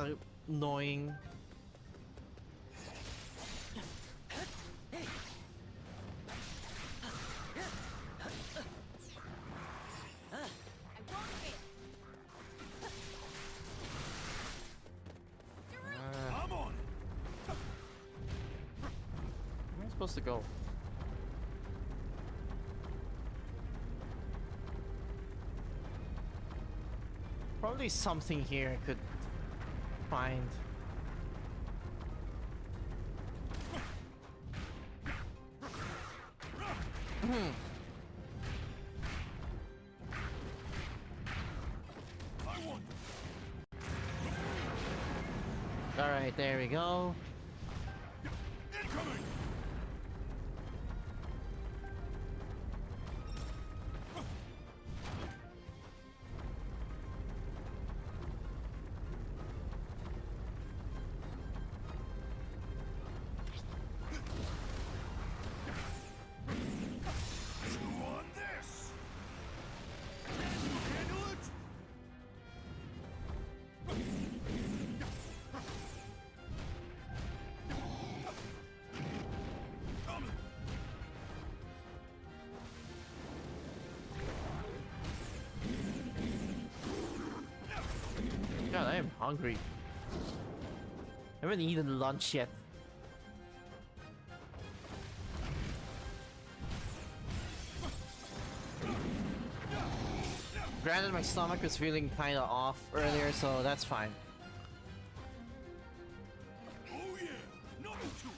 annoying. I'm on it. Where am I supposed to go? Probably something here I could find. Alright, there we go. Incoming. God, I am hungry. I haven't eaten lunch yet. Granted, my stomach was feeling kinda off earlier, so that's fine. Oh yeah, nothing to it.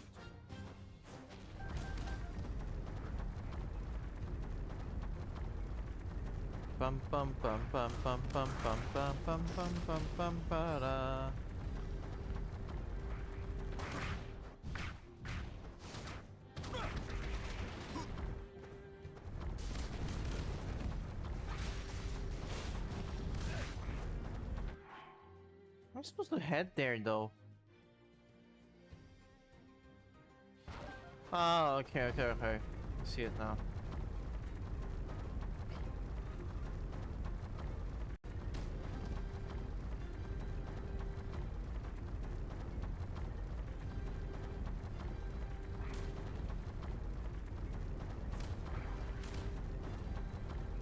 Bum bum bum bum bum bum bum bum bum bum bum bum ba-da. I'm supposed to head there though. Oh, okay, okay, okay. I see it now.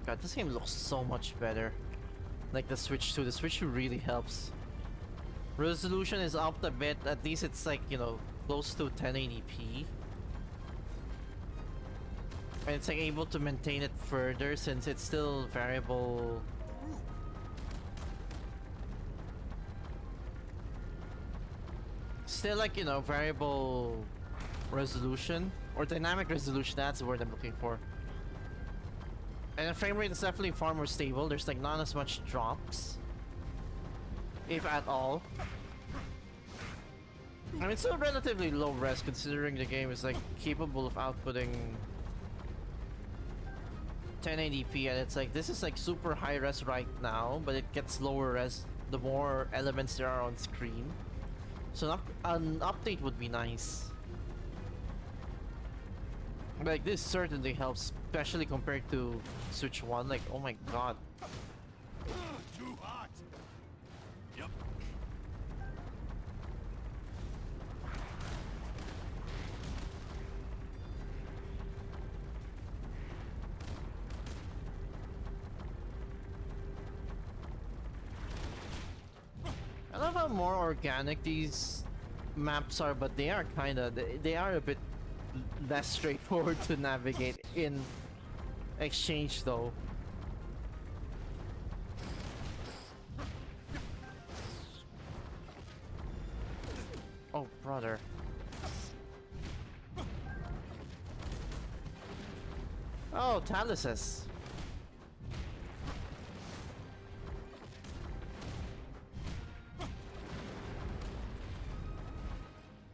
God, this game looks so much better. Like the Switch 2. The Switch 2 really helps. Resolution is upped a bit. At least it's like, you know, close to 1080p. And it's like able to maintain it further since it's still variable. Still like, you know, variable resolution. Or dynamic resolution, that's the word I'm looking for. And the frame rate is definitely far more stable. There's like not as much drops. If at all. I mean, it's still relatively low res considering the game is like capable of outputting 1080p, and it's like this is like super high res right now, but it gets lower res the more elements there are on screen. So an update would be nice. Like this certainly helps, especially compared to Switch 1. Like, oh my god. Too hot. Yep. I love how more organic these maps are, but they are kinda, they are a bit less straightforward to navigate in exchange though. Oh, brother. Oh, Taluses.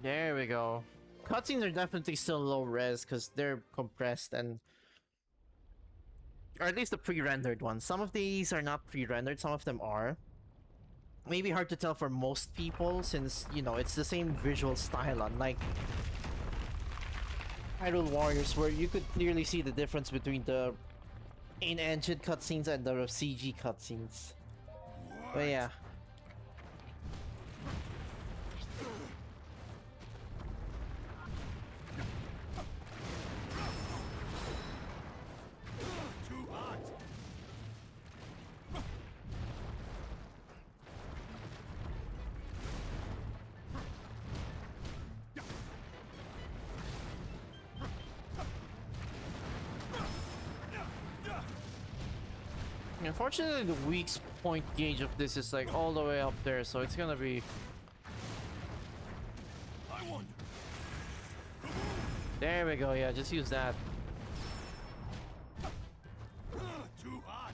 There we go. Cutscenes are definitely still low res because they're compressed, and or at least the pre-rendered ones. Some of these are not pre-rendered, some of them are. Maybe hard to tell for most people since, you know, it's the same visual style, unlike Hyrule Warriors, where you could clearly see the difference between the in-engine cutscenes and the CG cutscenes. But yeah. Too hot. Unfortunately, the weak point gauge of this is like all the way up there, so it's gonna be... I wonder. There we go, yeah, just use that. Too hot.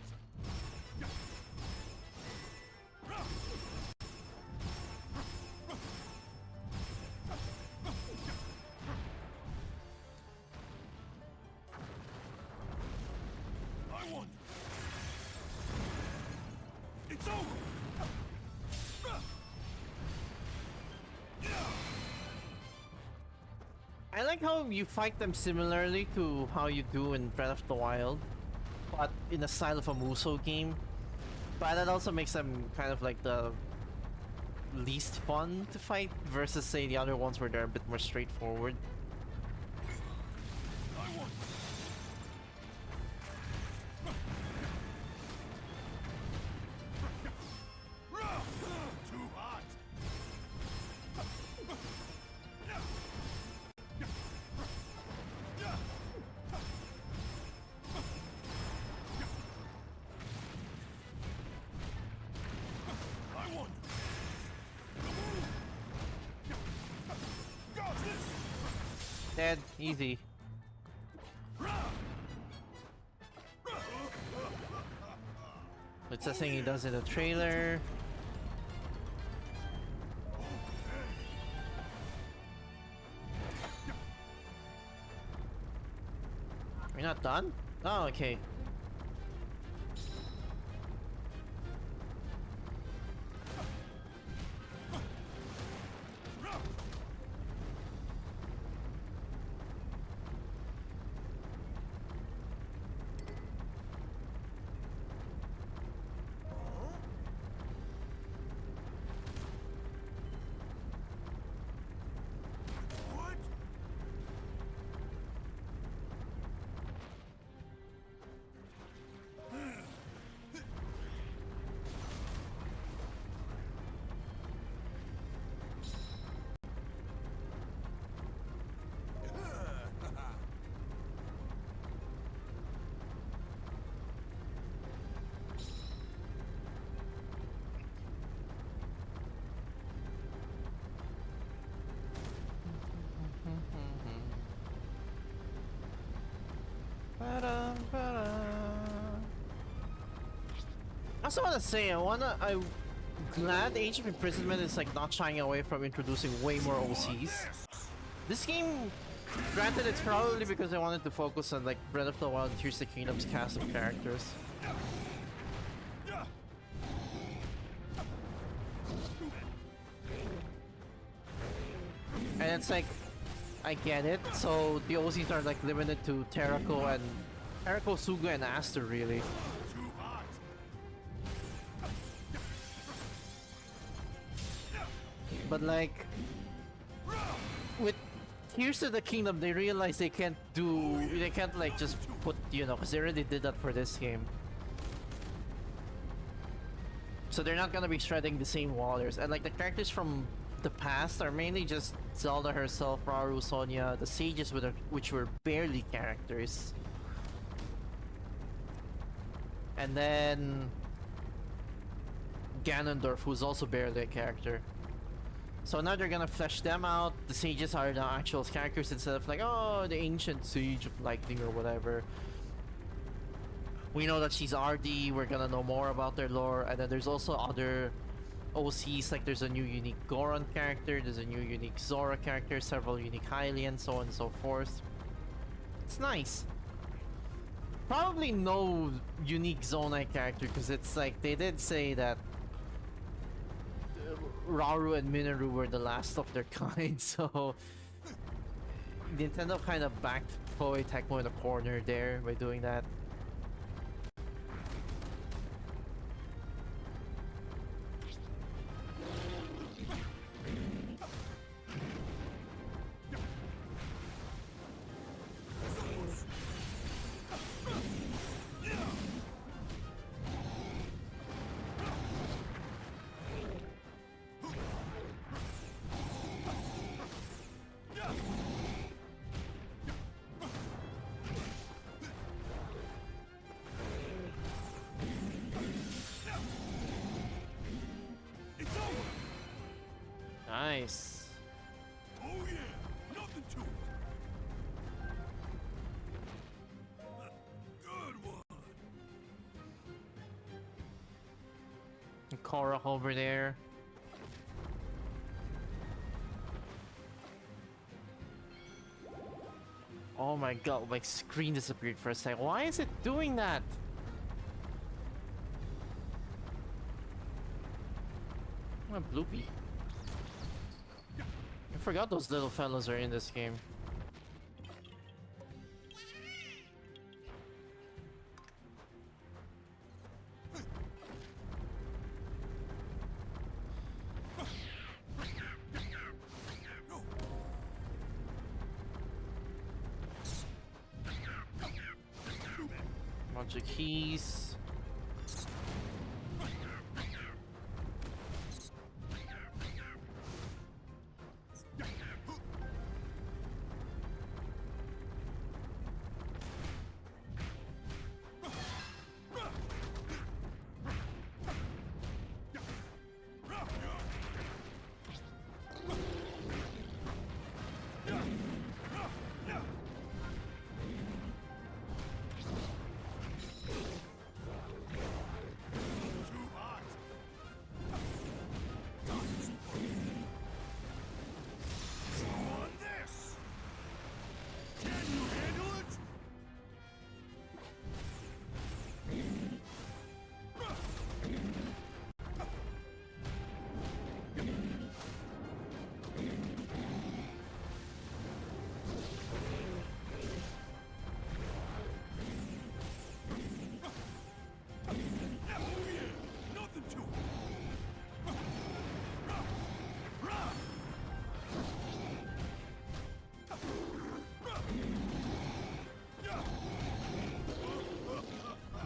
I wonder. It's over. I like how you fight them similarly to how you do in Breath of the Wild, but in the style of a Musou game. But that also makes them kind of like the least fun to fight versus, say, the other ones where they're a bit more straightforward. I wonder. Dead. Easy. It's a thing he does in the trailer. We're not done? Oh, okay. I also want to say, I'm glad Age of Imprisonment is like not shying away from introducing way more OCs. This game, granted, it's probably because I wanted to focus on like Breath of the Wild and Tears of the Kingdom's cast of characters. And it's like, I get it. So the OCs are like limited to Terako, Suga, and Aster, really. But like, with Tears of the Kingdom, they realize they can't like just put, you know, because they already did that for this game. So they're not gonna be shredding the same waters. And like the characters from the past are mainly just Zelda herself, Rauru, Sonia, the sages which were barely characters. And then Ganondorf, who's also barely a character. So now they're gonna flesh them out. The sages are the actual characters instead of like, oh, the ancient sage of lightning or whatever. We know that she's RD, we're gonna know more about their lore, and then there's also other OCs, like there's a new unique Goron character, there's a new unique Zora character, several unique Hylians, so on and so forth. It's nice. Probably no unique Zonai character, because it's like, they did say that Rauru and Minoru were the last of their kind, so Nintendo kind of backed Koei Tecmo in a corner there by doing that. Nice. Oh yeah, nothing to it. Good one. Korra over there. Oh my god, my screen disappeared for a second. Why is it doing that? Oh, bloopy. I forgot those little fellas are in this game. Bunch of keys.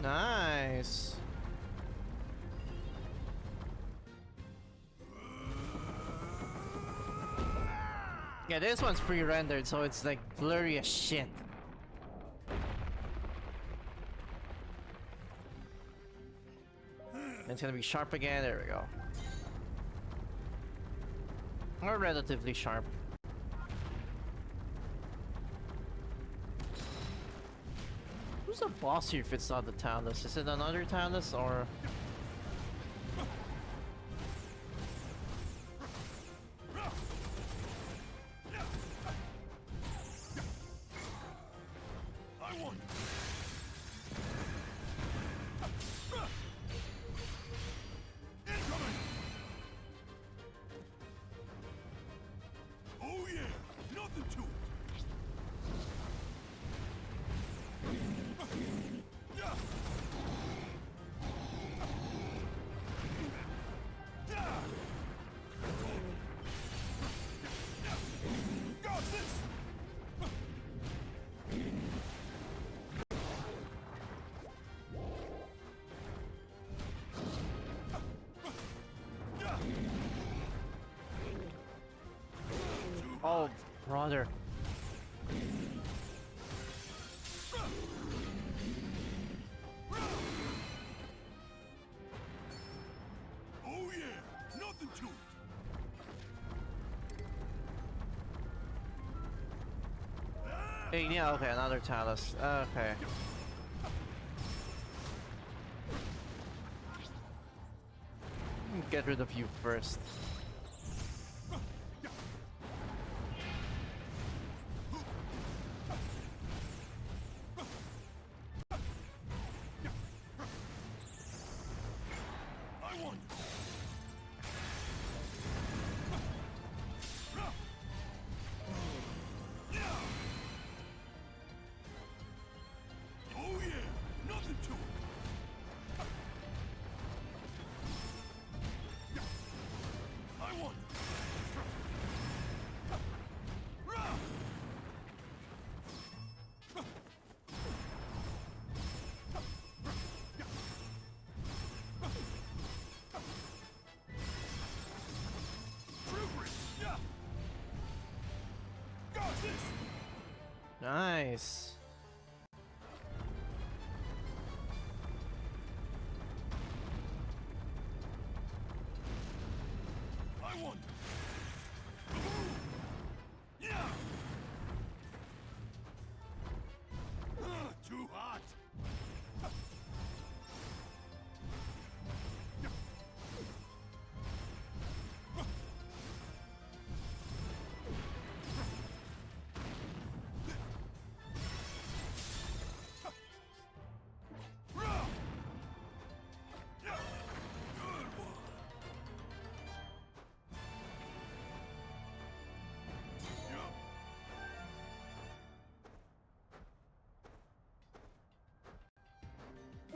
Nice. Yeah, this one's pre-rendered, so it's like blurry as shit. And it's gonna be sharp again. There we go. Or relatively sharp. Who's the boss here if it's not the Talus? Is it another Talus or... Oh, brother. Oh yeah, nothing to it. Hey, yeah, okay, another Talus. Okay. Get rid of you first. Nice. I won. Yeah. Too hot.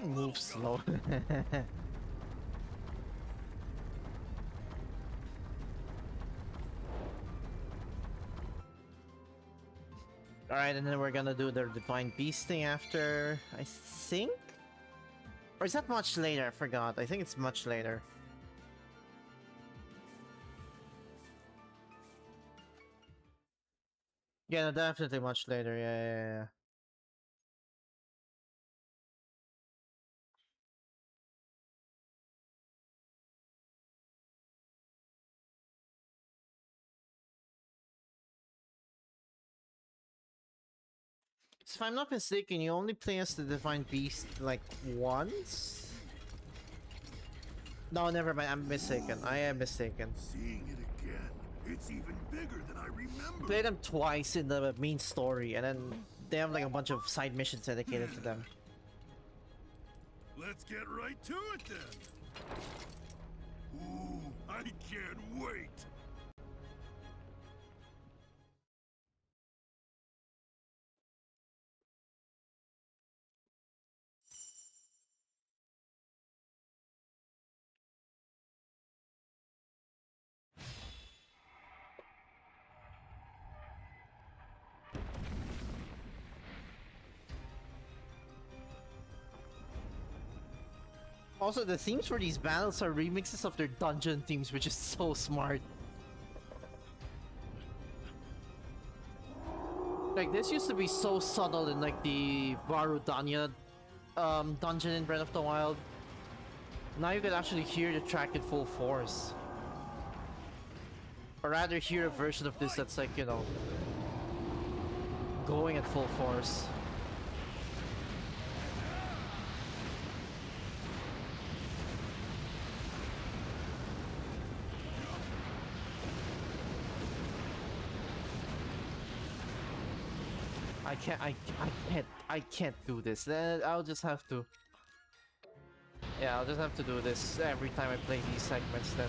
Move slow. Alright, and then we're gonna do the Divine Beast thing after, I think? Or is that much later? I forgot. I think it's much later. Yeah, no, definitely much later. Yeah. So if I'm not mistaken, you only play as the Divine Beast like once? No, never mind. I'm mistaken. I am mistaken. Seeing it again, it's even bigger than I remember. Play them twice in the main story, and then they have like a bunch of side missions dedicated to them. Let's get right to it then. Ooh, I can't wait. Also, the themes for these battles are remixes of their dungeon themes, which is so smart. Like, this used to be so subtle in like the Varudanya dungeon in Breath of the Wild. Now you can actually hear the track in full force. Or rather hear a version of this that's like, you know, going at full force. I can't do this. I'll just have to. Yeah, I'll just have to do this every time I play these segments then.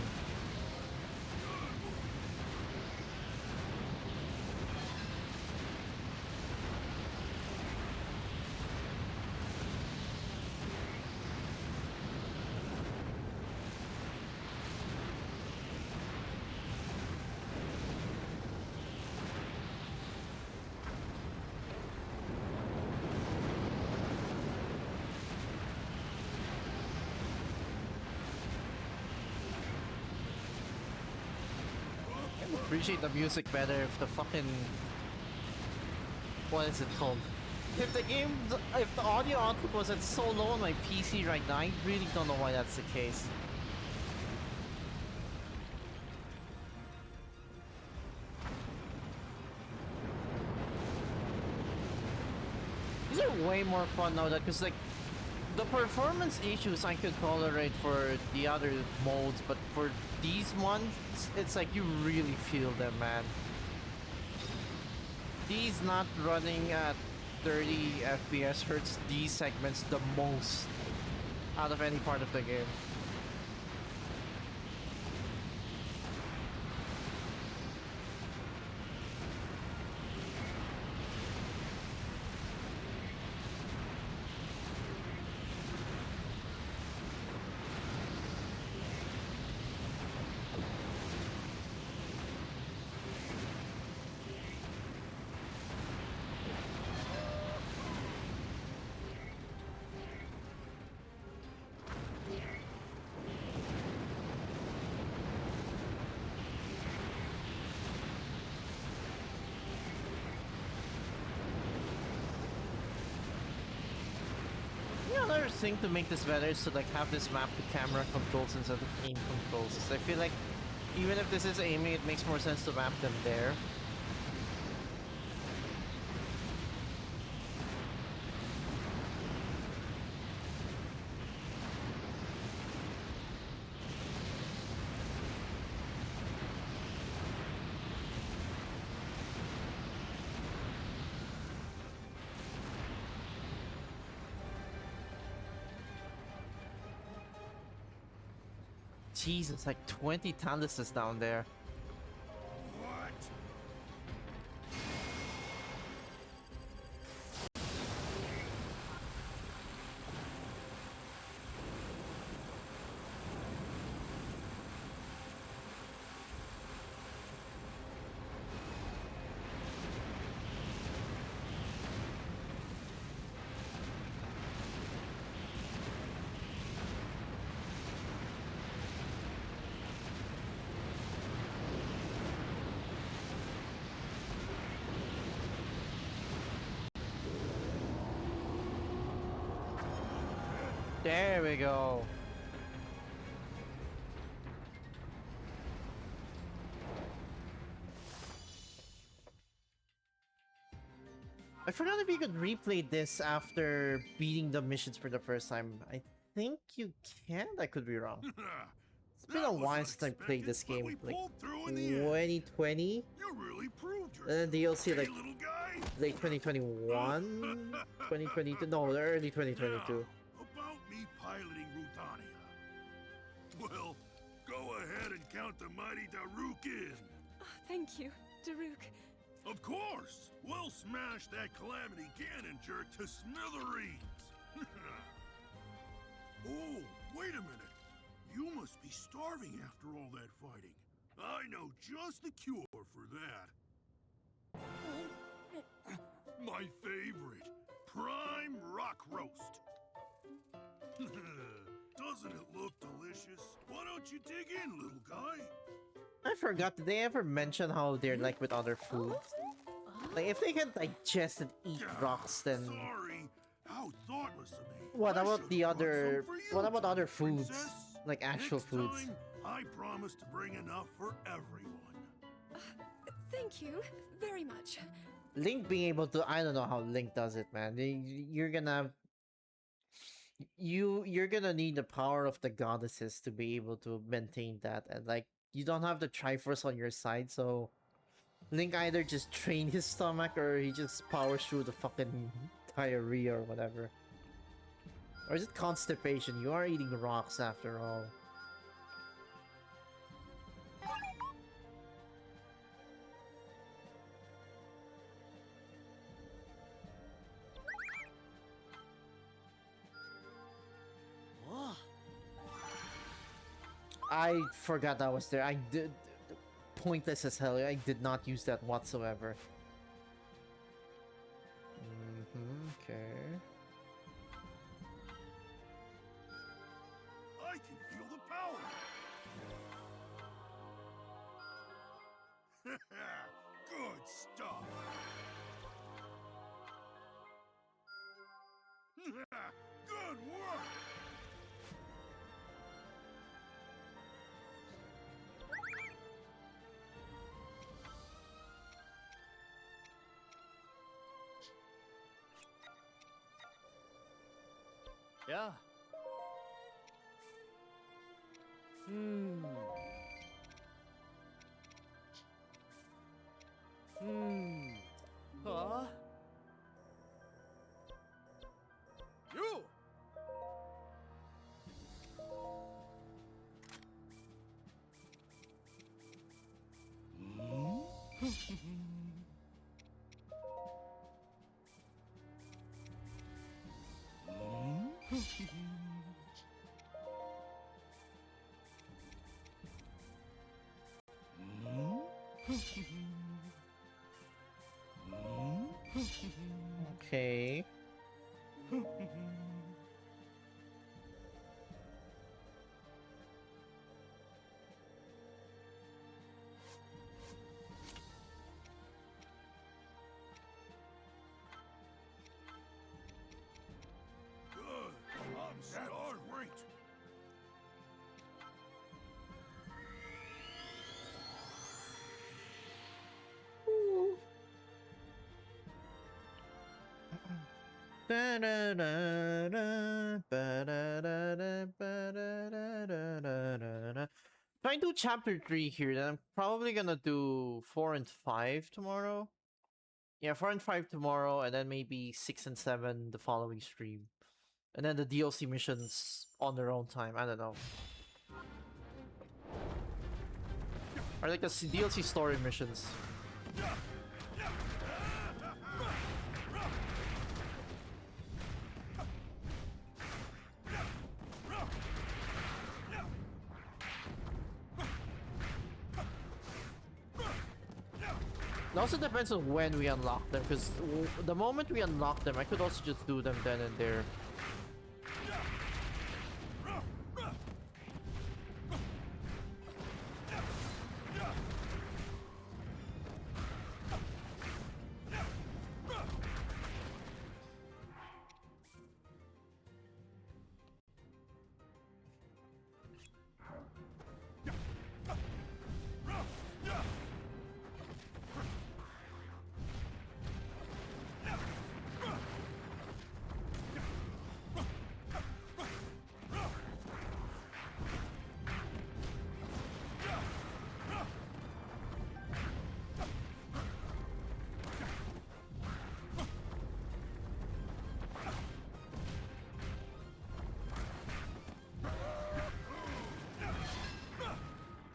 Appreciate the music better if the fucking... What is it called? If the audio output was at so low on my PC right now, I really don't know why that's the case. These are way more fun now, because like, the performance issues I could tolerate for the other modes, but for these ones, it's like you really feel them, man. These not running at 30 FPS hurts these segments the most out of any part of the game. Another thing to make this better is to like have this map to camera controls instead of aim controls. I feel like even if this is aiming, it makes more sense to map them there. Jesus, like 20 Taluses down there. What? There we go. I forgot if you could replay this after beating the missions for the first time. I think you can. I could be wrong. It's been a while since I played this game. Like 2020. You really proved And yourself, then DLC like little guy. late 2021, 2022. No, early 2022. About me piloting Rudania. Well, go ahead and count the mighty Daruk in. Oh, thank you, Daruk. Of course! We'll smash that Calamity cannon jerk to smithereens! Oh, wait a minute. You must be starving after all that fighting. I know just the cure for that. My favorite, prime rock roast. Does Doesn't it look delicious? Why don't you dig in, little guy? I forgot, did they ever mention how they're like with other foods? Like, if they can digest and eat rocks, then Sorry, how thoughtless of me. what I about should've the brought some other? for you What about other tonight, foods? princess. Like actual Next foods? time, I promise to bring enough for everyone. Thank you very much. Link being able to, I don't know how Link does it, man. You're gonna you're gonna need the power of the goddesses to be able to maintain that, and like you don't have the Triforce on your side, so Link either just train his stomach or he just powers through the fucking diarrhea or whatever. Or is it constipation? You are eating rocks after all. I forgot that was there. I did. Pointless as hell. I did not use that whatsoever. Okay. I can feel the power. Good stuff. Good work. Yeah. Hmm. Huh? You. Okay. Good. I'm starved. Great. If I do chapter 3 here, then I'm probably gonna do 4 and 5 tomorrow. Yeah, 4 and 5 tomorrow, and then maybe 6 and 7 the following stream. And then the DLC missions on their own time. I don't know. Or like the DLC story missions. It also depends on when we unlock them, because the moment we unlock them, I could also just do them then and there.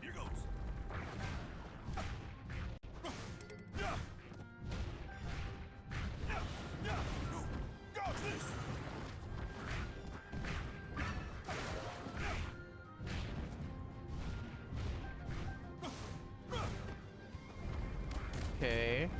Here goes. Got this. Okay.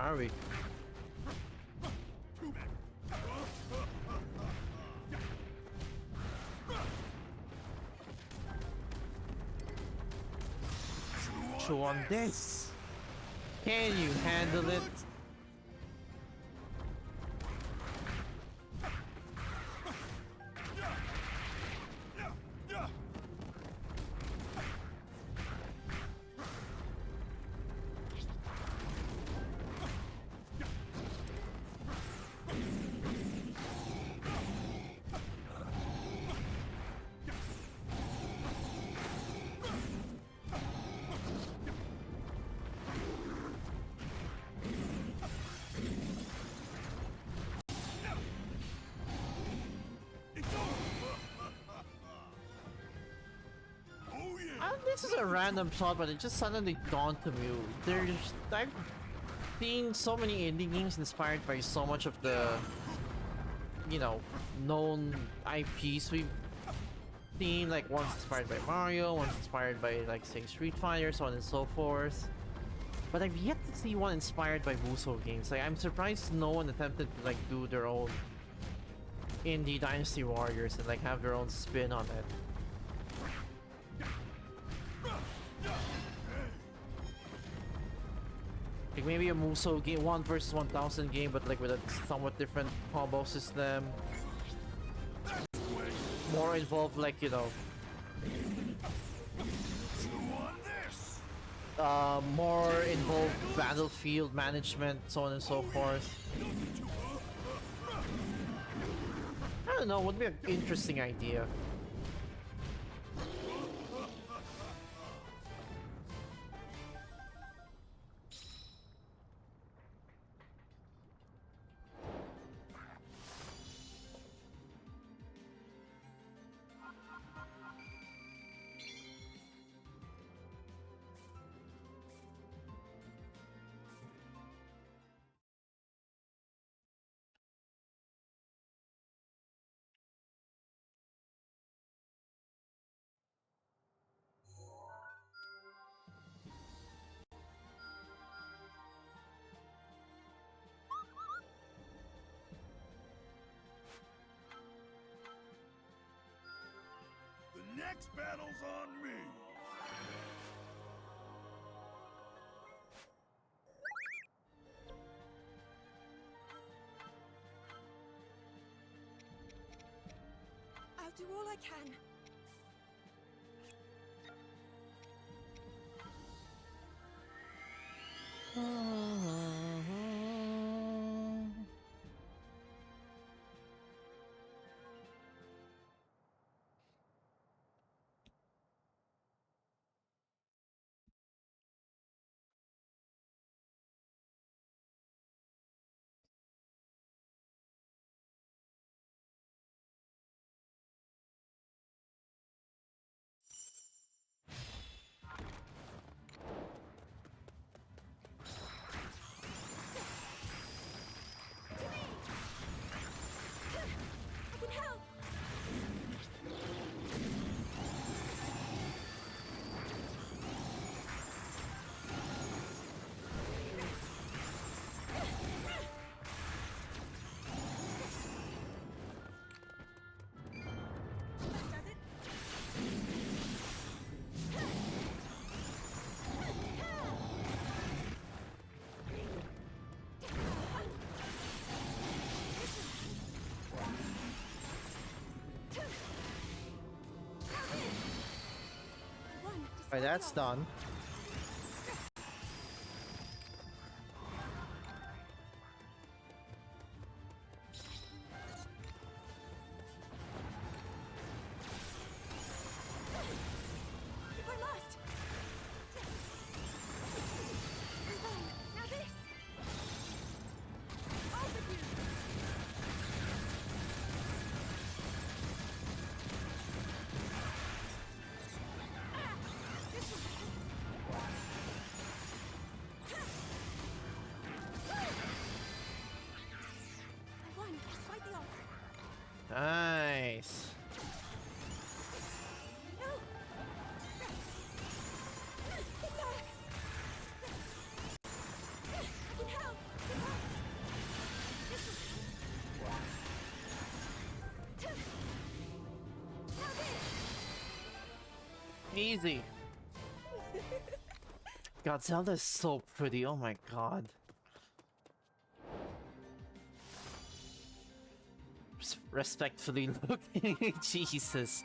are we? Chew on this. Can you handle it? This is a random thought, but it just suddenly dawned to me. I've seen so many indie games inspired by so much of the, you know, known IPs we've seen. Like one's inspired by Mario, one's inspired by like say Street Fighter, so on and so forth. But I've yet to see one inspired by Musou games. Like I'm surprised no one attempted to like do their own indie Dynasty Warriors and like have their own spin on it. Like maybe a Musou game, 1 versus 1000 game, but like with a somewhat different combo system. More involved, like, you know, more involved battlefield management, so on and so forth. I don't know, would be an interesting idea. The next battle's on me! I'll do all I can. Alright, that's done. Nice. Easy. God, Zelda is so pretty. Oh my god. Respectfully looking. Jesus.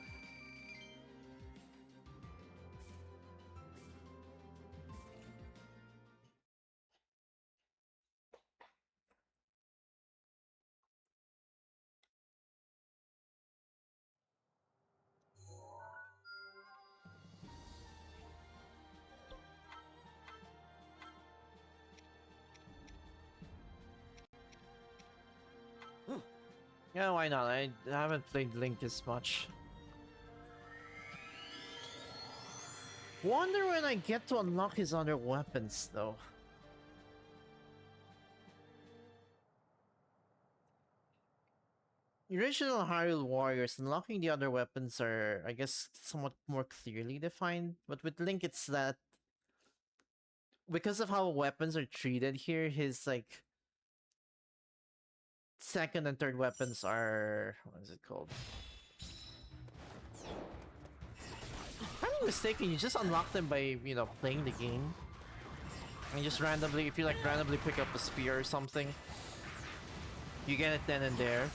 Yeah, why not? I haven't played Link as much. Wonder when I get to unlock his other weapons, though. The original Hyrule Warriors, unlocking the other weapons are, I guess, somewhat more clearly defined. But with Link, it's that because of how weapons are treated here, his like second and third weapons are, what is it called? If I'm not mistaken, you just unlock them by, you know, playing the game. And just randomly, if you like randomly pick up a spear or something, you get it then and there.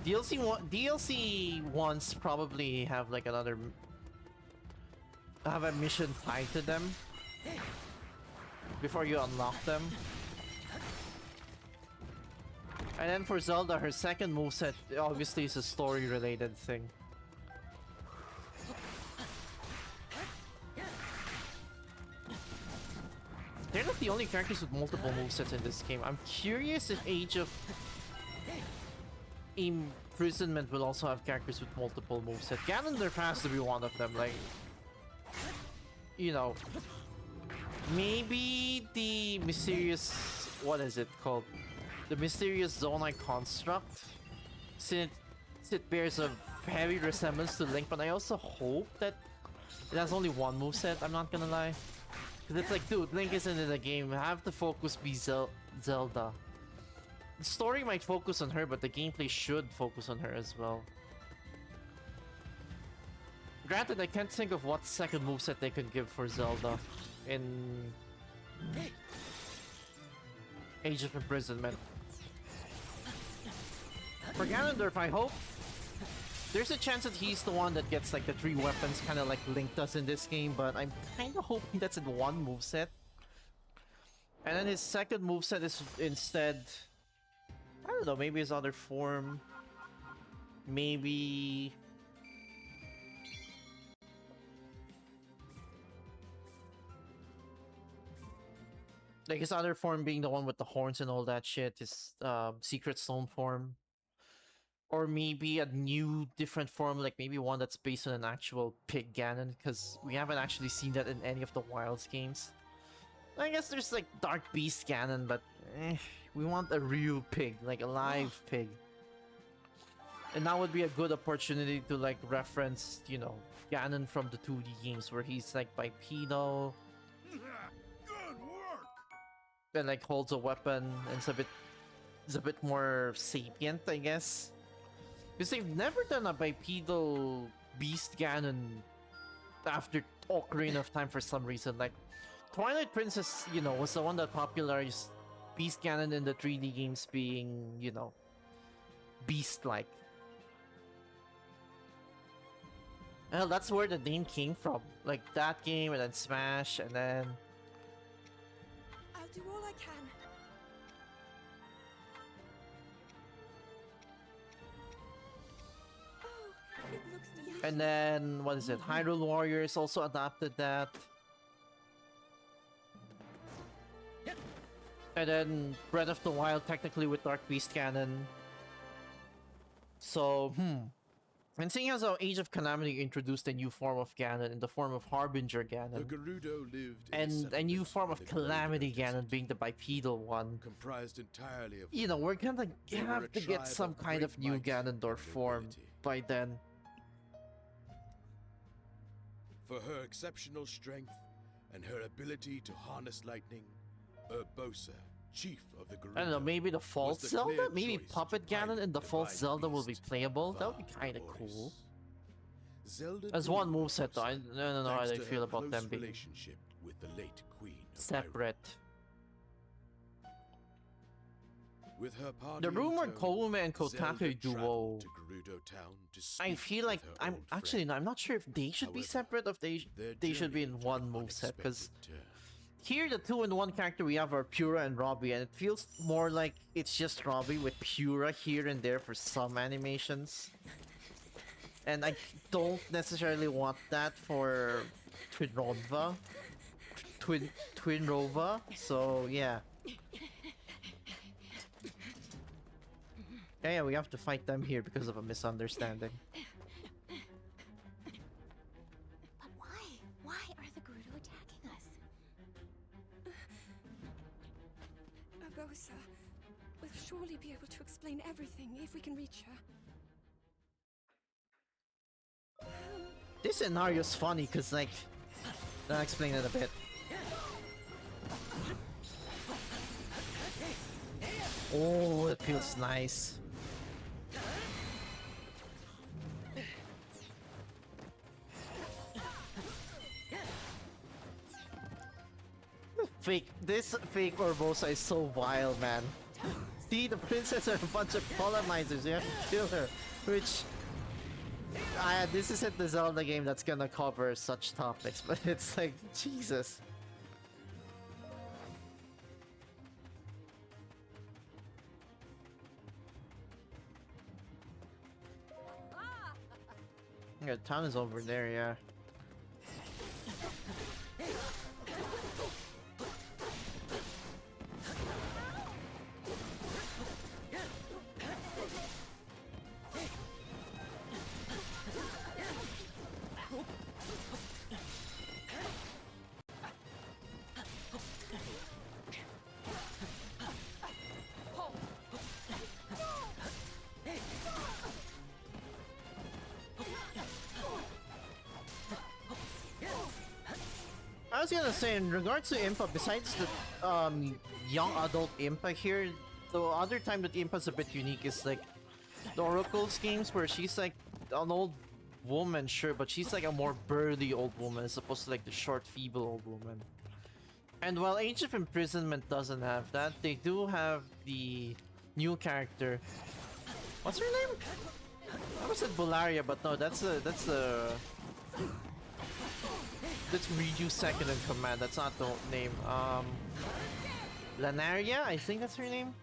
DLC ones probably have like another have a mission tied to them before you unlock them. And then for Zelda, her second moveset obviously is a story related thing. They're not the only characters with multiple movesets in this game. I'm curious if Age of Imprisonment will also have characters with multiple movesets. Ganondorf has to be one of them, like, you know, maybe the mysterious, what is it called? The mysterious Zonai construct, since it bears a heavy resemblance to Link, but I also hope that it has only one moveset, I'm not gonna lie. Because it's like, dude, Link isn't in the game, have the focus be Zelda. The story might focus on her, but the gameplay should focus on her as well. Granted, I can't think of what second moveset they could give for Zelda in Age of Imprisonment. For Ganondorf, I hope there's a chance that he's the one that gets like the 3 weapons, kind of like Link does in this game, but I'm kind of hoping that's in one moveset. And then his second moveset is instead, I don't know, maybe his other form, maybe... like his other form being the one with the horns and all that shit, his secret stone form. Or maybe a new, different form, like maybe one that's based on an actual pig Ganon, because we haven't actually seen that in any of the Wilds games. I guess there's like Dark Beast Ganon, but we want a real pig, like a live pig. And that would be a good opportunity to like reference, you know, Ganon from the 2D games where he's like bipedal. Good work! And like holds a weapon and it's a bit more sapient, I guess. Because they've never done a bipedal Beast Ganon after Ocarina of Time for some reason. Like, Twilight Princess, you know, was the one that popularized Beast Ganon in the 3D games being, you know, beast-like. Well, that's where the name came from. Like, that game, and then Smash, and then... I'll do all I can. Oh, it looks delicious. And then, what is it? Hyrule Warriors also adapted that. And then Breath of the Wild technically with Dark Beast Ganon. So, And seeing as how Age of Calamity introduced a new form of Ganon in the form of Harbinger The Ganon, Gerudo lived in and a new settlement form in of the Calamity Gerudo Ganon desert, being the bipedal one, comprised entirely of you know, we're gonna They were have a to get tribe some of kind great of new might Ganondorf and form nobility. by then. For her exceptional strength and her ability to harness lightning, Urbosa chief of the Gerudo, I don't know, maybe the false the Zelda? clear Maybe choice Puppet to Ganon pilot and the the false divine Zelda will be beast, playable. That would be Var kind of Boris. cool. Zelda As knew one the moveset though, I person, don't know how thanks they to feel her about close them being relationship with the late queen of Hyrule. separate. With her party The in rumored tow, Koуme and Zelda Kotaku duo. traveled to Gerudo Town to I speak feel like with her I'm old actually friend. I'm not sure if they should be However, separate or if their they should be journey in took one an moveset, because unexpected turn. here the 2-in-1 character we have are Pura and Robbie, and it feels more like it's just Robbie with Pura here and there for some animations. And I don't necessarily want that for Twinrova. Twinrova, so yeah. Yeah, we have to fight them here because of a misunderstanding. But why? Why are the Gerudo attacking us? Urbosa will surely be able to explain everything if we can reach her. This scenario's funny because, like, I'll explain it a bit. Oh, it feels nice. This fake Urbosa is so wild, man. See, the princess are a bunch of colonizers, you have to kill her. Which, this isn't the Zelda game that's gonna cover such topics, but it's like, Jesus. Yeah, town is over there, yeah. I was gonna say, in regards to Impa, besides the young adult Impa here, the other time that Impa's a bit unique is like the Oracle's games where she's like an old woman, sure, but she's like a more burly old woman as opposed to like the short, feeble old woman. And while Age of Imprisonment doesn't have that, they do have the new character. What's her name? I almost said Bularia, but no, that's Riju second in command. That's not the name. Lanaria, I think that's her name.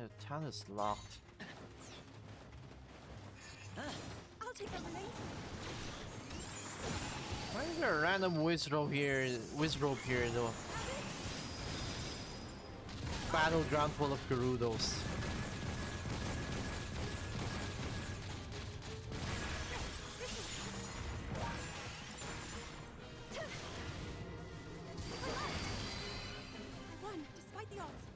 The town is locked. I'll take that lane. Why is there a random Wizrobe here though? Battleground full of Gerudos. One, despite the odds.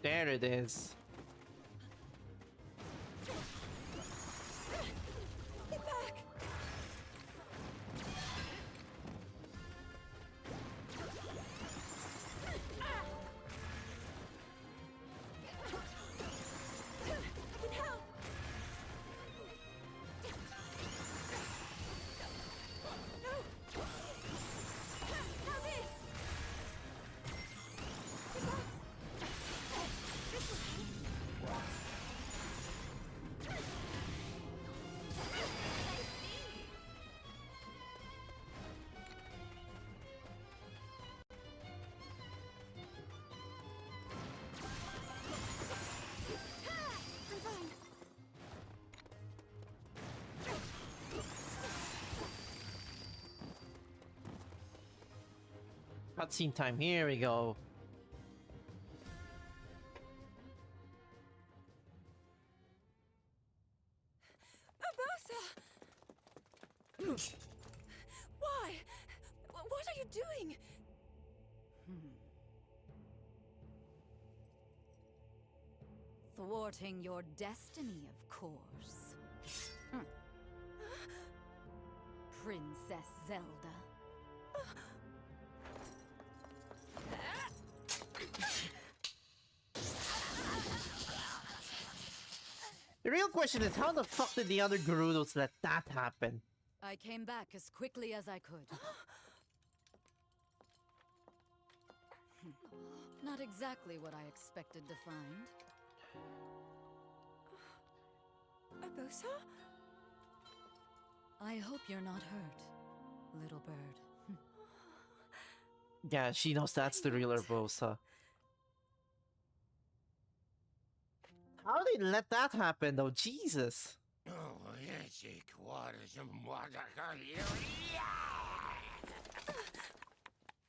There it is. Get back! Cutscene time. Here we go. Urbosa! Why? What are you doing? Thwarting your destiny, of course. Princess Zelda. The real question is, how the fuck did the other Gerudos let that happen? I came back as quickly as I could. Not exactly what I expected to find. Urbosa? I hope you're not hurt, little bird. Yeah, she knows that's the real Urbosa. How did they let that happen though? Jesus.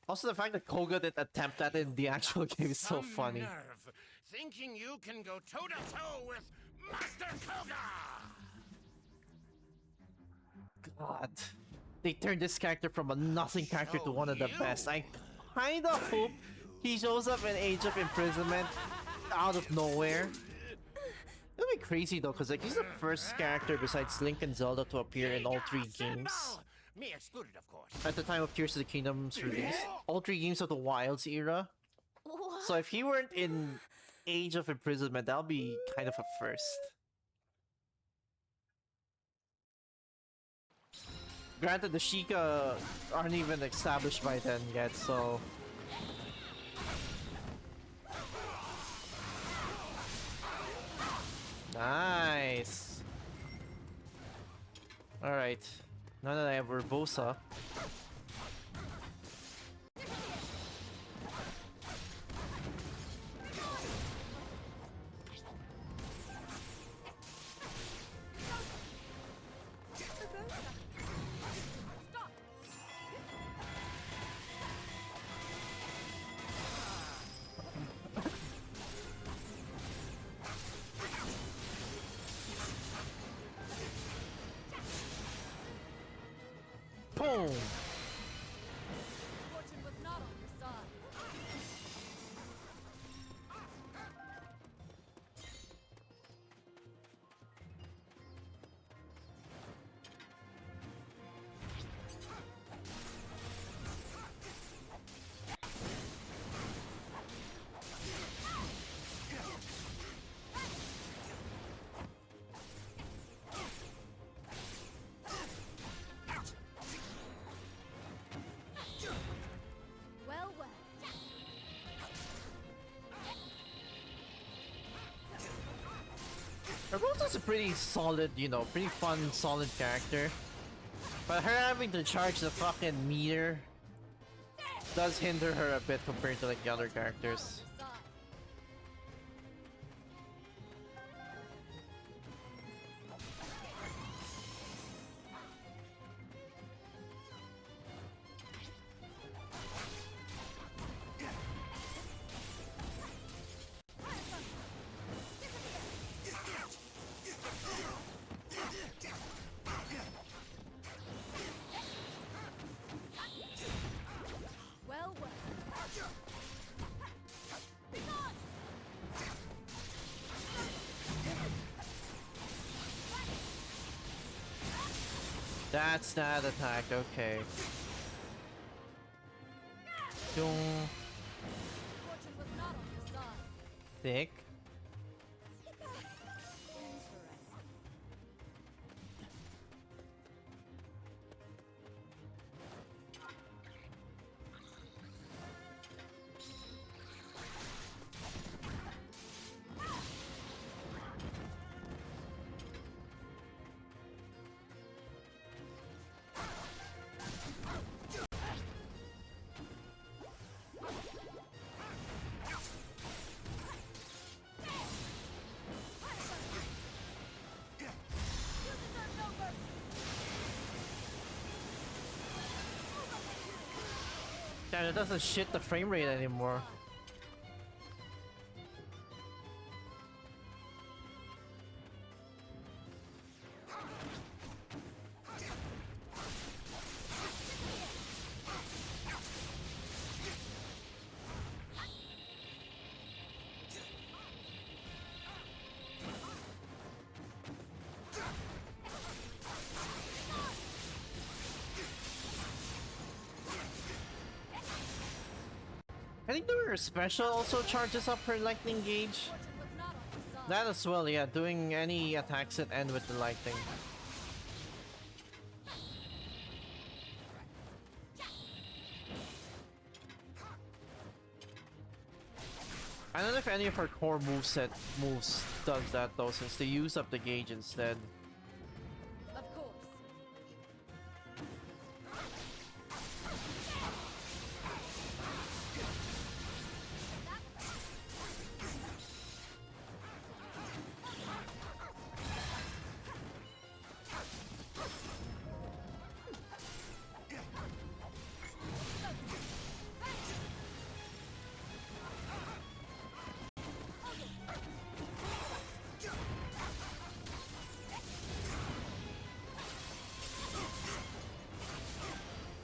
Also, the fact that Koga didn't attempt that in the actual game is so funny. Nerve, thinking you can go toe to toe with Master Koga! God. They turned this character from a nothing character to one of the best. I kinda hope he shows up in Age of Imprisonment out of nowhere. It'll be crazy though, because like he's the first character besides Link and Zelda to appear in all three games. Me excluded, of course. At the time of Tears of the Kingdom's release. All three games of the Wilds era. What? So if he weren't in Age of Imprisonment, that'll be kind of a first. Granted, the Sheikah aren't even established by then yet, so... Nice! Alright. Now that I have Urbosa... Boom! Fortune was not on your side. Well, well. Urbosa's a pretty solid, you know, pretty fun, solid character. But her having to charge the fucking meter does hinder her a bit compared to like the other characters. Well, well. That's that attack, okay. Dung. Fortune was not on your side. Thick. Interesting. it doesn't shit the frame rate anymore. I think doing her special also charges up her lightning gauge. That as well, yeah, doing any attacks that end with the lightning. I don't know if any of her core moveset moves does that though, since they use up the gauge instead. Of course.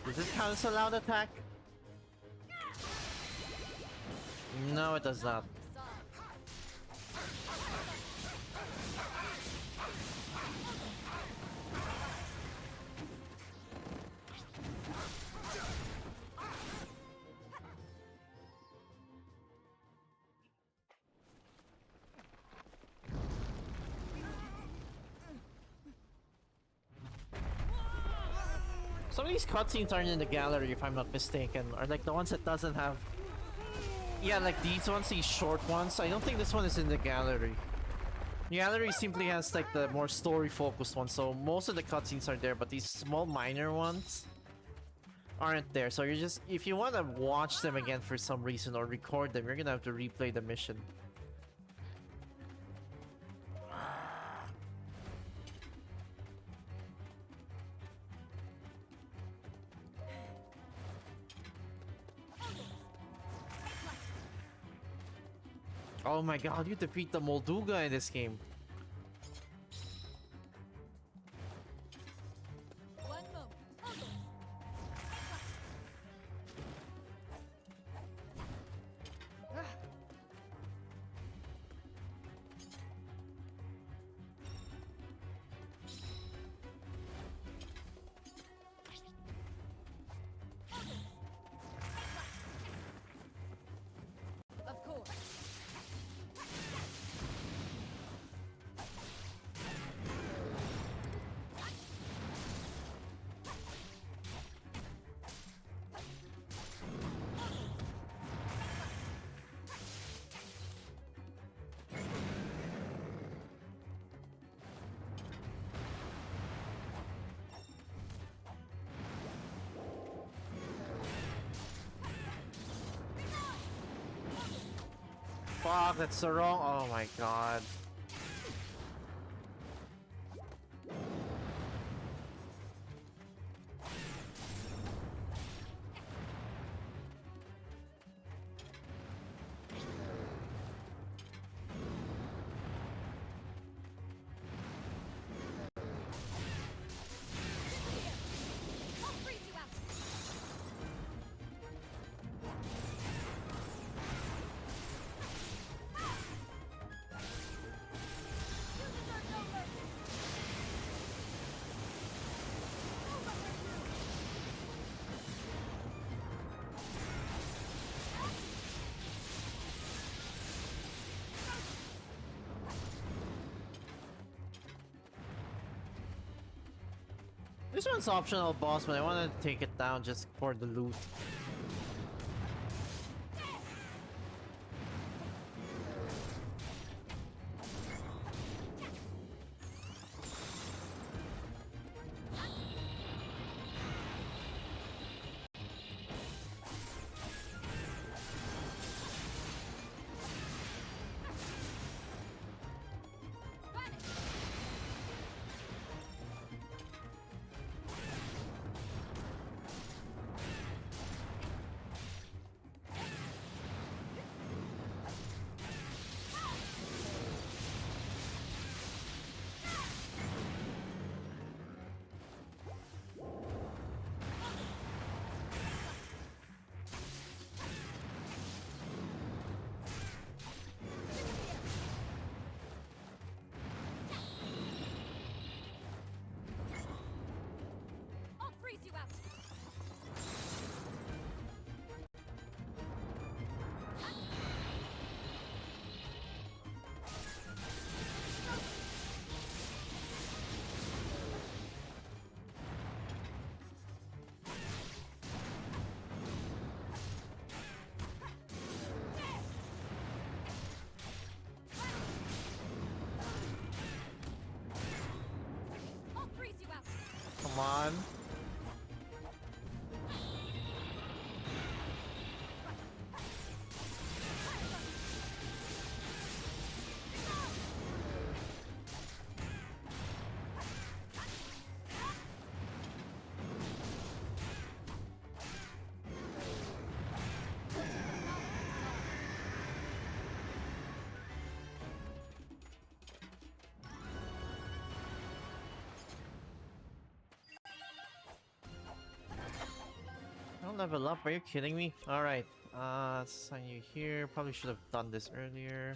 Does this count as a loud attack? No, it does not. Some of these cutscenes aren't in the gallery, if I'm not mistaken, or like the ones that doesn't have. Yeah, like these ones, these short ones. I don't think this one is in the gallery. The gallery simply has like the more story-focused ones, so most of the cutscenes are there, but these small minor ones aren't there. So you're just, if you want to watch them again for some reason or record them, you're gonna have to replay the mission. Oh my god, you defeat the Molduga in this game. One moment. Of course. Fuck, that's so wrong. Oh my god. I'll freeze you out. You deserve no mercy. Over for you. This one's optional boss, but I want to take it down just for the loot. Come on. Don't level up, are you kidding me? Alright, assign you here. Probably should have done this earlier.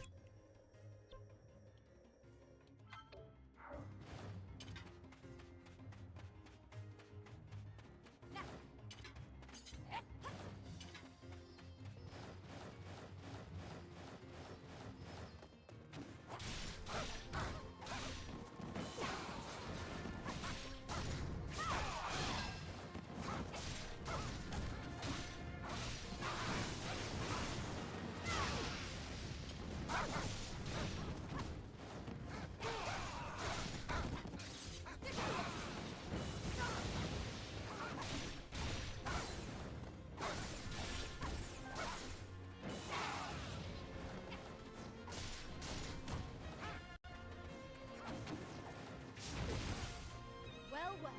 Well, well.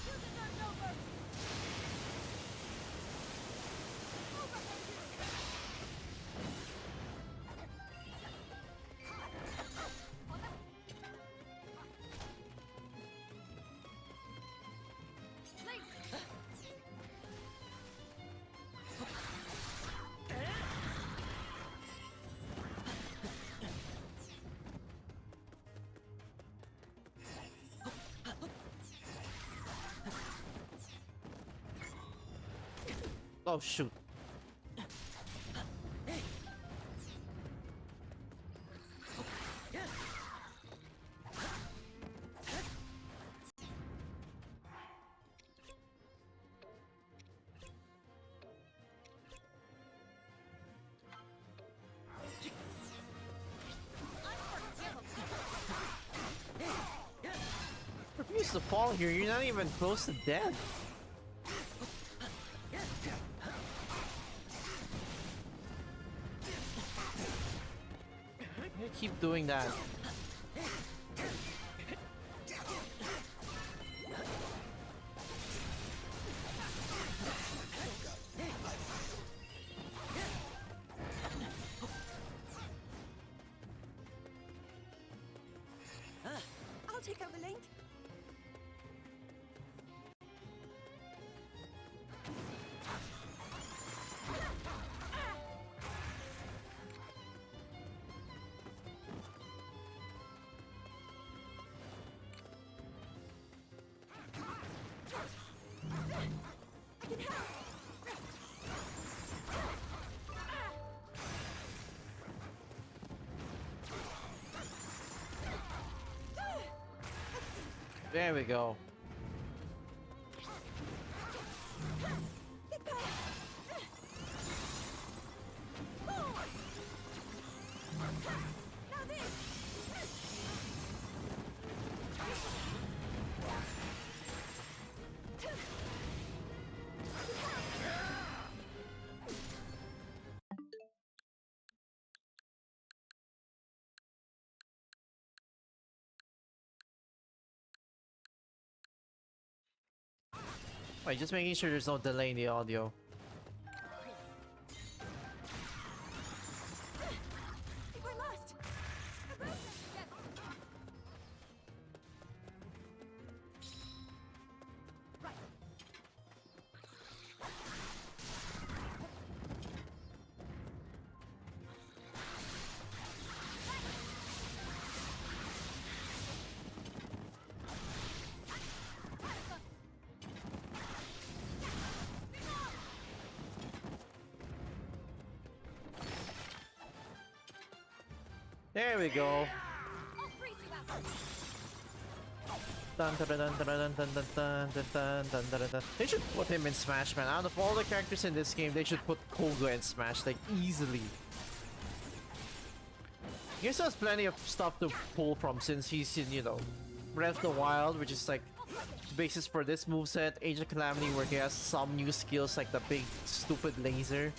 You deserve no mercy. Over Link! Oh shoot. Refuse to fall here, you're not even close to death. You keep doing that. I'll take over Link. I can help. There we go. Get back. Now this. Wait, just making sure there's no delay in the audio. I think we're lost. Right. There we go. I'll freeze you out. Dun, dun, dun, dun, dun, dun, dun, dun, dun, dun, dun, dun, dun. They should put him in Smash, man. Out of all the characters in this game, they should put Koga in Smash, like, easily. He still has plenty of stuff to pull from since he's in, you know, Breath of the Wild, which is like the basis for this moveset. Age of Calamity, where he has some new skills like the big stupid laser.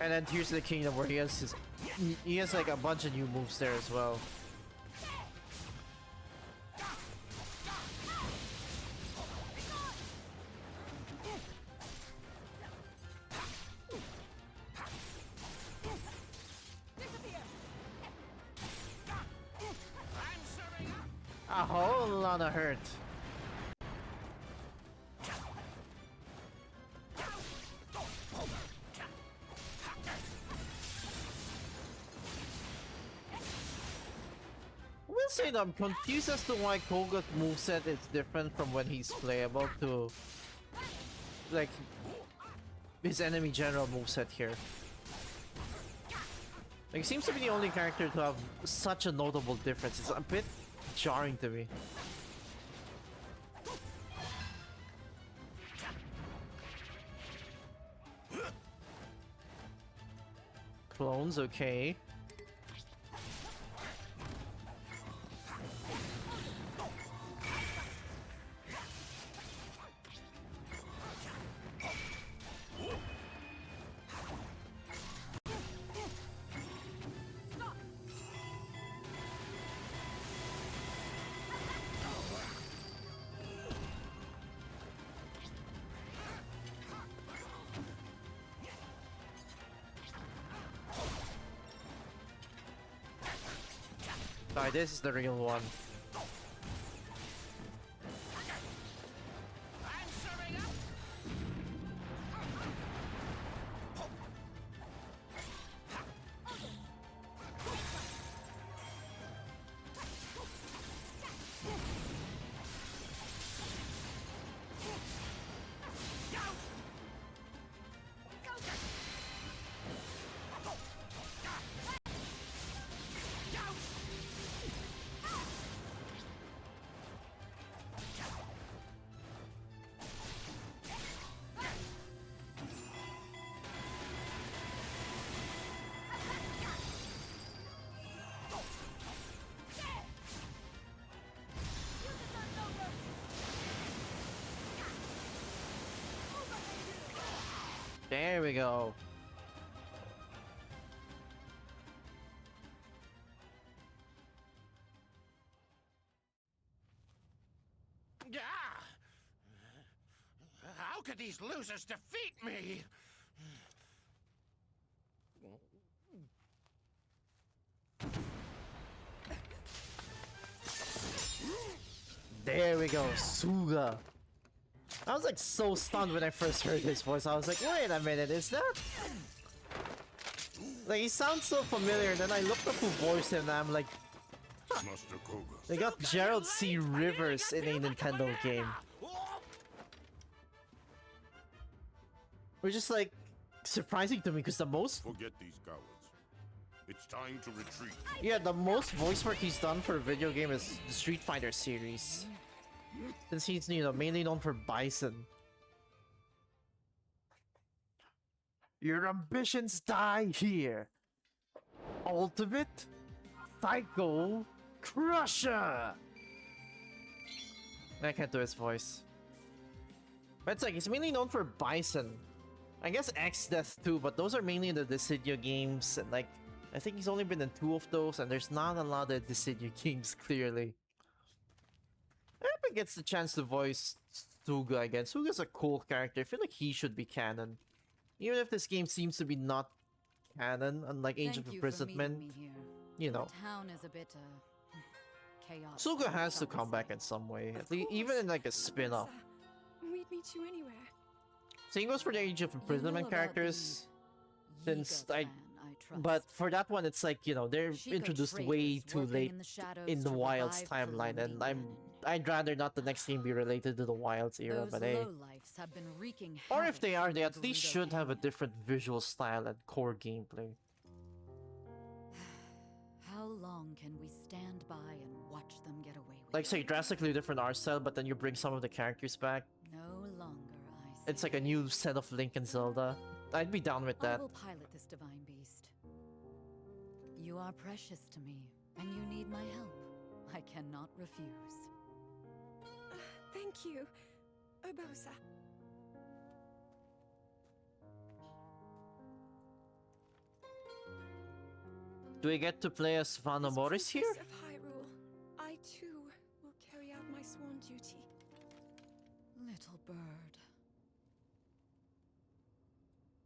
And then Tears of the Kingdom, where he has like a bunch of new moves there as well. A whole lot of hurt. I will say that I'm confused as to why Koga's moveset is different from when he's playable to like his enemy general moveset here. Like, he seems to be the only character to have such a notable difference. It's a bit jarring to me. Clones, okay. Alright, this is the real one. There we go. How could these losers defeat me? There we go, Suga. I was like so stunned when I first heard his voice. I was like, wait a minute, is that? Like, he sounds so familiar, and then I looked up who voiced him and I'm like, huh. They got Gerald C. Rivers in a Nintendo game. Which is like surprising to me because the most Forget these cowards. It's time to retreat. yeah, the most voice work he's done for a video game is the Street Fighter series. Since he's, you know, mainly known for Bison. Your ambitions die here. Ultimate Psycho Crusher. I can't do his voice. But it's like, he's mainly known for Bison. I guess X-Death too, but those are mainly the Dissidia games, and like, I think he's only been in 2 of those, and there's not a lot of Dissidia games, clearly. I hope he gets the chance to voice Suga again. Suga's a cool character. I feel like he should be canon. Even if this game seems to be not canon, unlike Age of Imprisonment. You know. The town is a bit, chaotic. Suga has to come back in some way. At least, even in like a spin-off. We'd meet you anywhere. Same goes for the Age of Imprisonment characters. Since but for that one, it's like, you know, they're introduced way too late in the Wilds timeline, and I'd rather not the next game be related to the Wilds era, but hey. Or if they are, they at least should have a different visual style and core gameplay. How long can we stand by and watch them get away with Like, say, drastically different art style, but then you bring some of the characters back. No longer, It's like a new set of Link and Zelda. I'd be down with that. I will pilot this divine beast. You are precious to me, and you need my help, I cannot refuse. Thank you, Urbosa. Do we get to play as Vanna Morris here? Princess of Hyrule, I too will carry out my sworn duty. Little bird.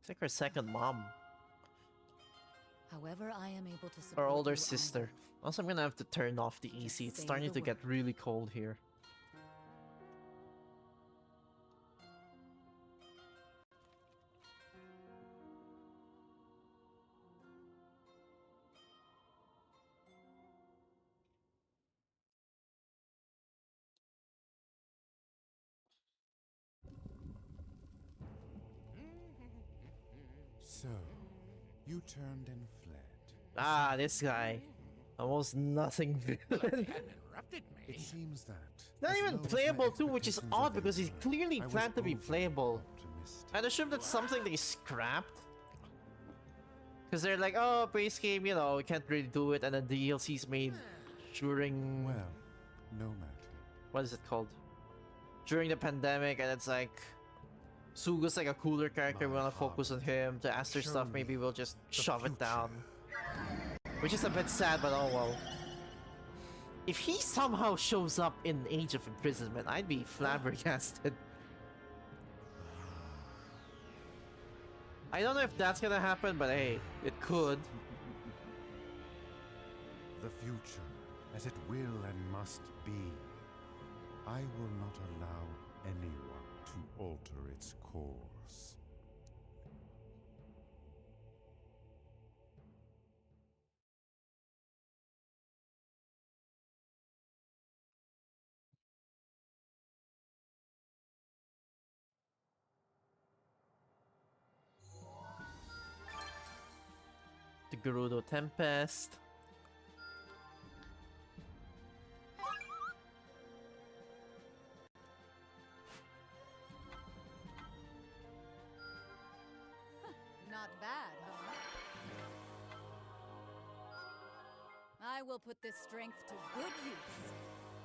It's like her second mom. However I am able to support Or older you, I sister. Also, I'm gonna have to turn off the AC. It's say starting the to get really cold here. So, you turned and fled. Ah, this guy. Almost nothing villain. It seems that. Not as even low as my playable too, which is expectations odd of because he's him clearly were, I was planned to be overly playable. optimistic. I'd assume that's something they scrapped. Because they're like, oh, base game, you know, we can't really do it, and then DLC's made during... Well, no matter. What is it called? During the pandemic, and it's like... Suga's like a cooler character, we want to focus on him. The Aster Show stuff, me maybe we'll just the shove it future. down. Which is a bit sad, but oh well. If he somehow shows up in Age of Imprisonment, I'd be flabbergasted. I don't know if that's gonna happen, but hey, it could. The future, as it will and must be. I will not allow anyone to alter its course. The Gerudo Tempest. Not bad, huh? I will put this strength to good use.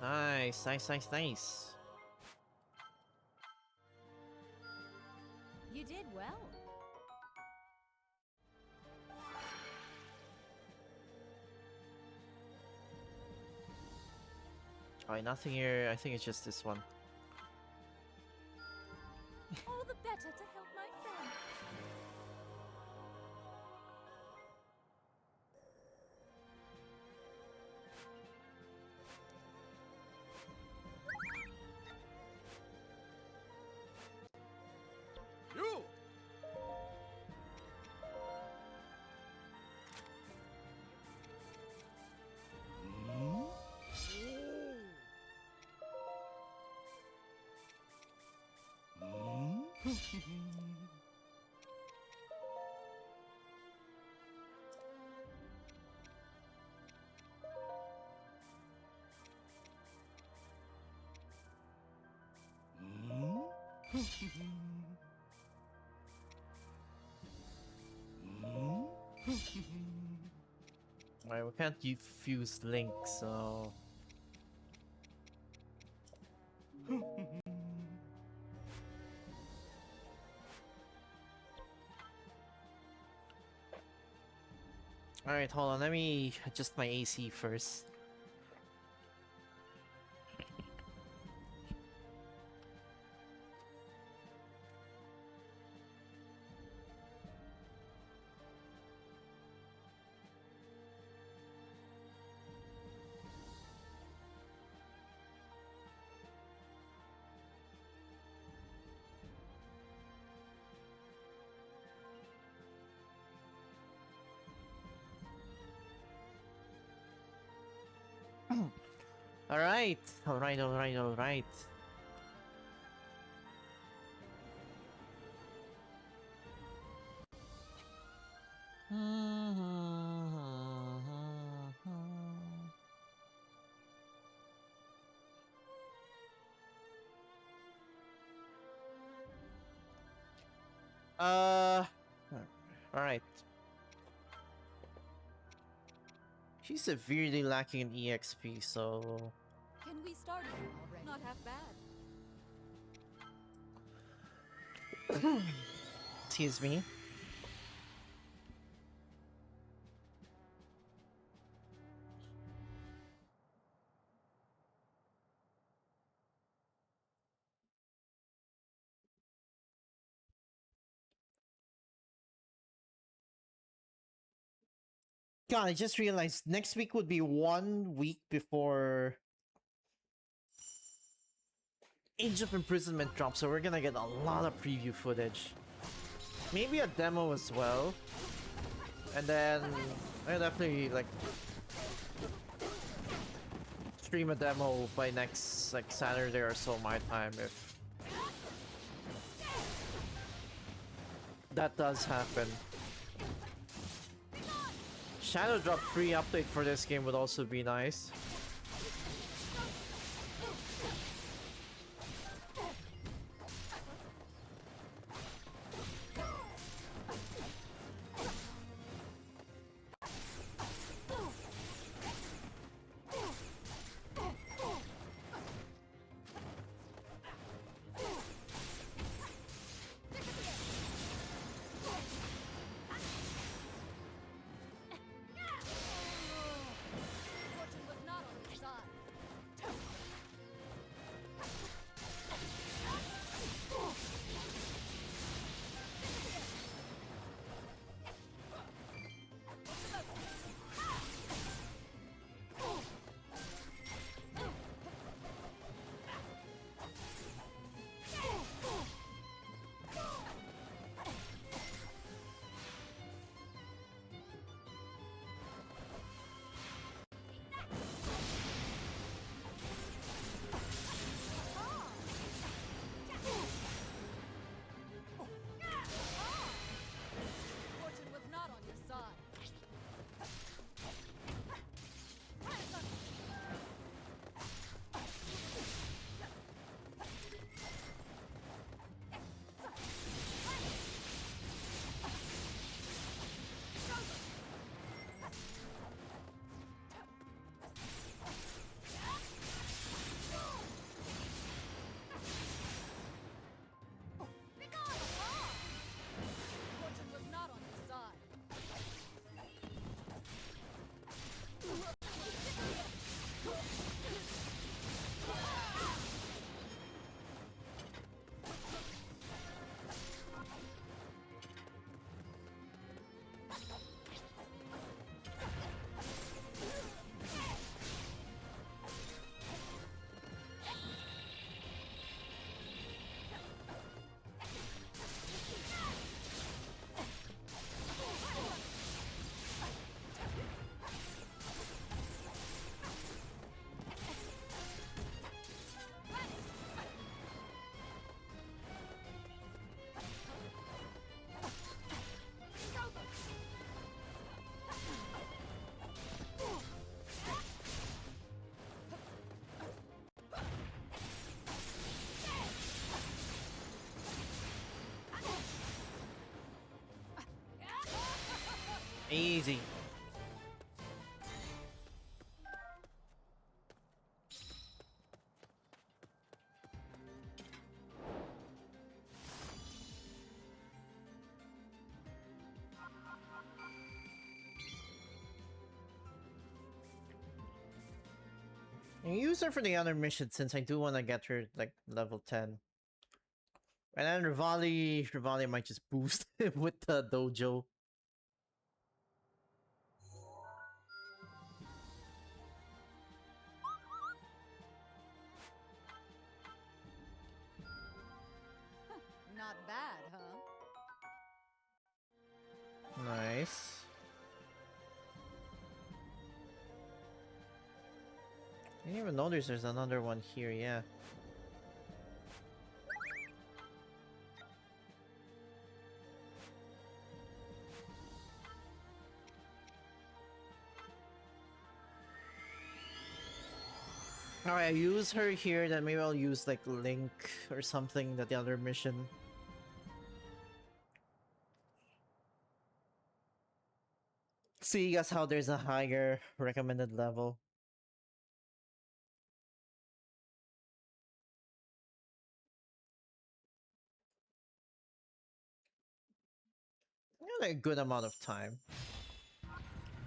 Nice, nice, nice, nice. You did well. Alright, nothing here. I think it's just this one. All the better to help my friend. You! Alright, we can't fuse Link, so... Alright, hold on, let me adjust my AC first. Alright, alright, alright, alright. Alright. She's severely lacking in EXP, so Can we start again already? Not half bad. excuse me. God, I just realized next week would be 1 week before Age of Imprisonment drops, so we're gonna get a lot of preview footage. Maybe a demo as well. And then I definitely like stream a demo by next like Saturday or so my time if that does happen. Shadow Drop free update for this game would also be nice. Fortune was not on your side. Fortune was not on your side. Fortune was not on your side. Easy. And use her for the other mission since I do want to get her like level 10. And then Rivali might just boost with the dojo. Not bad, huh? Nice. I didn't even notice there's another one here, yeah. Alright, I use her here, then maybe I'll use like Link or something that the other mission. see as how there's a higher recommended level. Yeah, like a good amount of time.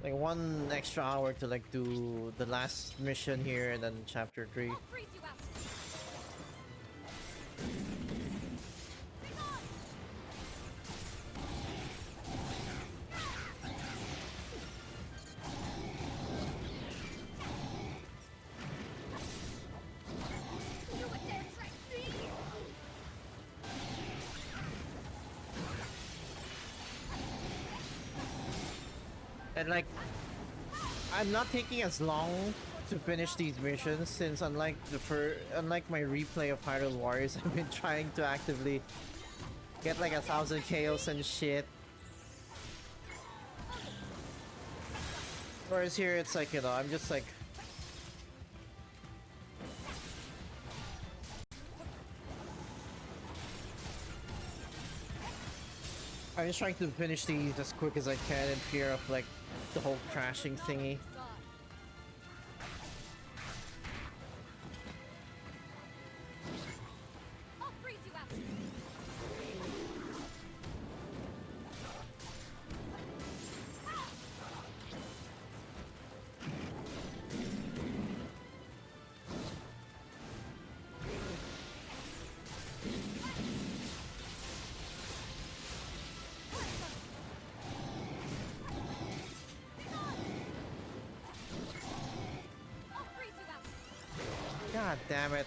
Like 1 extra hour to like do the last mission here and then chapter 3. I'll freeze you out. You would dare strike me? And like, I'm not taking as long to finish these missions since unlike my replay of Hyrule Warriors, I've been trying to actively get like 1,000 KOs and shit. Whereas here it's like, you know, I'm just like I'm just trying to finish these as quick as I can in fear of like the whole crashing thingy. I'll freeze you out. I'll freeze you out. God damn it.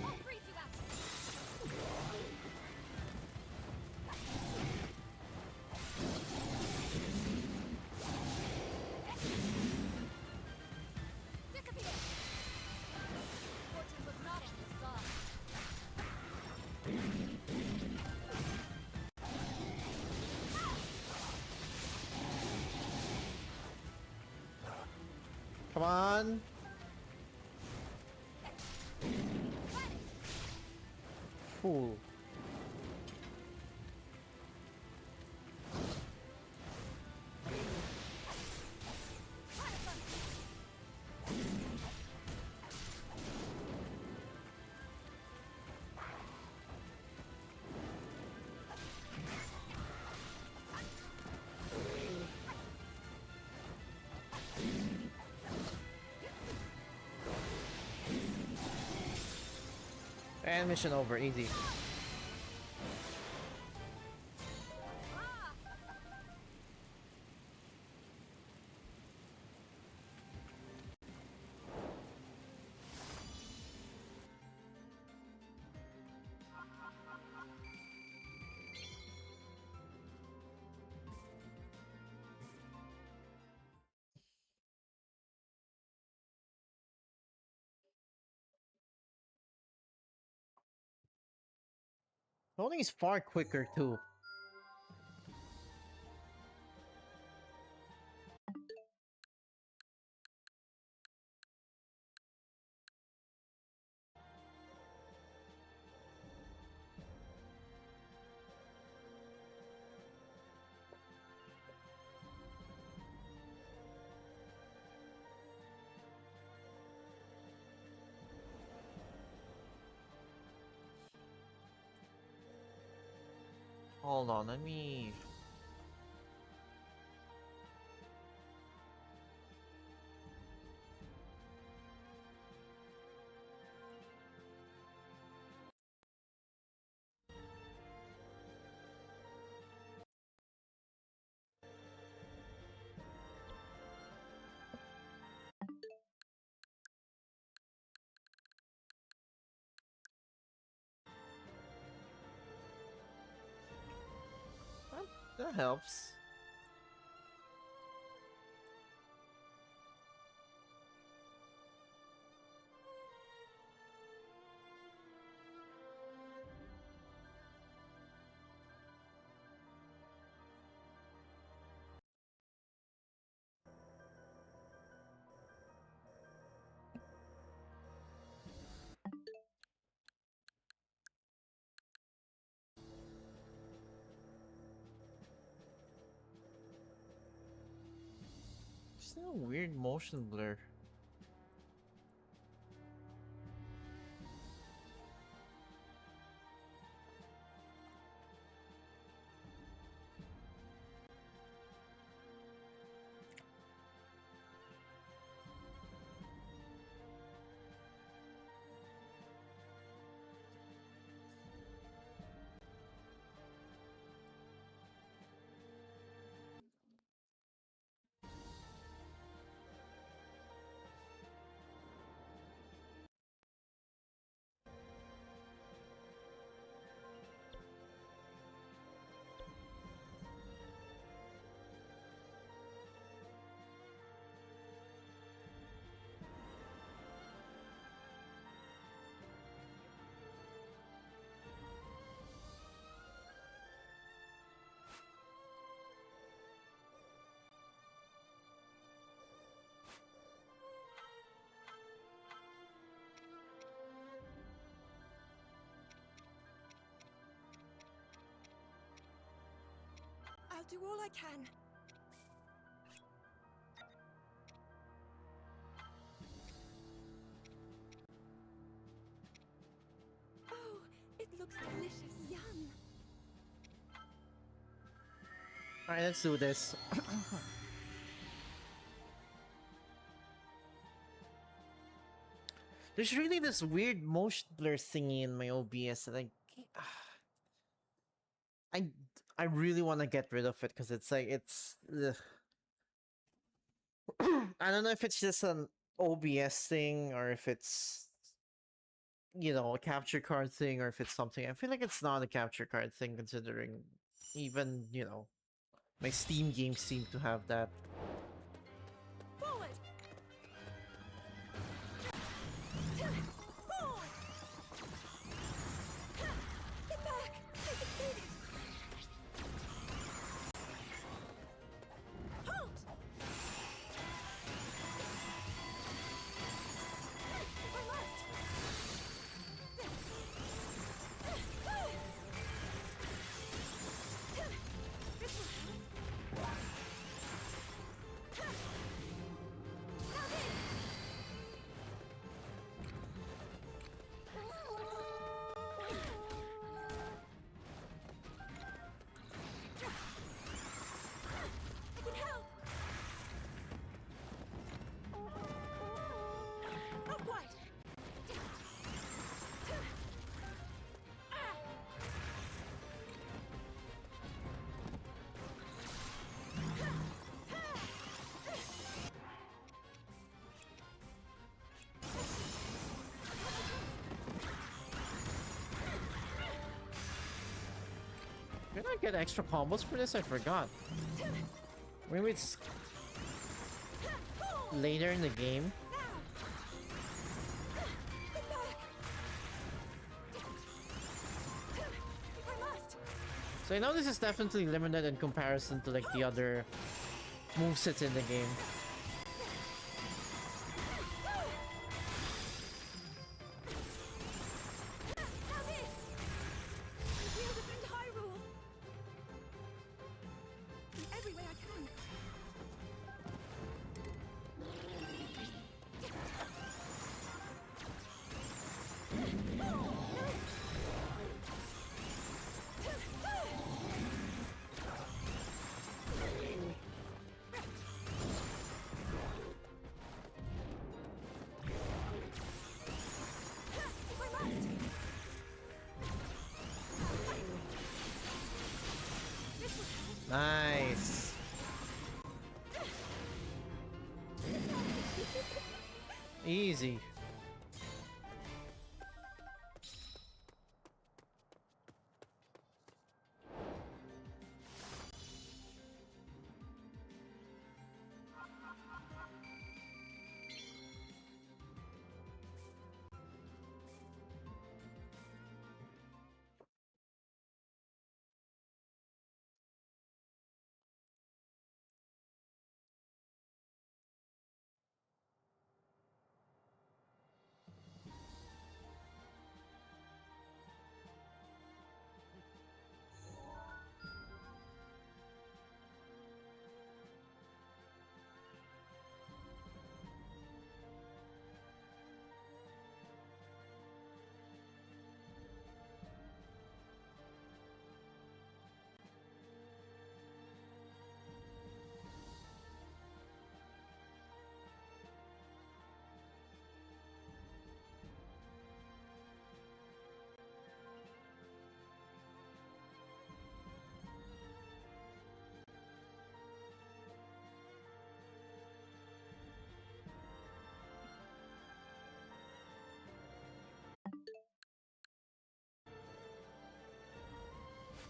I'll freeze you out. Disappear. Fortune was not on your side. Come on. Fool. And mission over, easy. Loading is far quicker too. Hold on, let me... That helps. Still weird motion blur. I'll do all I can. Oh, it looks delicious. Yum. Alright, let's do this. There's really this weird motion blur thingy in my OBS that I I really want to get rid of it because it's like it's ugh. I don't know if it's just an OBS thing or if it's, you know, a capture card thing or if it's something. I feel like it's not a capture card thing considering even, you know, my Steam games seem to have that. Forward. Forward. Get back. I succeeded. Halt. If I must. This will help. Now this. I can help. Not quite. Did I get extra combos for this? I forgot. Maybe it's later in the game. So I know this is definitely limited in comparison to like the other movesets in the game. Now this. We'll defend Hyrule. In every way I can. If I must. This will help. Nice. Easy.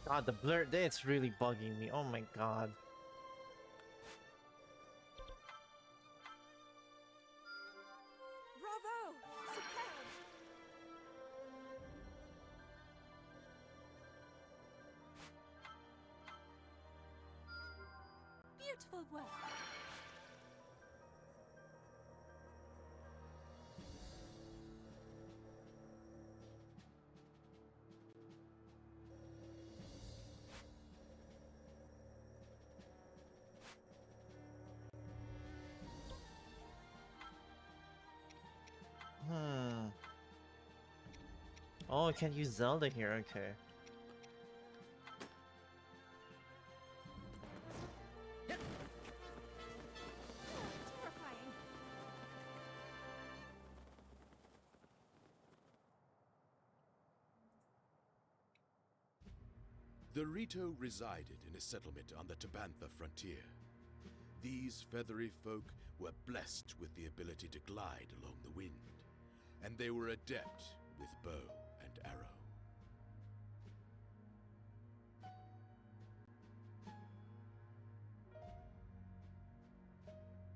god, the blur, it's really bugging me. Oh my god. Bravo! Superb! Beautiful work. Oh, I can't use Zelda here, okay. Terrifying. The Rito resided in a settlement on the Tabantha frontier. These feathery folk were blessed with the ability to glide along the wind, and they were adept with bow and arrow.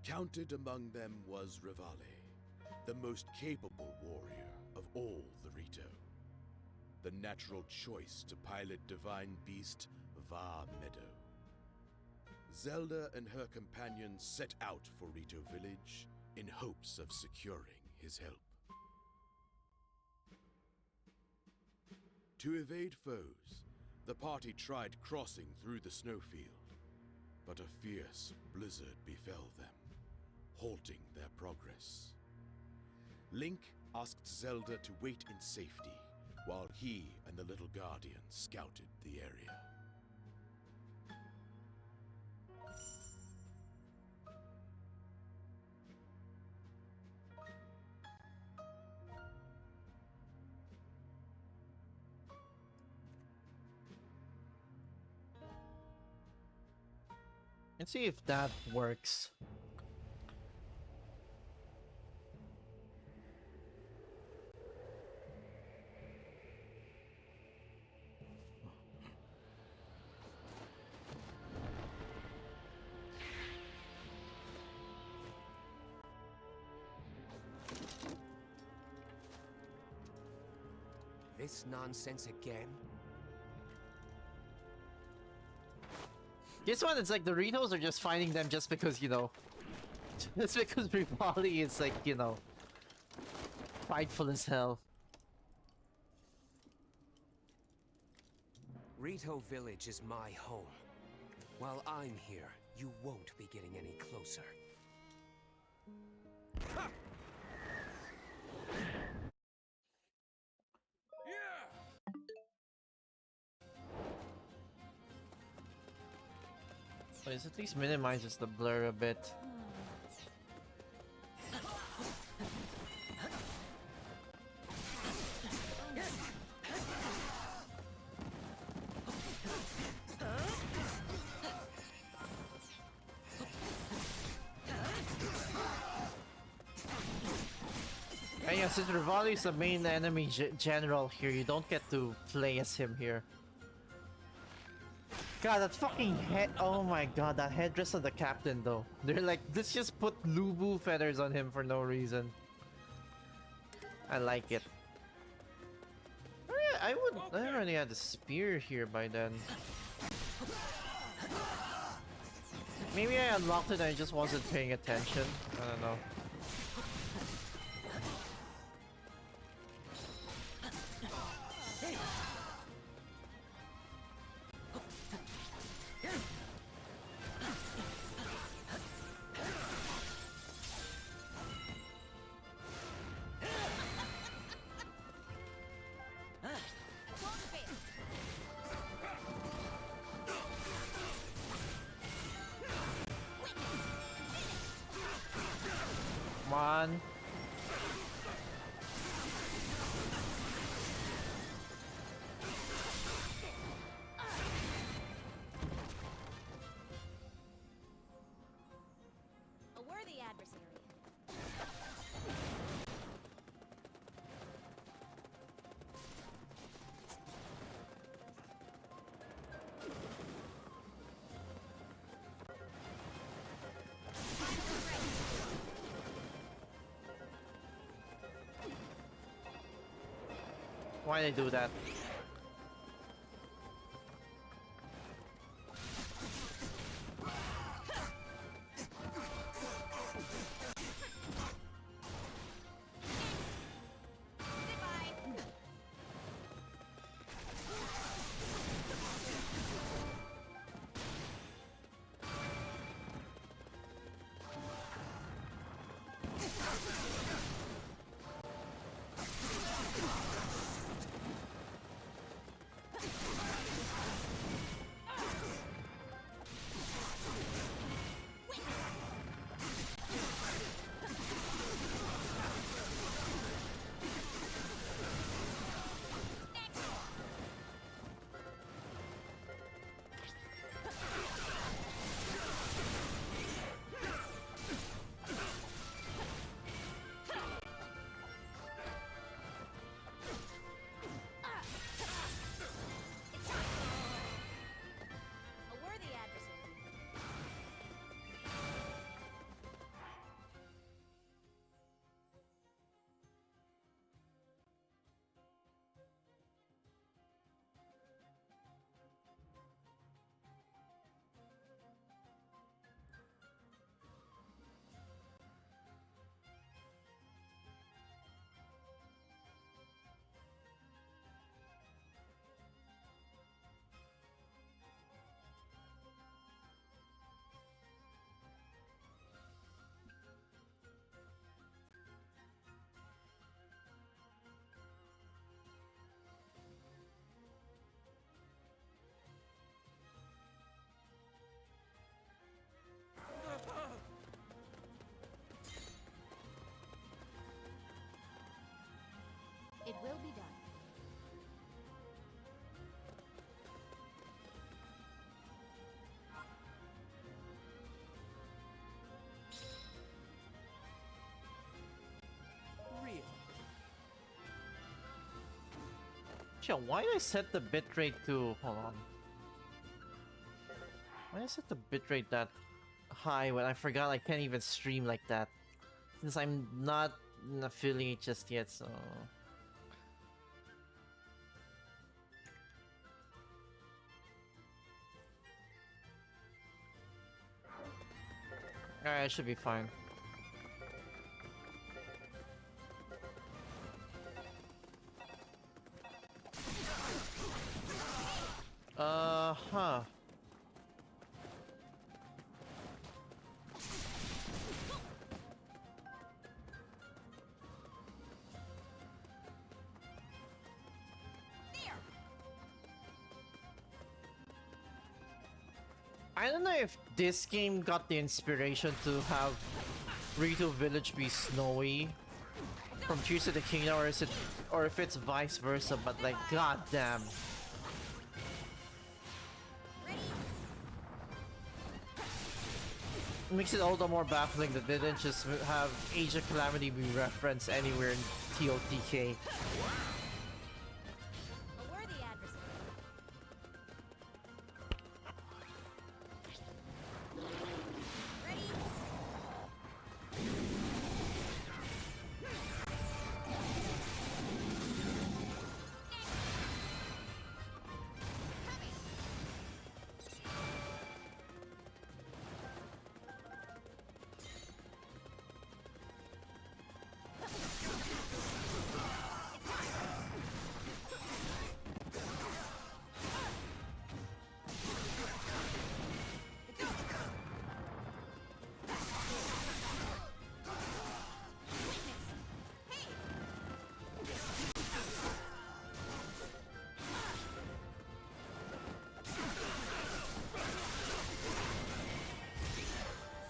Counted among them was Rivale, the most capable warrior of all the Rito. The natural choice to pilot divine beast Va Meadow. Zelda and her companions set out for Rito Village in hopes of securing his help. To evade foes, the party tried crossing through the snowfield, but a fierce blizzard befell them, halting their progress. Link asked Zelda to wait in safety while he and the little guardian scouted the area. Let's see if that works. This nonsense again? This one, it's like the Ritos are just finding them just because, you know, just because Rivali is like, you know, prideful as hell. Rito Village is my home. While I'm here, you won't be getting any closer. Ha! So it at least minimizes the blur a bit. And yeah, since Rivali is the main enemy general here, you don't get to play as him here. God, that fucking head. Oh my god, that headdress of the captain though. They're like, let's just put Lubu feathers on him for no reason. I like it. I already had the spear here by then. Maybe I unlocked it and I just wasn't paying attention. I don't know. Come on. A worthy adversary. Why'd I do that? A worthy adversary. It will be done. Real. Yeah, why did I set the bitrate to... Hold on. Why did I set the bitrate that high when I forgot I can't even stream like that? Since I'm not an affiliate just yet, so... Alright, I should be fine. Huh. I don't know if this game got the inspiration to have Rito Village be snowy from Tears of the Kingdom, or if it's vice versa, but like goddamn. It makes it all the more baffling that they didn't just have Age of Calamity be referenced anywhere in TOTK. A worthy adversary. Ready?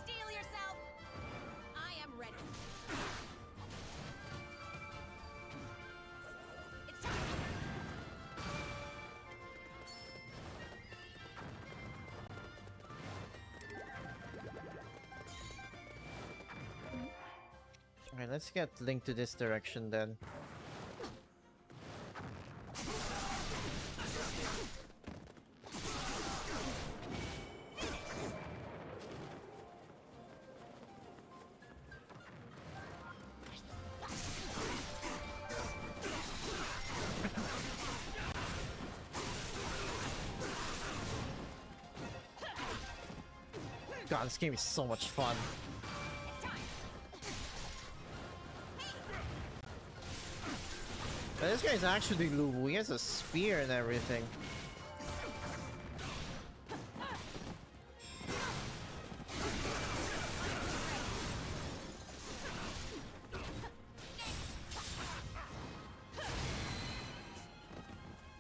Steel yourself. I am ready. It's time. Alright, let's get Link to this direction then. God, this game is so much fun. But this guy's actually Lubu. He has a spear and everything.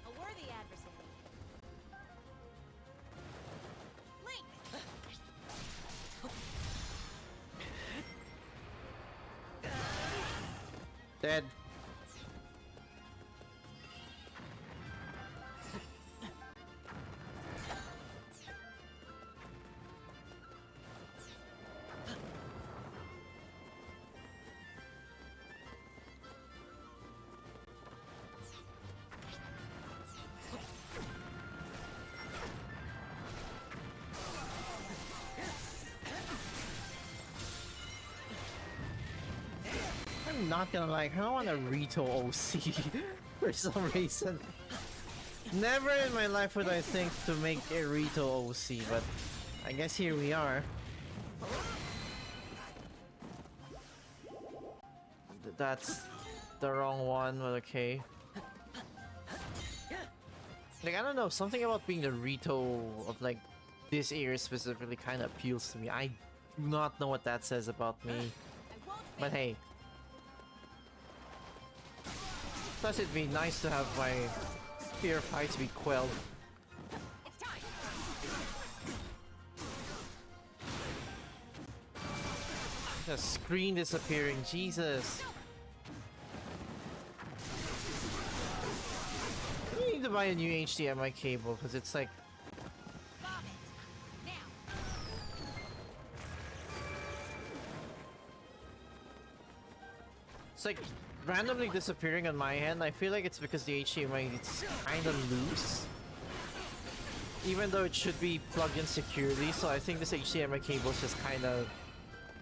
A worthy adversary. Link! Dead. I'm not gonna lie, I kinda want a Rito OC for some reason. Never in my life would I think to make a Rito OC, but I guess here we are. That's the wrong one, but okay. Like, I don't know, something about being the Rito of like this area specifically kind of appeals to me. I do not know what that says about me, but hey. Plus, it'd be nice to have my fear of heights be quelled. The screen disappearing, Jesus. I need to buy a new HDMI cable because it's like. It's like randomly disappearing on my end. I feel like it's because the HDMI is kind of loose. Even though it should be plugged in securely, so I think this HDMI cable is just kind of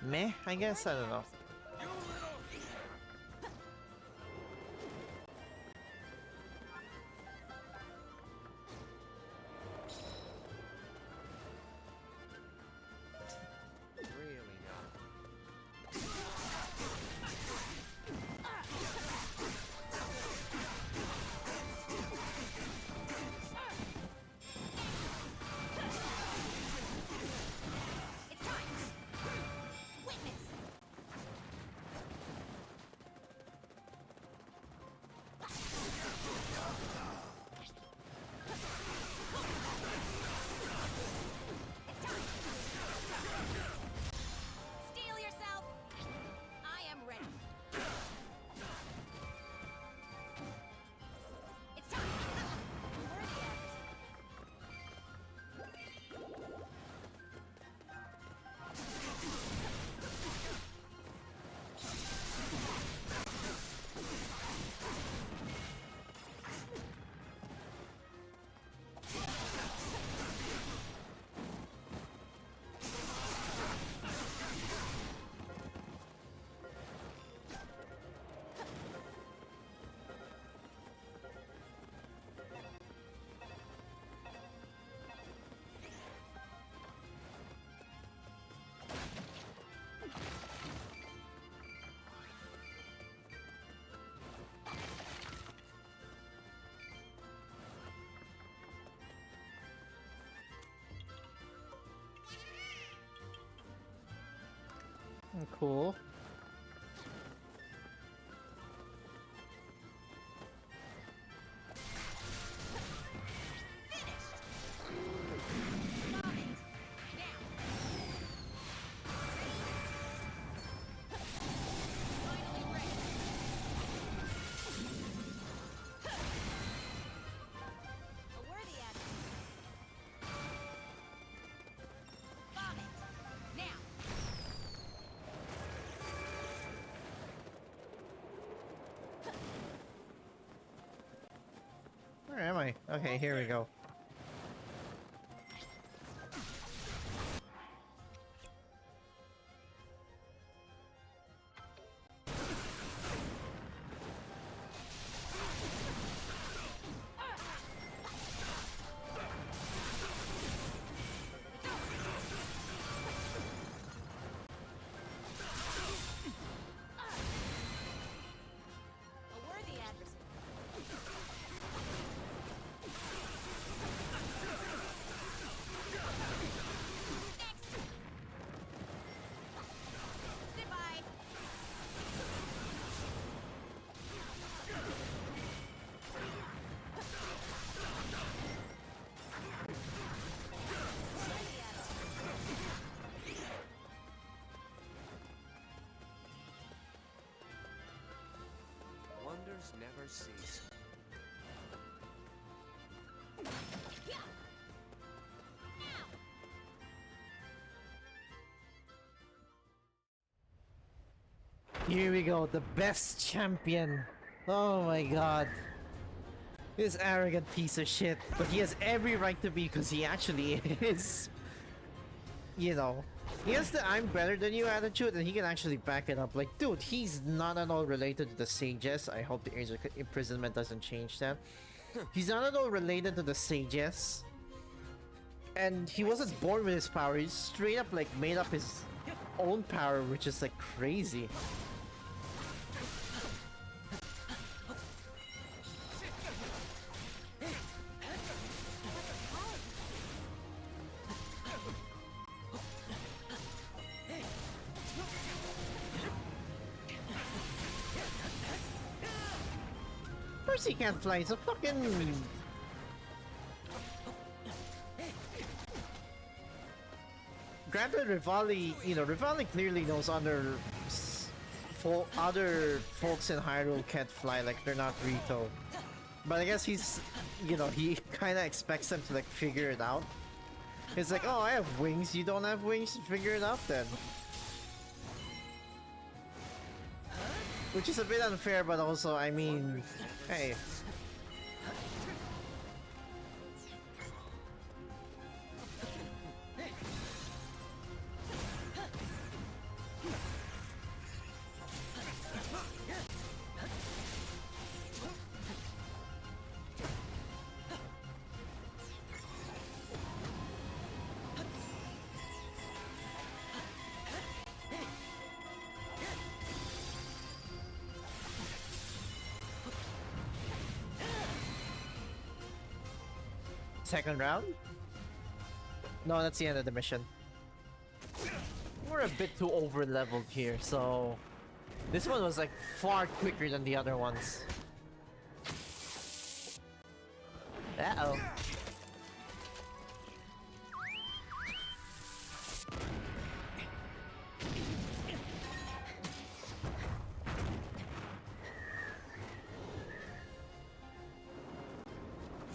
meh, I guess? I don't know. Cool. Where am I? Okay, here we go. must never cease. Here we go, the best champion. Oh my god. This arrogant piece of shit. But he has every right to be because he actually is. You know. He has the I'm better than you attitude and he can actually back it up. Like, dude, he's not at all related to the sages. I hope the age of imprisonment doesn't change that. He's not at all related to the sages. And he wasn't born with his power. He straight up like made up his own power, which is like crazy. Of course he can't fly, he's a fucking... Granted, Rivali, you know, Rivali clearly knows other folks in Hyrule can't fly, like they're not Rito. But I guess he's, you know, he kind of expects them to like figure it out. It's like, oh, I have wings, you don't have wings, figure it out then. Which is a bit unfair, but also, I mean, hey. Second round? No, that's the end of the mission. We're a bit too over leveled here, so this one was like far quicker than the other ones. Uh-oh.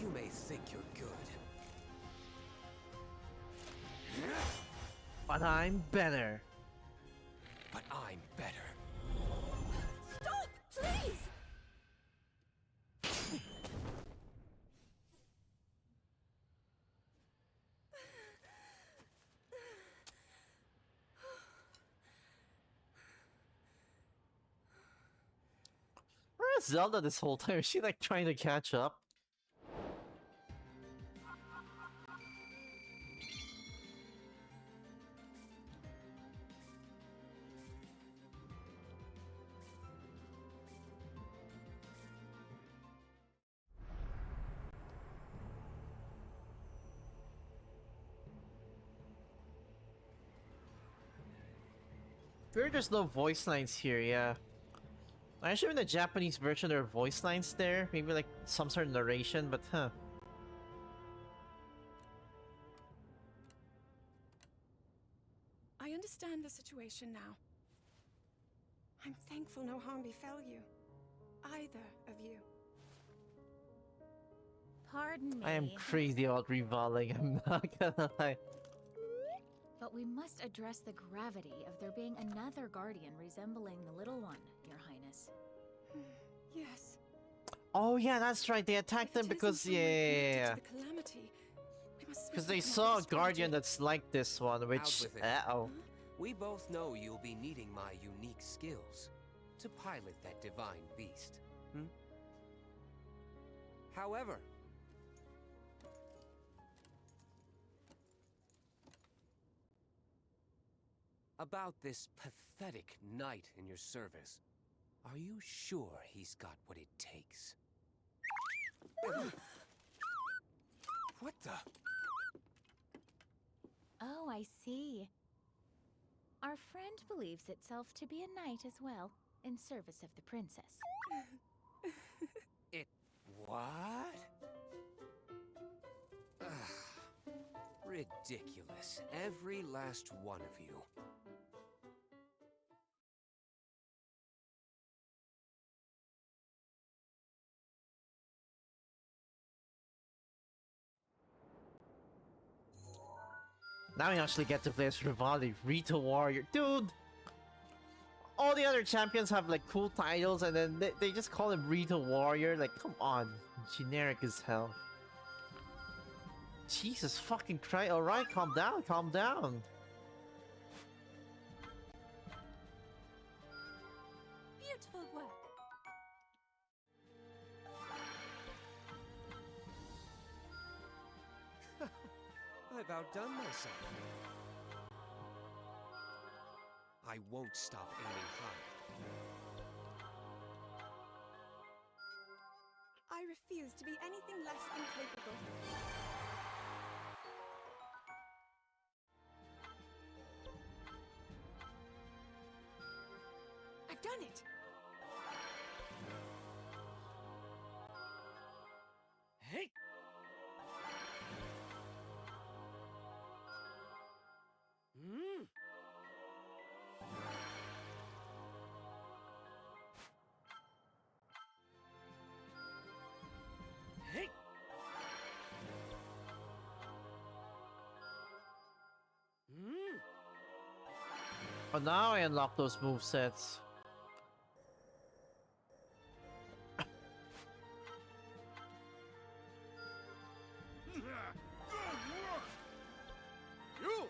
You may think you're good. But I'm better. But I'm better. Stop, please! Where's Zelda this whole time? Is she like trying to catch up? There's no voice lines here, yeah. I assume in the Japanese version there are voice lines there. Maybe like some sort of narration, but huh. I understand the situation now. I'm thankful no harm befell you. Either of you. Pardon me. I am crazy about revolving, I'm not gonna lie. But we must address the gravity of there being another guardian resembling the little one, Your Highness. Yes. Oh yeah, that's right. They attacked them because yeah. The Calamity. Because they saw a guardian that's like this one, which uh-oh. We both know you'll be needing my unique skills to pilot that divine beast. However, about this pathetic knight in your service, are you sure he's got what it takes? What the? Oh, I see. Our friend believes itself to be a knight as well, in service of the princess. It... what? Ugh. Ridiculous. Every last one of you. Now you actually get to play as Rivali, Rita Warrior. Dude! All the other champions have like cool titles and then they just call him Rita Warrior. Like, come on. Generic as hell. Jesus fucking Christ. Alright, calm down, calm down. Beautiful work. I've outdone myself. I won't stop aiming high. I refuse to be anything less than capable. I've done it! Hey! Mm. Hey! Mm. Oh, now I unlock those movesets. You!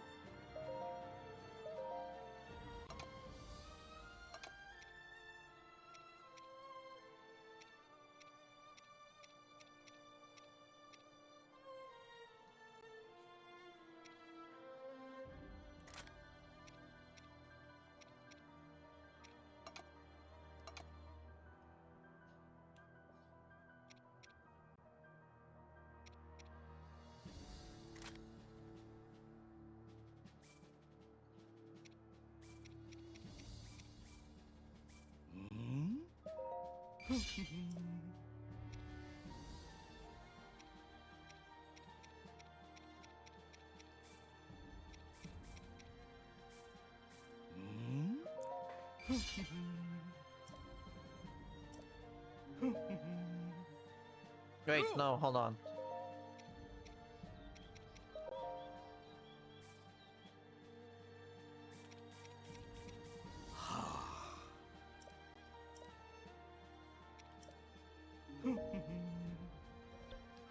Wait, no, hold on.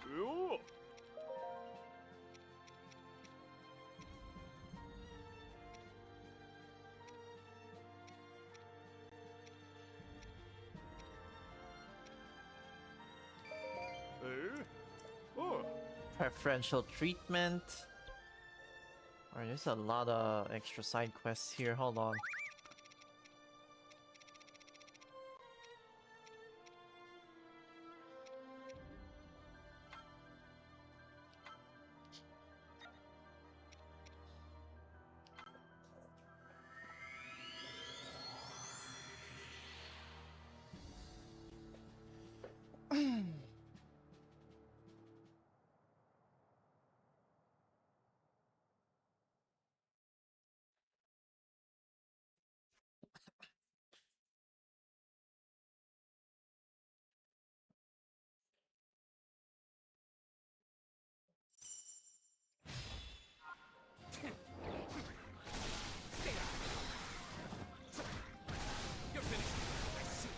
You! Oh. Preferential treatment. Alright, there's a lot of extra side quests here. Hold on. You're finished. I see.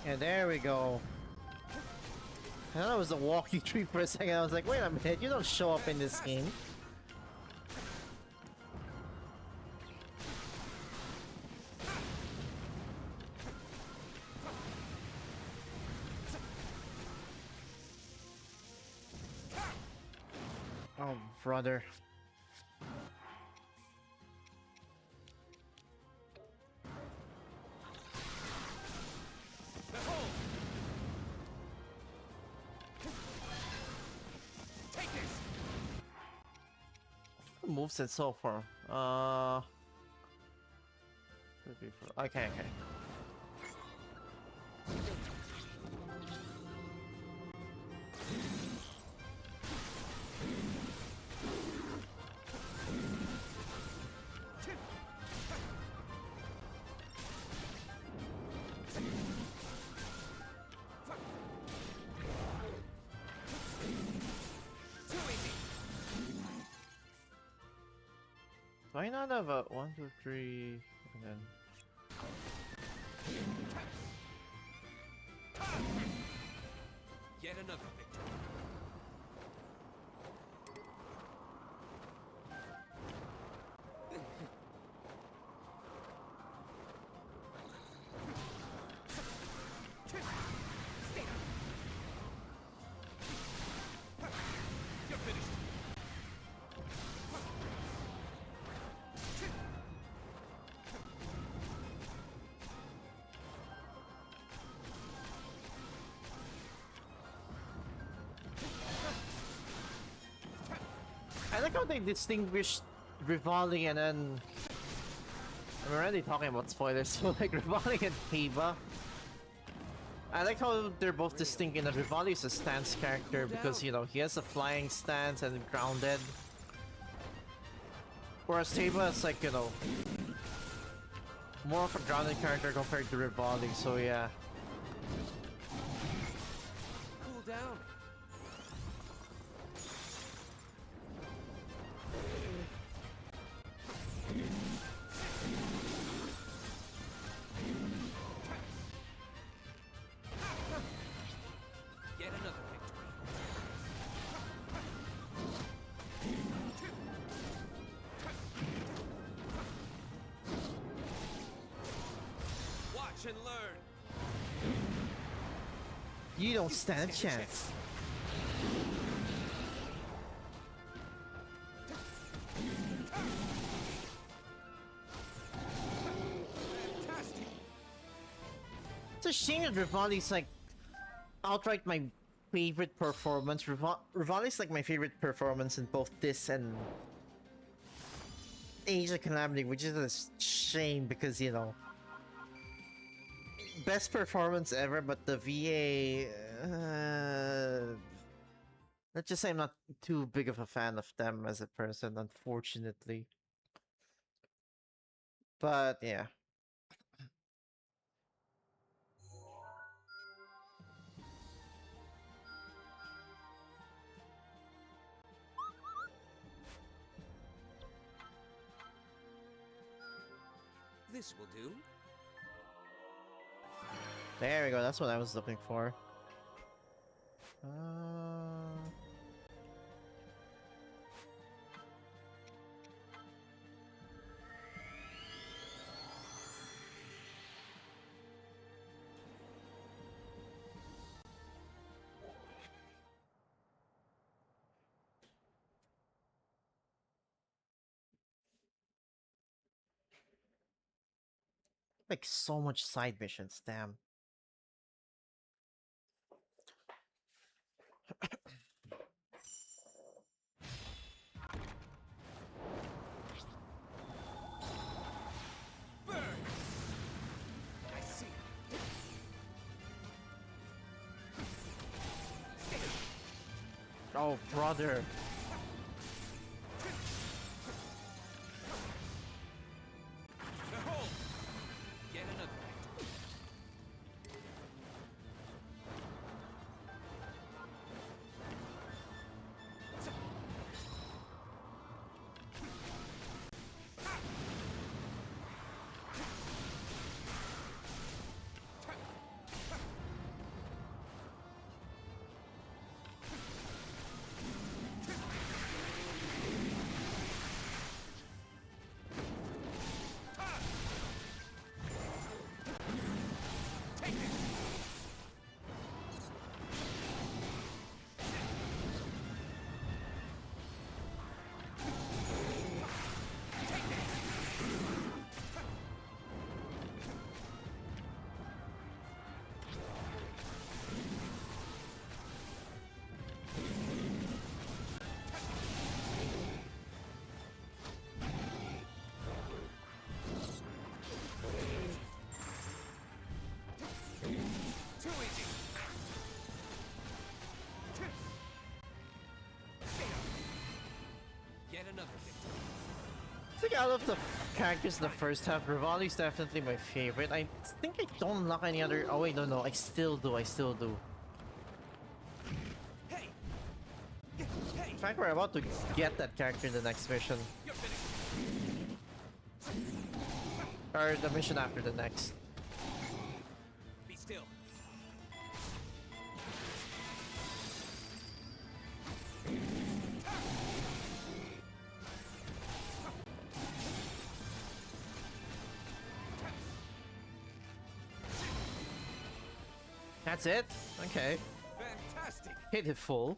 Yeah, there we go. I thought it was a walking tree for a second. I was like, wait a minute, you don't show up in this game. Oh, brother. Take this. Moveset so far. Okay. Why not have a 1, 2, 3, and then... Yet another victory. You're finished. I like how they distinguished Rivali and then... I'm already talking about spoilers, so like Rivali and Kiba. I like how they're both distinct in that Rivali is a stance character because, you know, he has a flying stance and grounded. Whereas Kiba is like, you know, more of a grounded character compared to Rivali, so yeah. Cool down. Yet another victory. Watch and learn. You don't stand a chance. Fantastic. It's a shame that Rivali's like outright my favorite performance. Rivali's like my favorite performance in both this and Age of Calamity, which is a shame because, you know, best performance ever, but the VA... let's just say I'm not too big of a fan of them as a person, unfortunately. But yeah. This will do. There we go, that's what I was looking for. Like so much side missions, damn. Burn. I see. Oh, brother. Behold. Yet another victory. Too easy. Yet another victory. I think out of the characters in the first half, Rivali's definitely my favorite. I think I don't unlock any other... Oh wait, no, I still do, Hey. In fact, we're about to get that character in the next mission. You're finished. Or the mission after the next. Be still. That's it? Okay. Fantastic. Hit it full.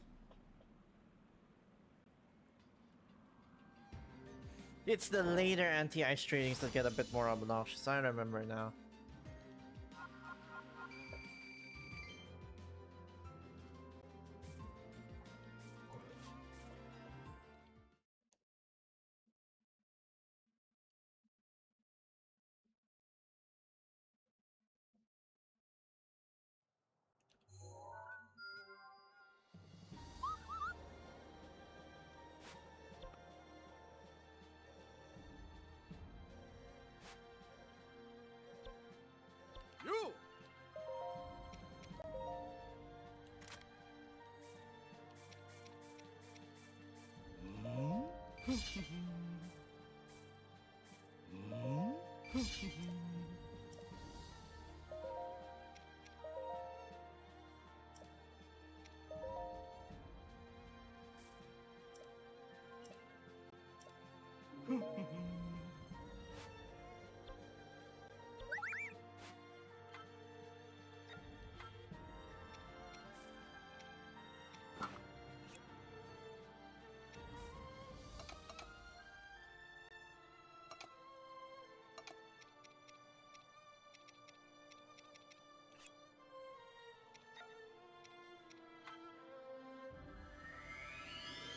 It's the later anti-ice trainings that get a bit more obnoxious. I remember now. You!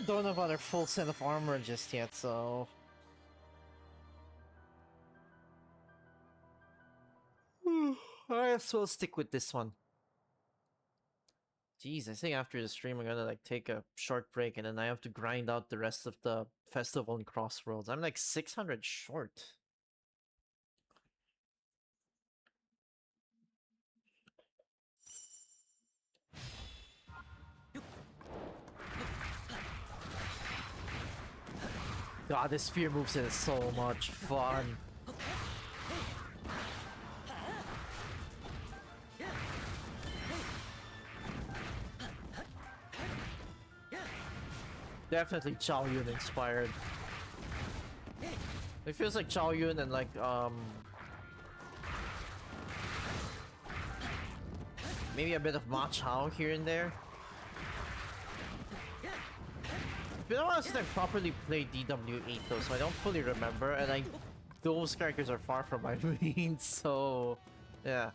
Don't have other full set of armor just yet, so... I guess we'll stick with this one. Jeez, I think after the stream I'm gonna like take a short break and then I have to grind out the rest of the festival and Crossroads. I'm like 600 short. God, this spear moveset is so much fun. Definitely Chao Yun inspired. It feels like Chao Yun and like maybe a bit of Ma Chao here and there. It's been a while since I properly played DW8 though, so I don't fully remember, and those characters are far from my main, so yeah.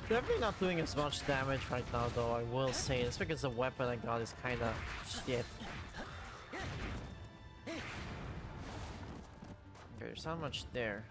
Definitely not doing as much damage right now though, I will say. It's because the weapon I got is kinda shit. Okay, there's not much there.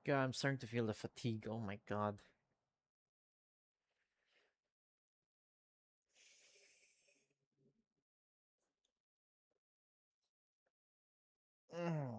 God, I'm starting to feel the fatigue. Oh my god. Mm.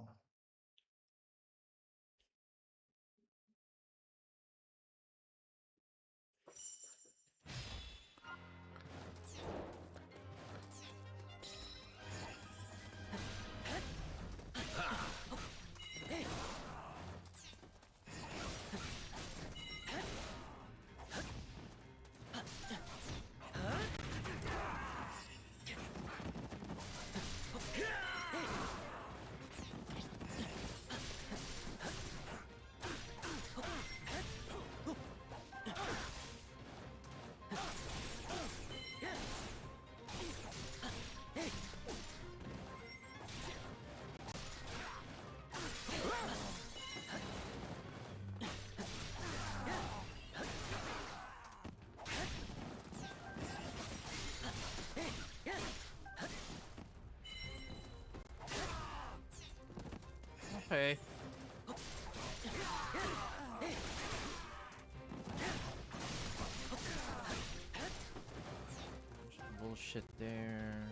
Okay. Bullshit there.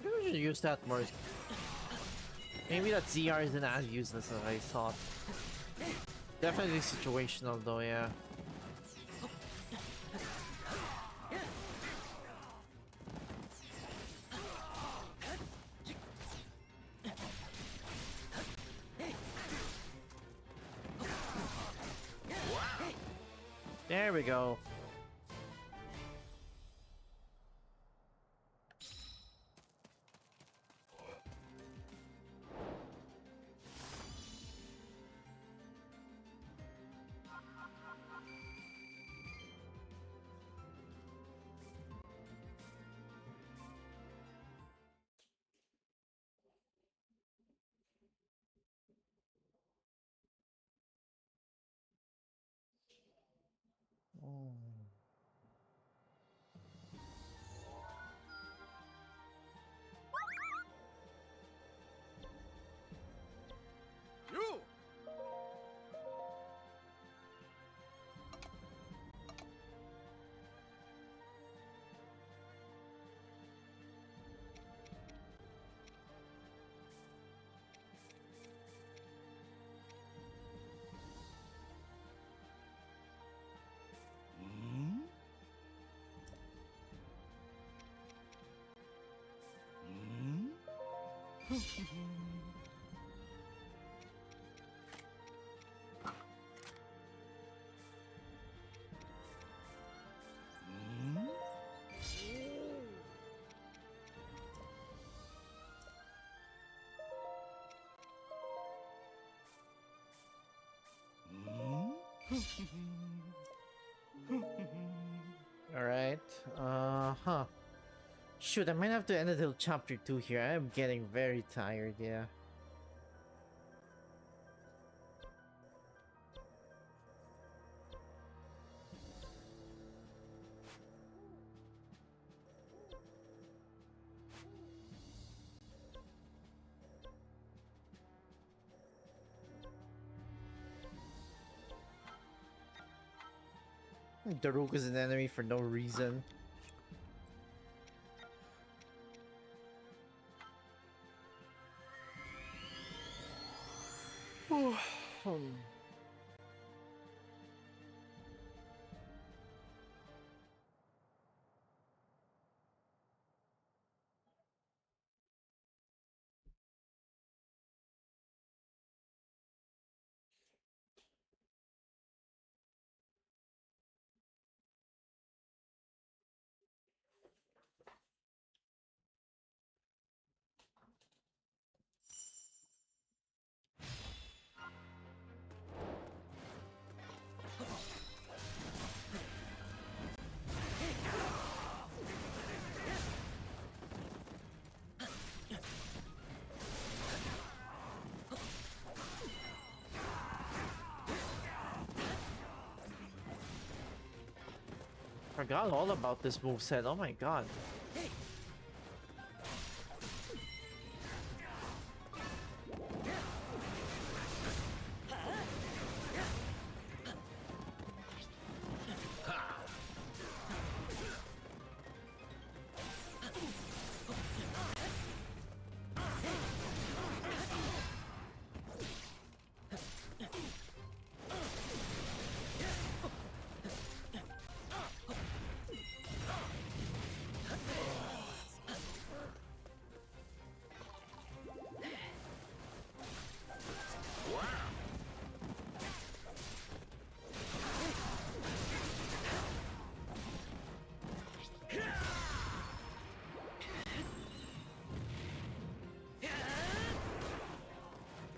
Maybe we should use that more. Maybe that ZR isn't as useless as I thought. Definitely situational though, yeah. There we go. You! Huh. Shoot, I might have to end it till chapter 2 here. I am getting very tired, yeah. Daruk is an enemy for no reason. Forgot all about this moveset. Oh my god.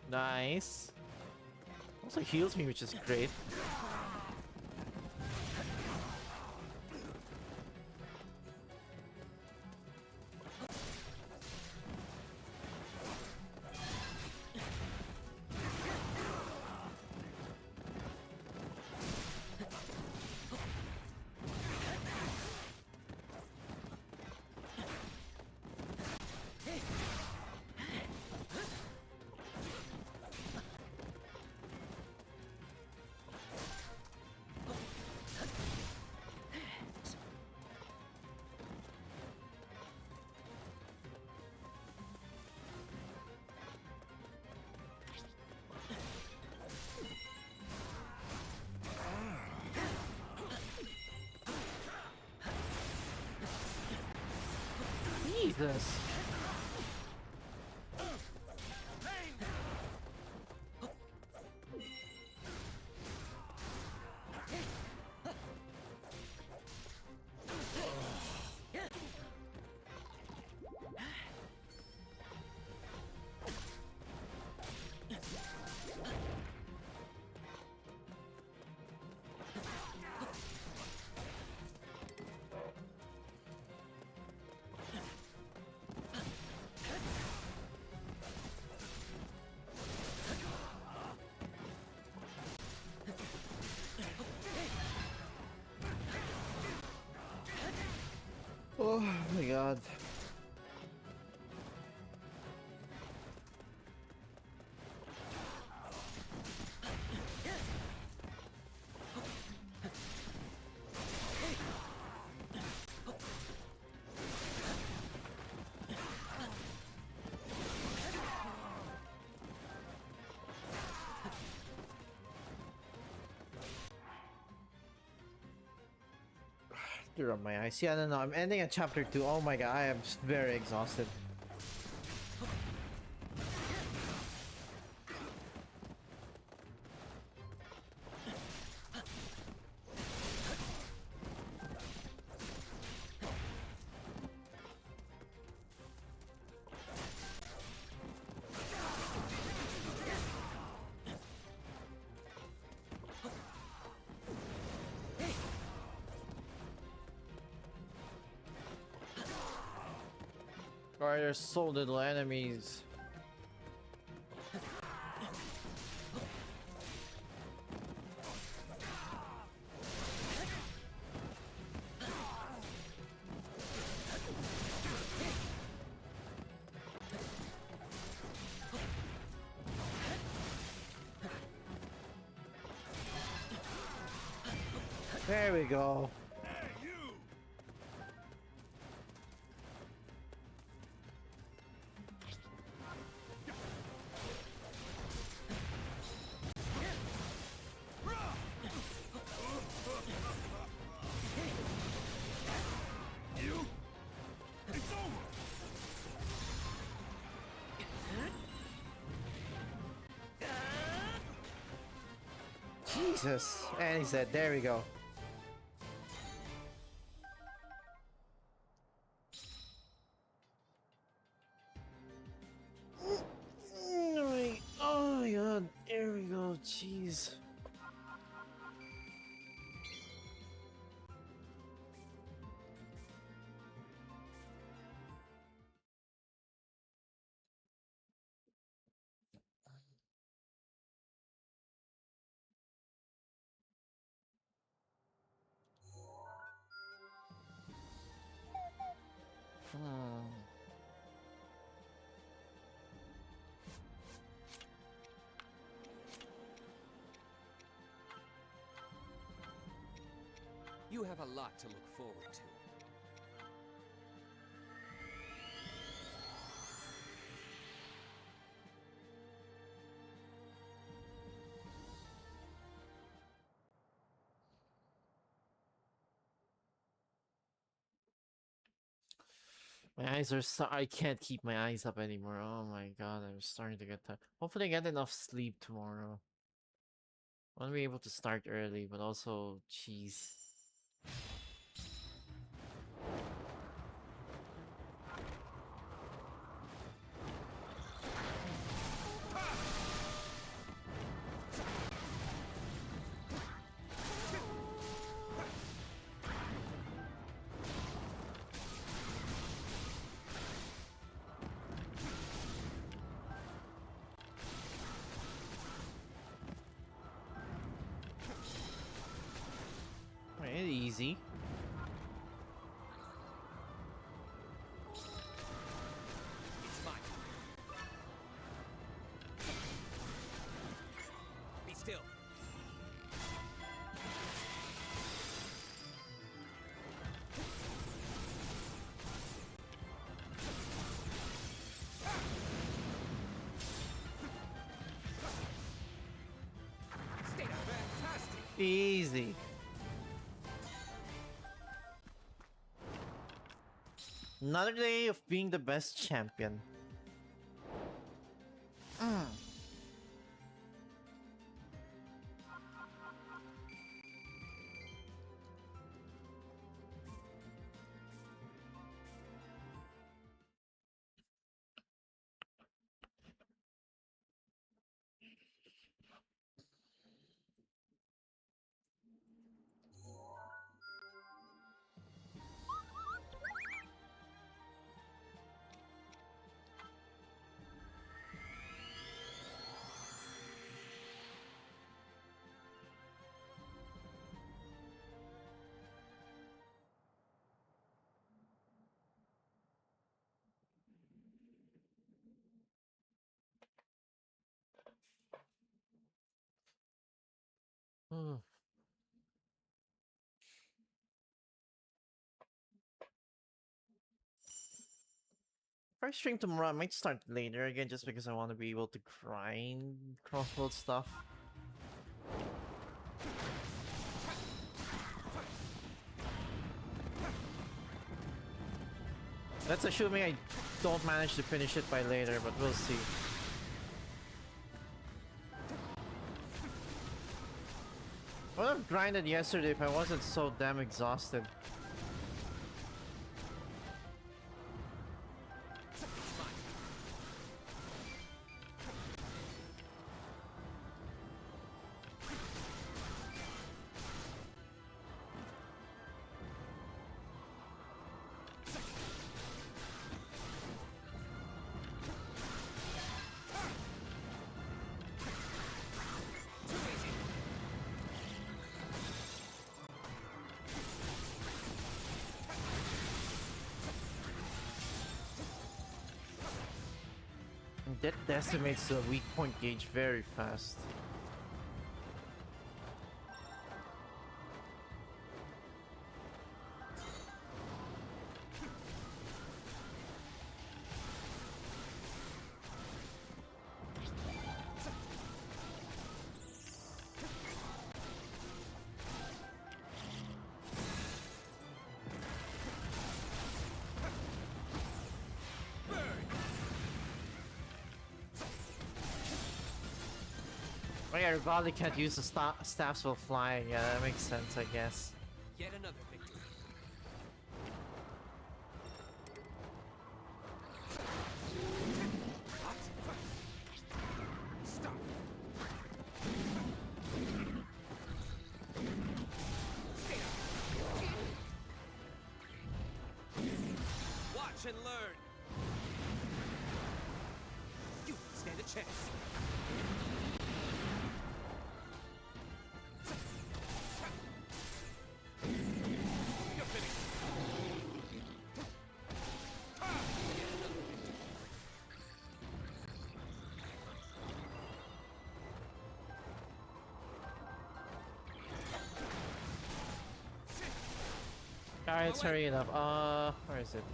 Nice. Also heals me, which is great. Jesus. Oh my god. Tear up my eyes. Yeah, no, I'm ending at chapter 2. Oh my god, I am very exhausted. Why there's so little enemies? There we go. Jesus. And he's dead. There we go. Oh my god. There we go. Jeez. You have a lot to look forward to. My eyes are I can't keep my eyes up anymore. Oh my god, I'm starting to get tired. Hopefully I get enough sleep tomorrow. I want to be able to start early, but also, jeez. Easy. It's mine. Be still. Stay up. Fantastic. Easy. Another day of being the best champion. If I stream tomorrow, I might start later again just because I want to be able to grind crossbow stuff. That's assuming I don't manage to finish it by later, but we'll see. I would have grinded yesterday if I wasn't so damn exhausted. That decimates the weak point gauge very fast. Oh yeah, Rivali can't use the staffs while flying. Yeah, that makes sense, I guess. Yet another victory. Stop. Stay up. Watch and learn. You stand a chance. Alright, let's hurry it up. Where is it?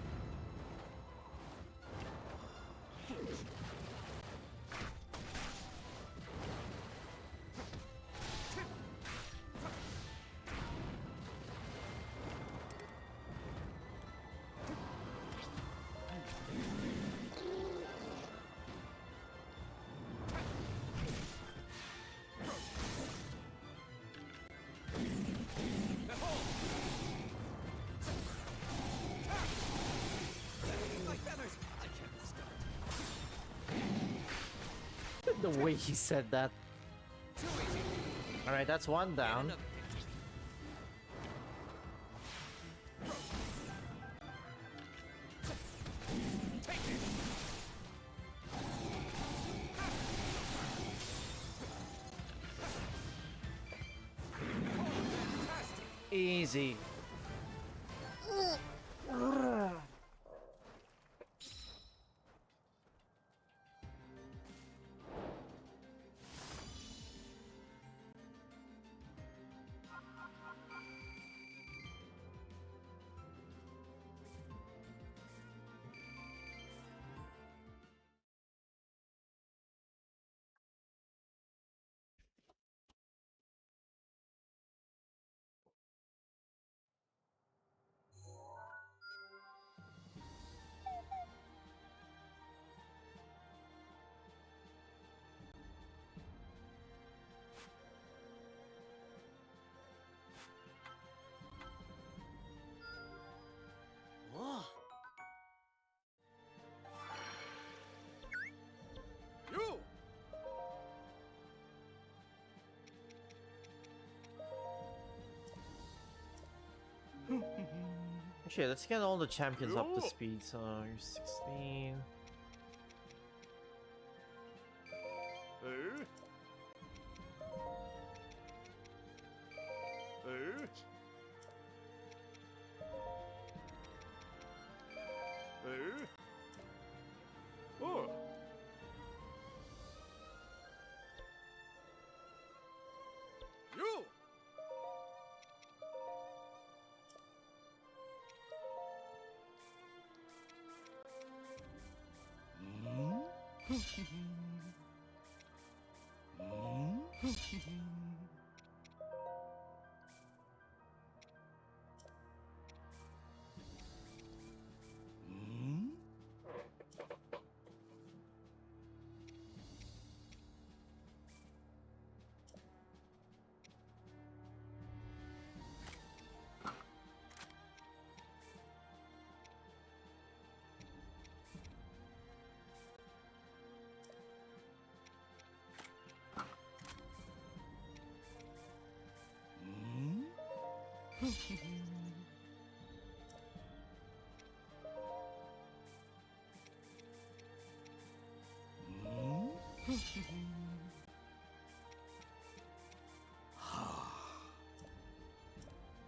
The way he said that. Alright, that's one down. Easy. You! Actually, let's get all the champions up to speed. So you're 16. Hey. Hey. Hey. Oh. You!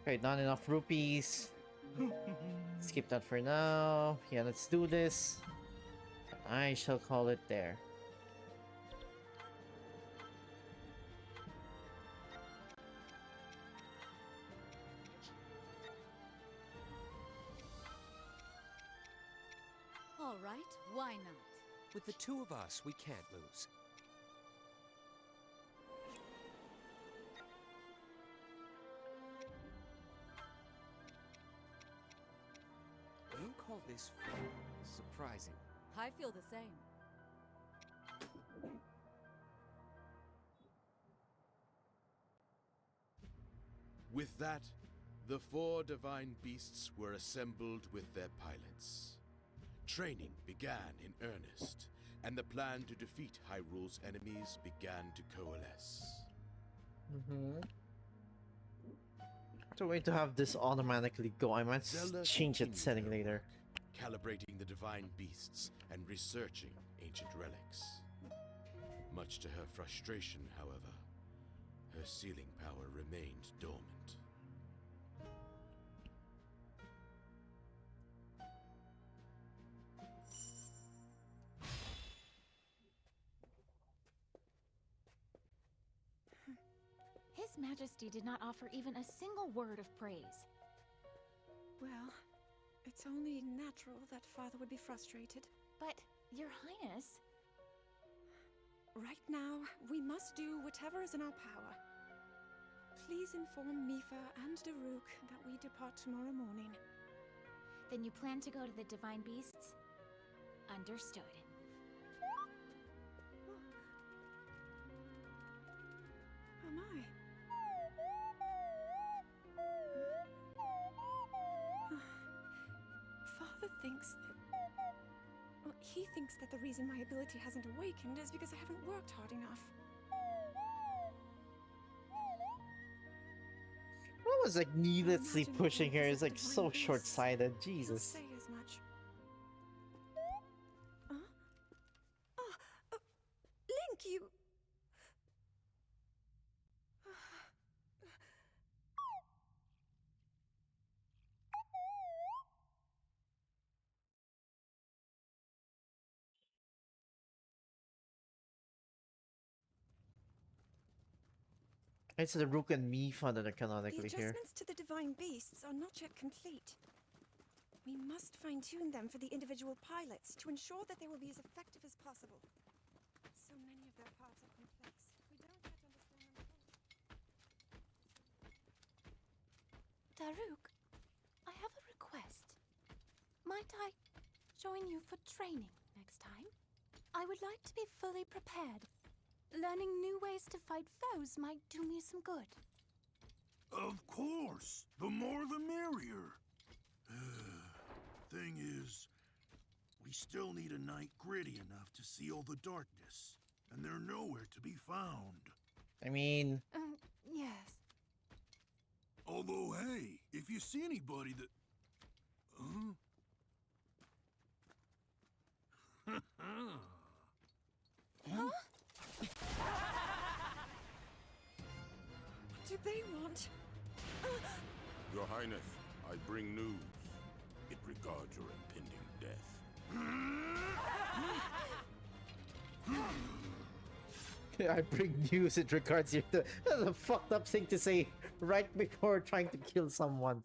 Okay, not enough rupees. Skip that for now. Yeah, let's do this. I shall call it there. All right, why not? With the two of us, we can't lose. You call this fun? Surprising. I feel the same. With that, the 4 divine beasts were assembled with their pilots. Training began in earnest, and the plan to defeat Hyrule's enemies began to coalesce. So way to have this automatically go. I might Zelda change its continued setting her later. work, calibrating the divine beasts and researching ancient relics. Much to her frustration, however, her sealing power remained dormant. His Majesty did not offer even a single word of praise. Well, it's only natural that Father would be frustrated. But, Your Highness... Right now, we must do whatever is in our power. Please inform Mifa and Daruk that we depart tomorrow morning. Then you plan to go to the Divine Beasts? Understood. Oh my. Father thinks that... Well, he thinks that the reason my ability hasn't awakened is because I haven't worked hard enough. What was like needlessly Imagine pushing all her? of It's the like divine so beasts. short-sighted. He'll Jesus. say as much. Huh? Link, you... It's the Rook and Mifa that are The canonically here. adjustments to the divine beasts are not yet complete. We must fine-tune them for the individual pilots to ensure that they will be as effective as possible. So many of their parts are complex. We don't yet understand them fully. Daruk, I have a request. Might I join you for training next time? I would like to be fully prepared. Learning new ways to fight foes might do me some good. Of course! The more the merrier! Thing is, we still need a night gritty enough to seal the darkness, and they're nowhere to be found. I mean... Yes. Although, hey, if you see anybody that... Huh? What do they want? Your Highness, I bring news. It regards your impending death. I bring news in regards to that's a fucked up thing to say right before trying to kill someone.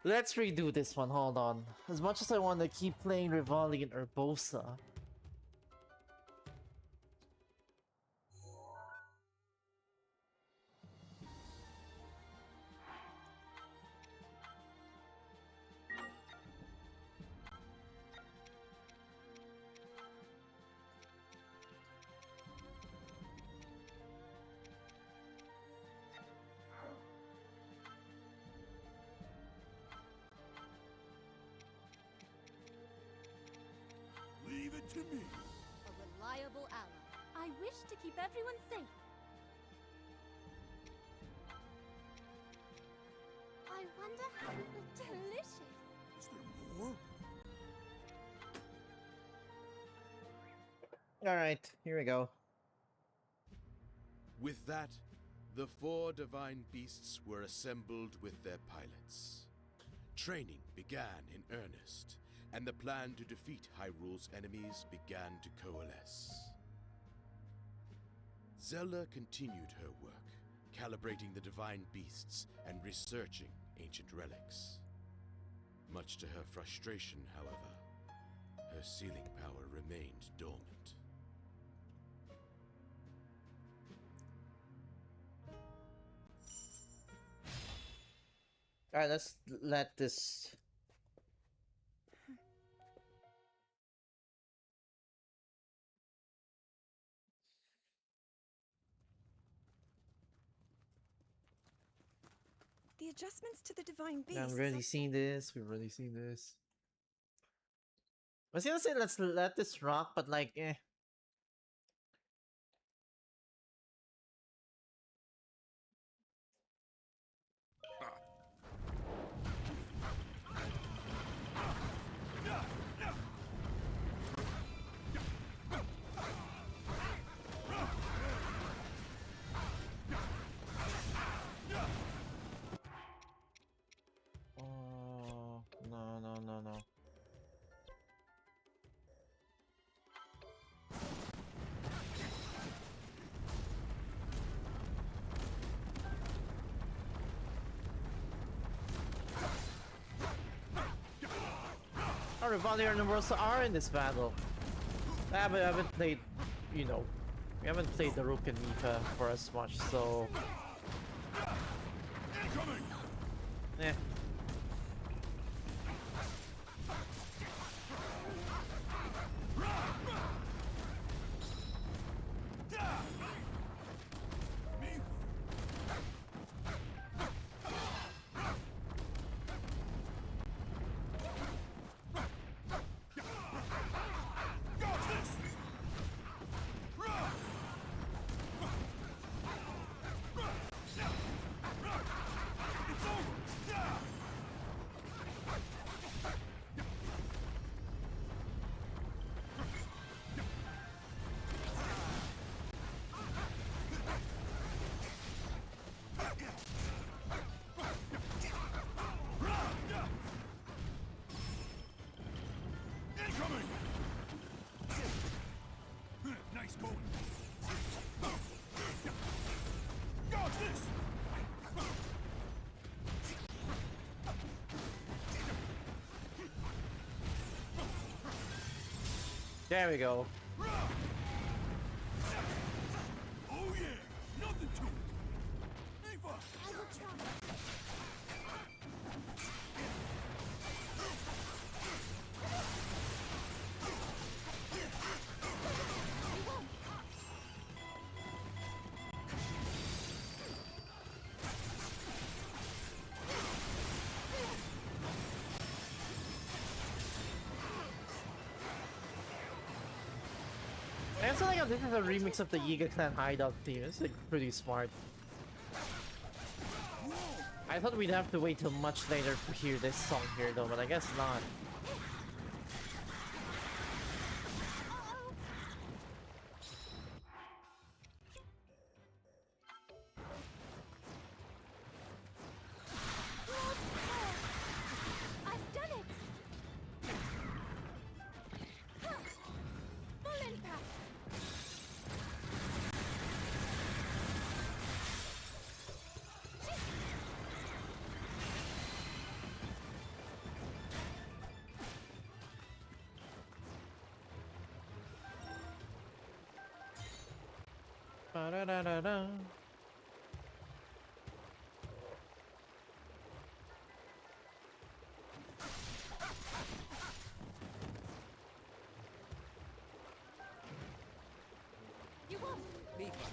Let's redo this one, hold on. As much as I want to keep playing Rivali and Urbosa. Leave it to me. A reliable ally. I wish to keep everyone safe. I wonder how it will delicious. Alright, here we go. With that, the 4 divine beasts were assembled with their pilots. Training began in earnest, and the plan to defeat Hyrule's enemies began to coalesce. Zelda continued her work, calibrating the divine beasts and researching ancient relics. Much to her frustration, however, her sealing power remained dormant. Alright, let's let this... The adjustments to the divine beasts. I've already seen this. We've already seen this. I was gonna say let's let this rock, but like, eh. Oh, no, no, no, no. Our Rivali and Rosa are in this battle. I haven't played, you know, we haven't played the Rook and Mifa for as much, so... Eh. Nice going. Dodge this. There we go. Oh yeah, nothing to it. Ava, I will try. I also like how this is a remix of the Yiga Clan Hideout theme. It's like pretty smart. I thought we'd have to wait till much later to hear this song here though, but I guess not. I've done it! Full impact! Ba-da-da-da-da. You won't! Mifa.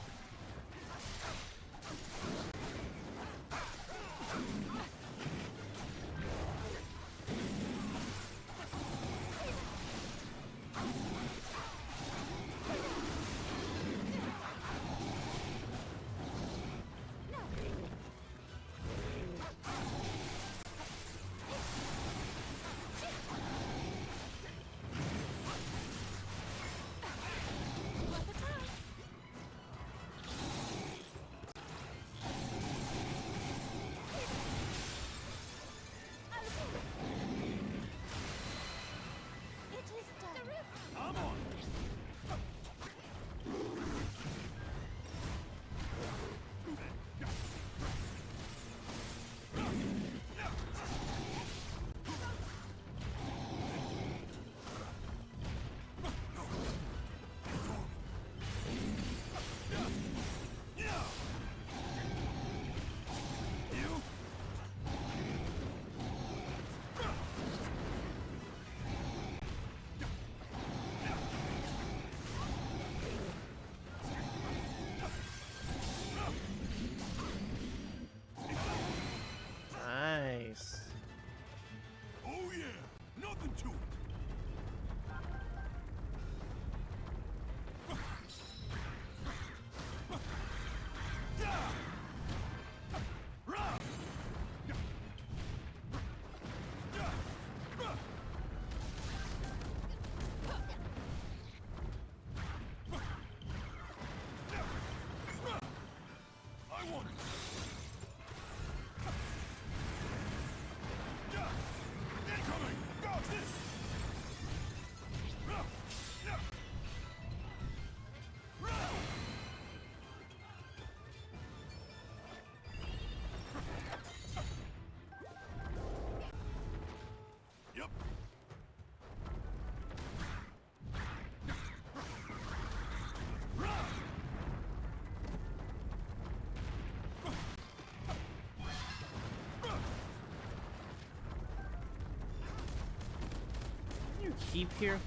keep here?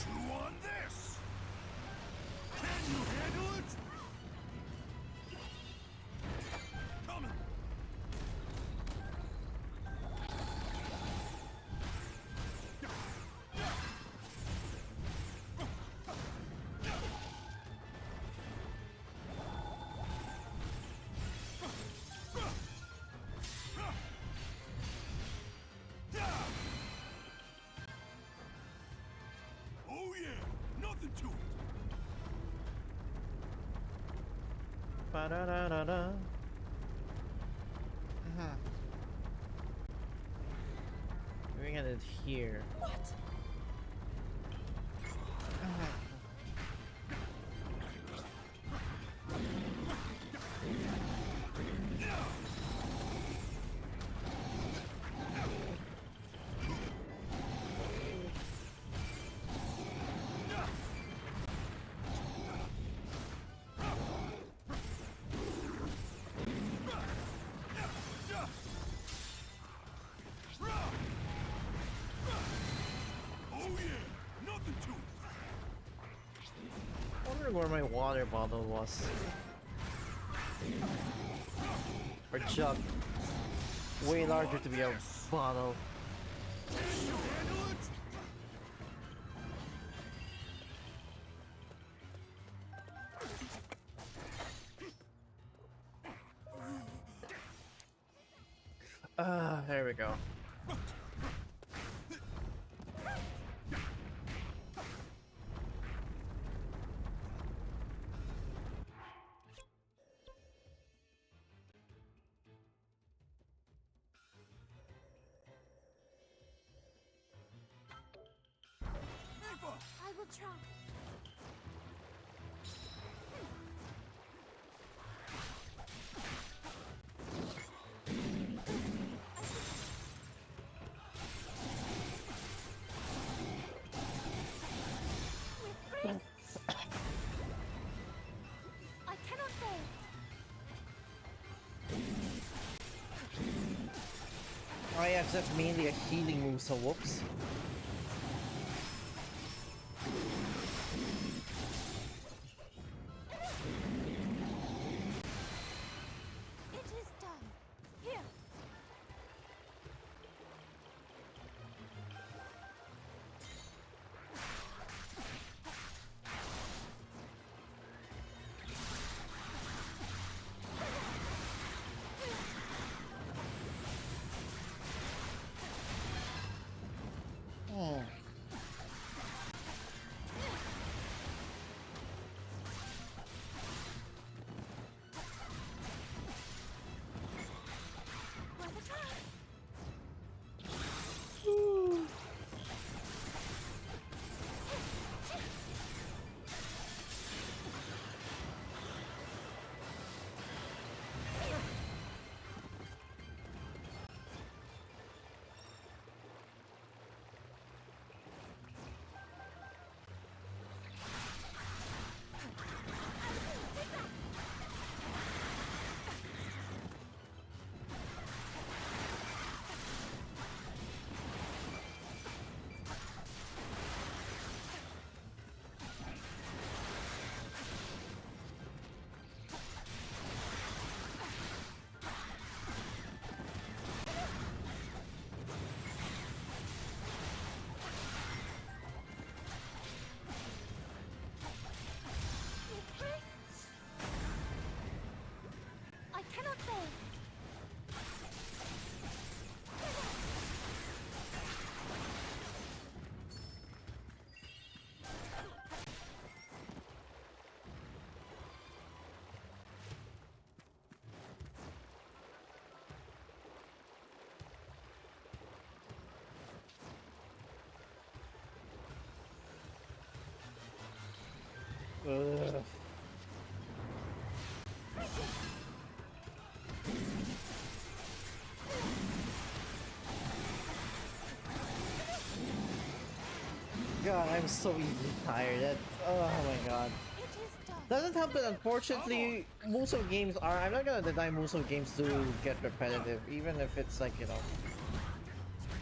Chew on this! Can you handle it? Coming! Oh yeah, nothing to it. Ba-da-da-da-da. We're gonna here. What? Oh yeah, nothing to it. Wondering where my water bottle was. Or jug. Way larger to be a bottle. Can you handle it? There we go. I will try. With grace. I cannot fail. Oh yeah, that's mainly a healing move, so whoops. It is done. Here. Oh. Worth a try. I cannot fail. Ugh. god, I'm so easily tired. Oh my god. Doesn't help that unfortunately most of games are, I'm not gonna deny most of games do get repetitive, even if it's like, you know,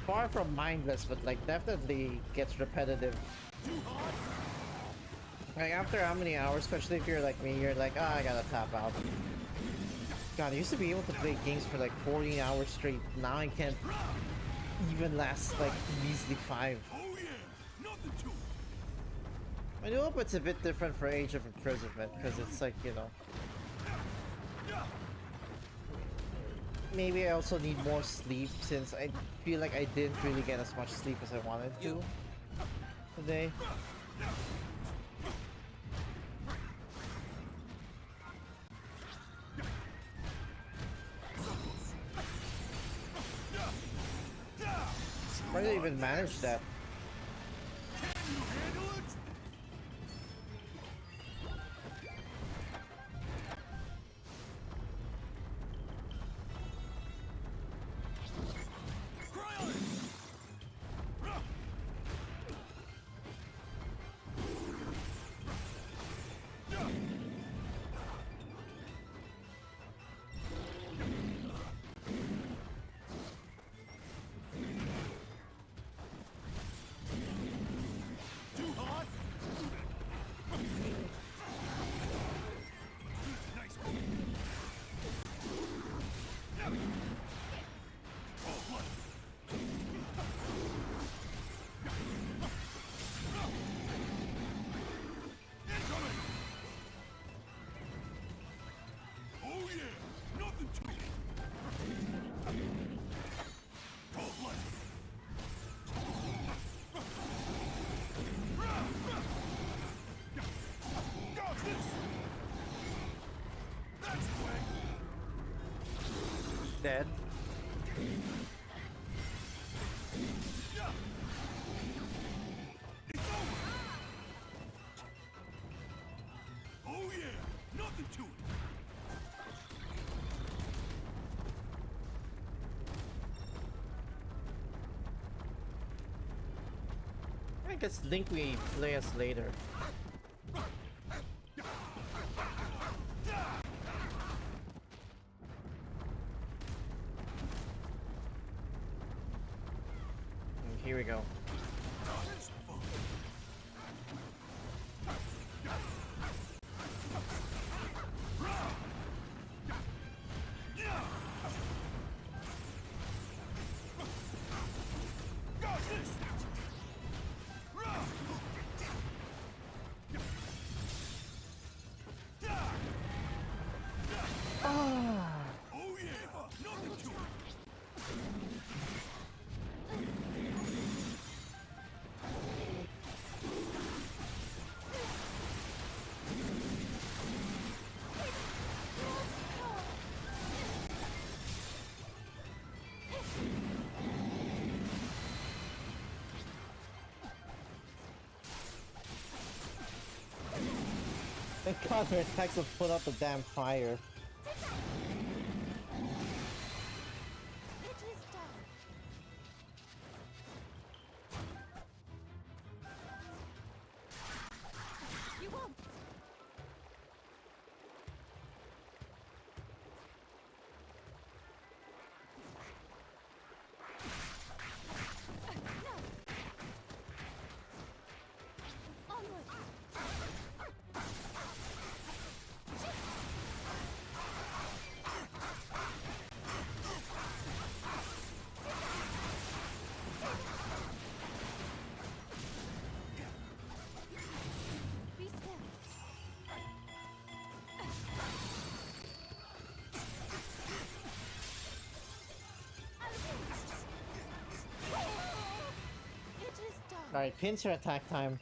far from mindless, but like definitely gets repetitive. Like after how many hours, especially if you're like me, you're like, ah, I gotta tap out. God, I used to be able to play games for like 14 hours straight. Now I can't even last like measly 5. I do hope it's a bit different for Age of Imprisonment, because it's like, you know, maybe I also need more sleep, since I feel like I didn't really get as much sleep as I wanted to today. How did I even manage that? Dead. Oh yeah, nothing to it. I guess Link we play us later. Here we go. Thank God her attacks have put out the damn fire. Alright, pins her attack time.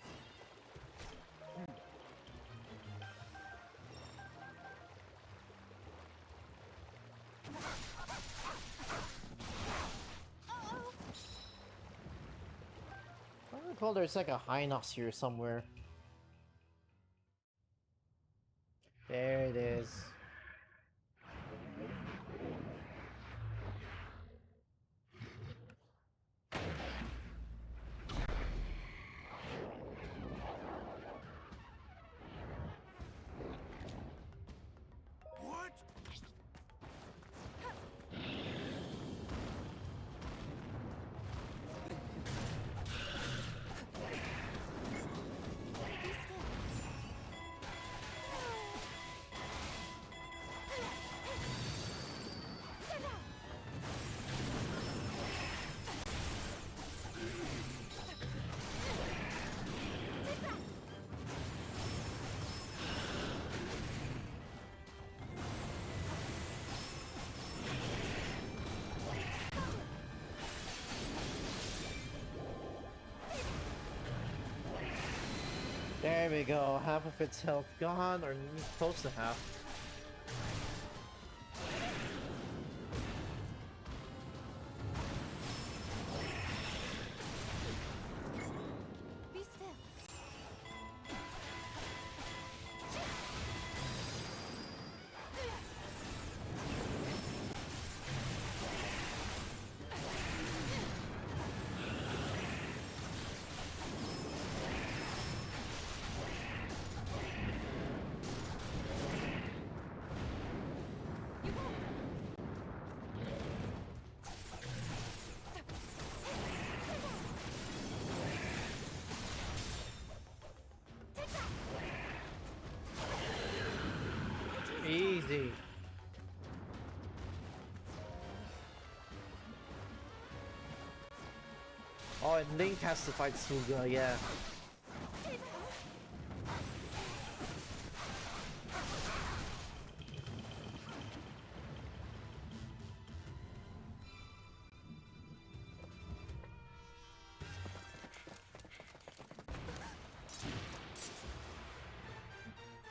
I recall there's like a Hinox here somewhere. There it is. There we go. Half of its health gone, or close to half. Be still. Easy. Oh, and Link has to fight Suga, yeah.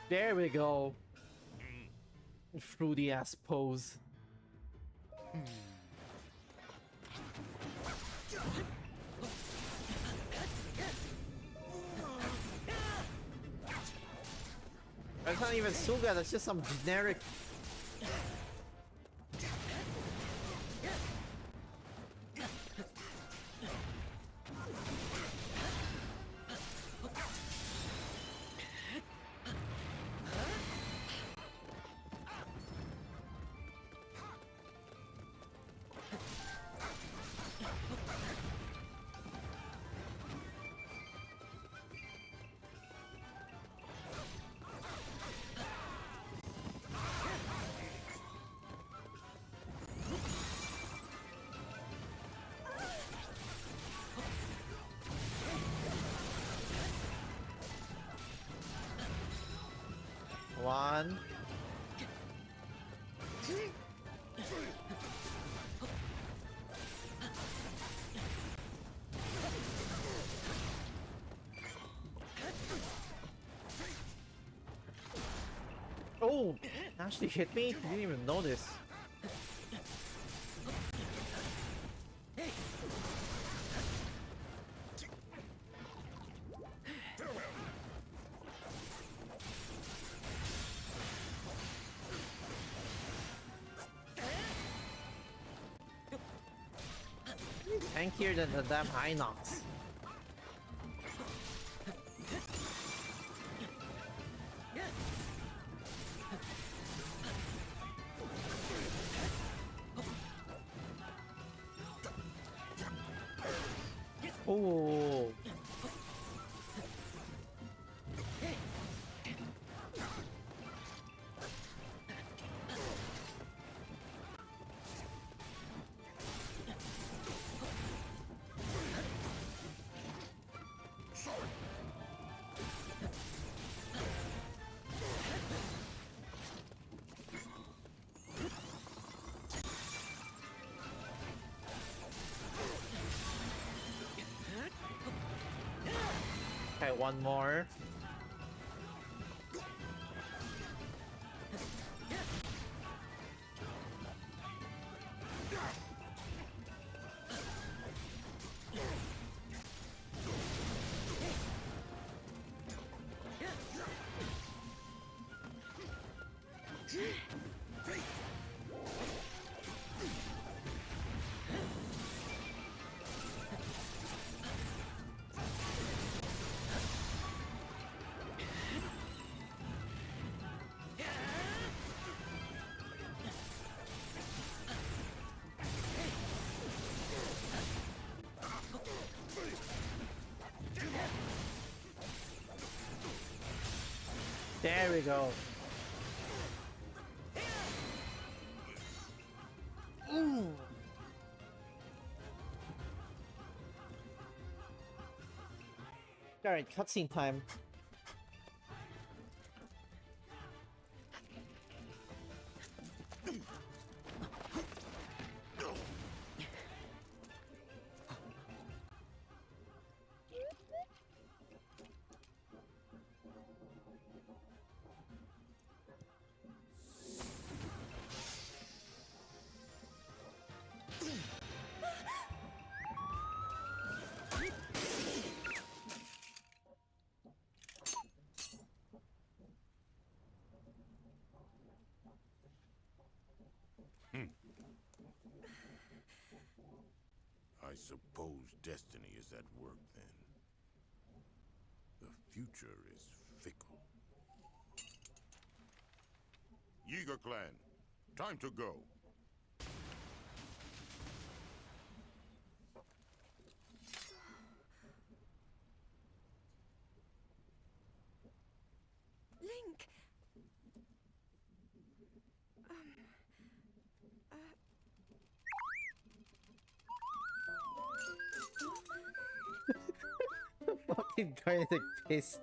There we go. Fruity ass pose. That's not even Suga, that's just some generic. One. Oh, actually hit me? Didn't even notice. Tankier than the damn Hinox. Oh. Okay, one more. There we go. Ooh. Alright, cutscene time. suppose destiny is at work then. The future is fickle. Yeager clan, time to go. Link! Fucking Garnet pissed.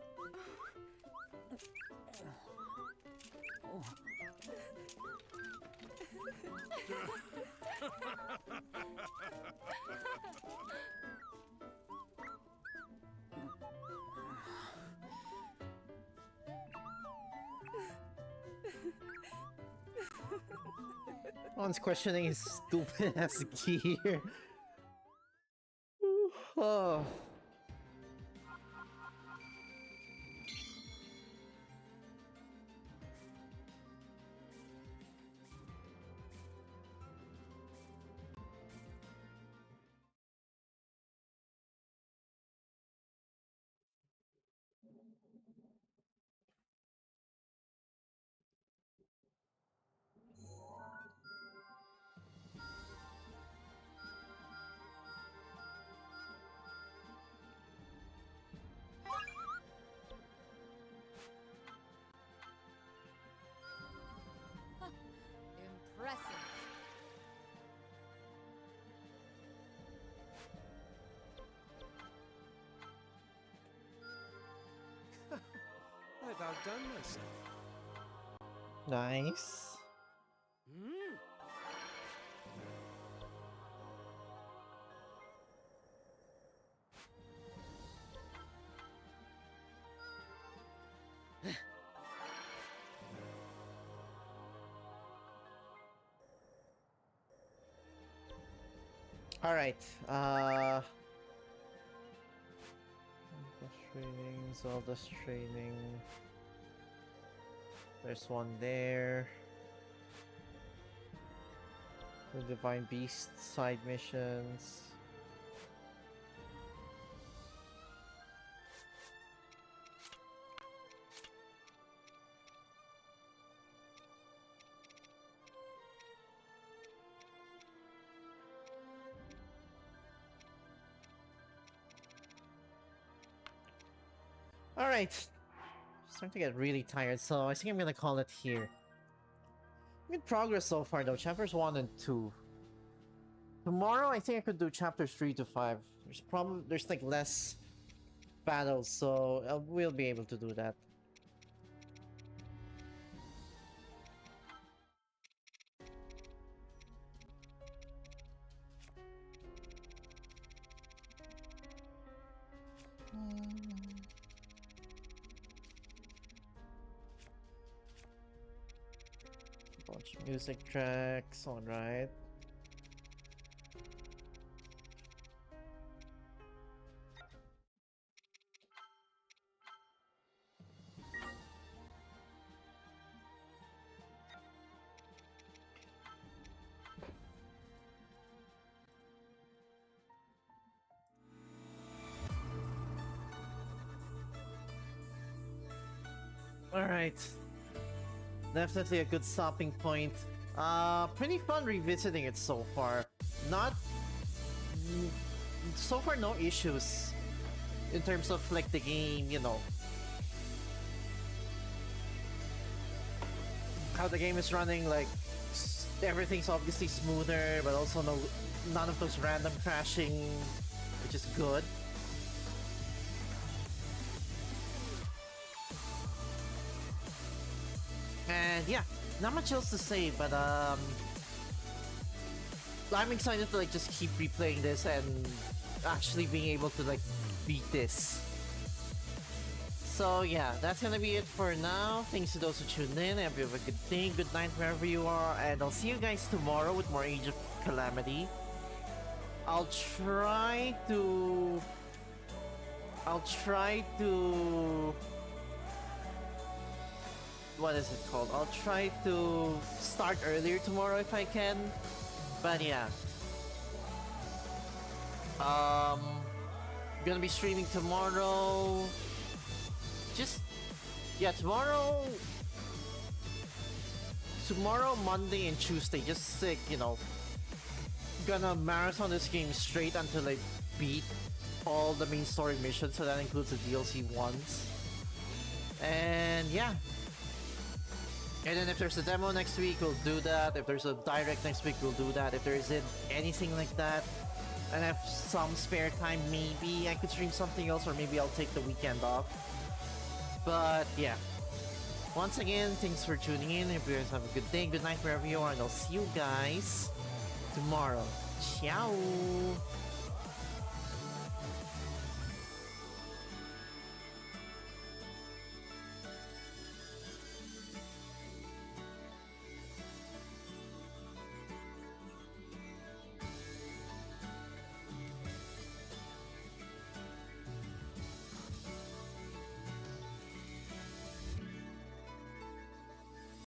One's questioning his stupid ass gear. Oh. Impressive. I've outdone myself. Nice. All right. Zelda's training. There's one there. The Divine Beast side missions. Alright. Starting to get really tired, so I think I'm gonna call it here. Good progress so far though, chapters 1 and 2. Tomorrow I think I could do chapters 3 to 5. There's like less battles, so we'll be able to do that. Bunch of music tracks, alright. Alright. Definitely a good stopping point. Pretty fun revisiting it so far. So far no issues in terms of like the game, you know. How the game is running, like everything's obviously smoother, but also none of those random crashing, which is good. And yeah, not much else to say, but I'm excited to like just keep replaying this and actually being able to like beat this. So yeah, that's gonna be it for now. Thanks to those who tuned in. Have a good day, good night wherever you are, and I'll see you guys tomorrow with more Age of Calamity. I'll try to what is it called? I'll try to start earlier tomorrow if I can. But yeah. Um, gonna be streaming tomorrow. Just yeah, tomorrow, Monday, and Tuesday. Just sick, you know. Gonna marathon this game straight until I beat all the main story missions, so that includes the DLC ones. And yeah. And then if there's a demo next week, we'll do that. If there's a direct next week, we'll do that. If there isn't anything like that, and I have some spare time, maybe I could stream something else, or maybe I'll take the weekend off. But yeah. Once again, thanks for tuning in. If you guys have a good day, good night wherever you are, and I'll see you guys tomorrow. Ciao!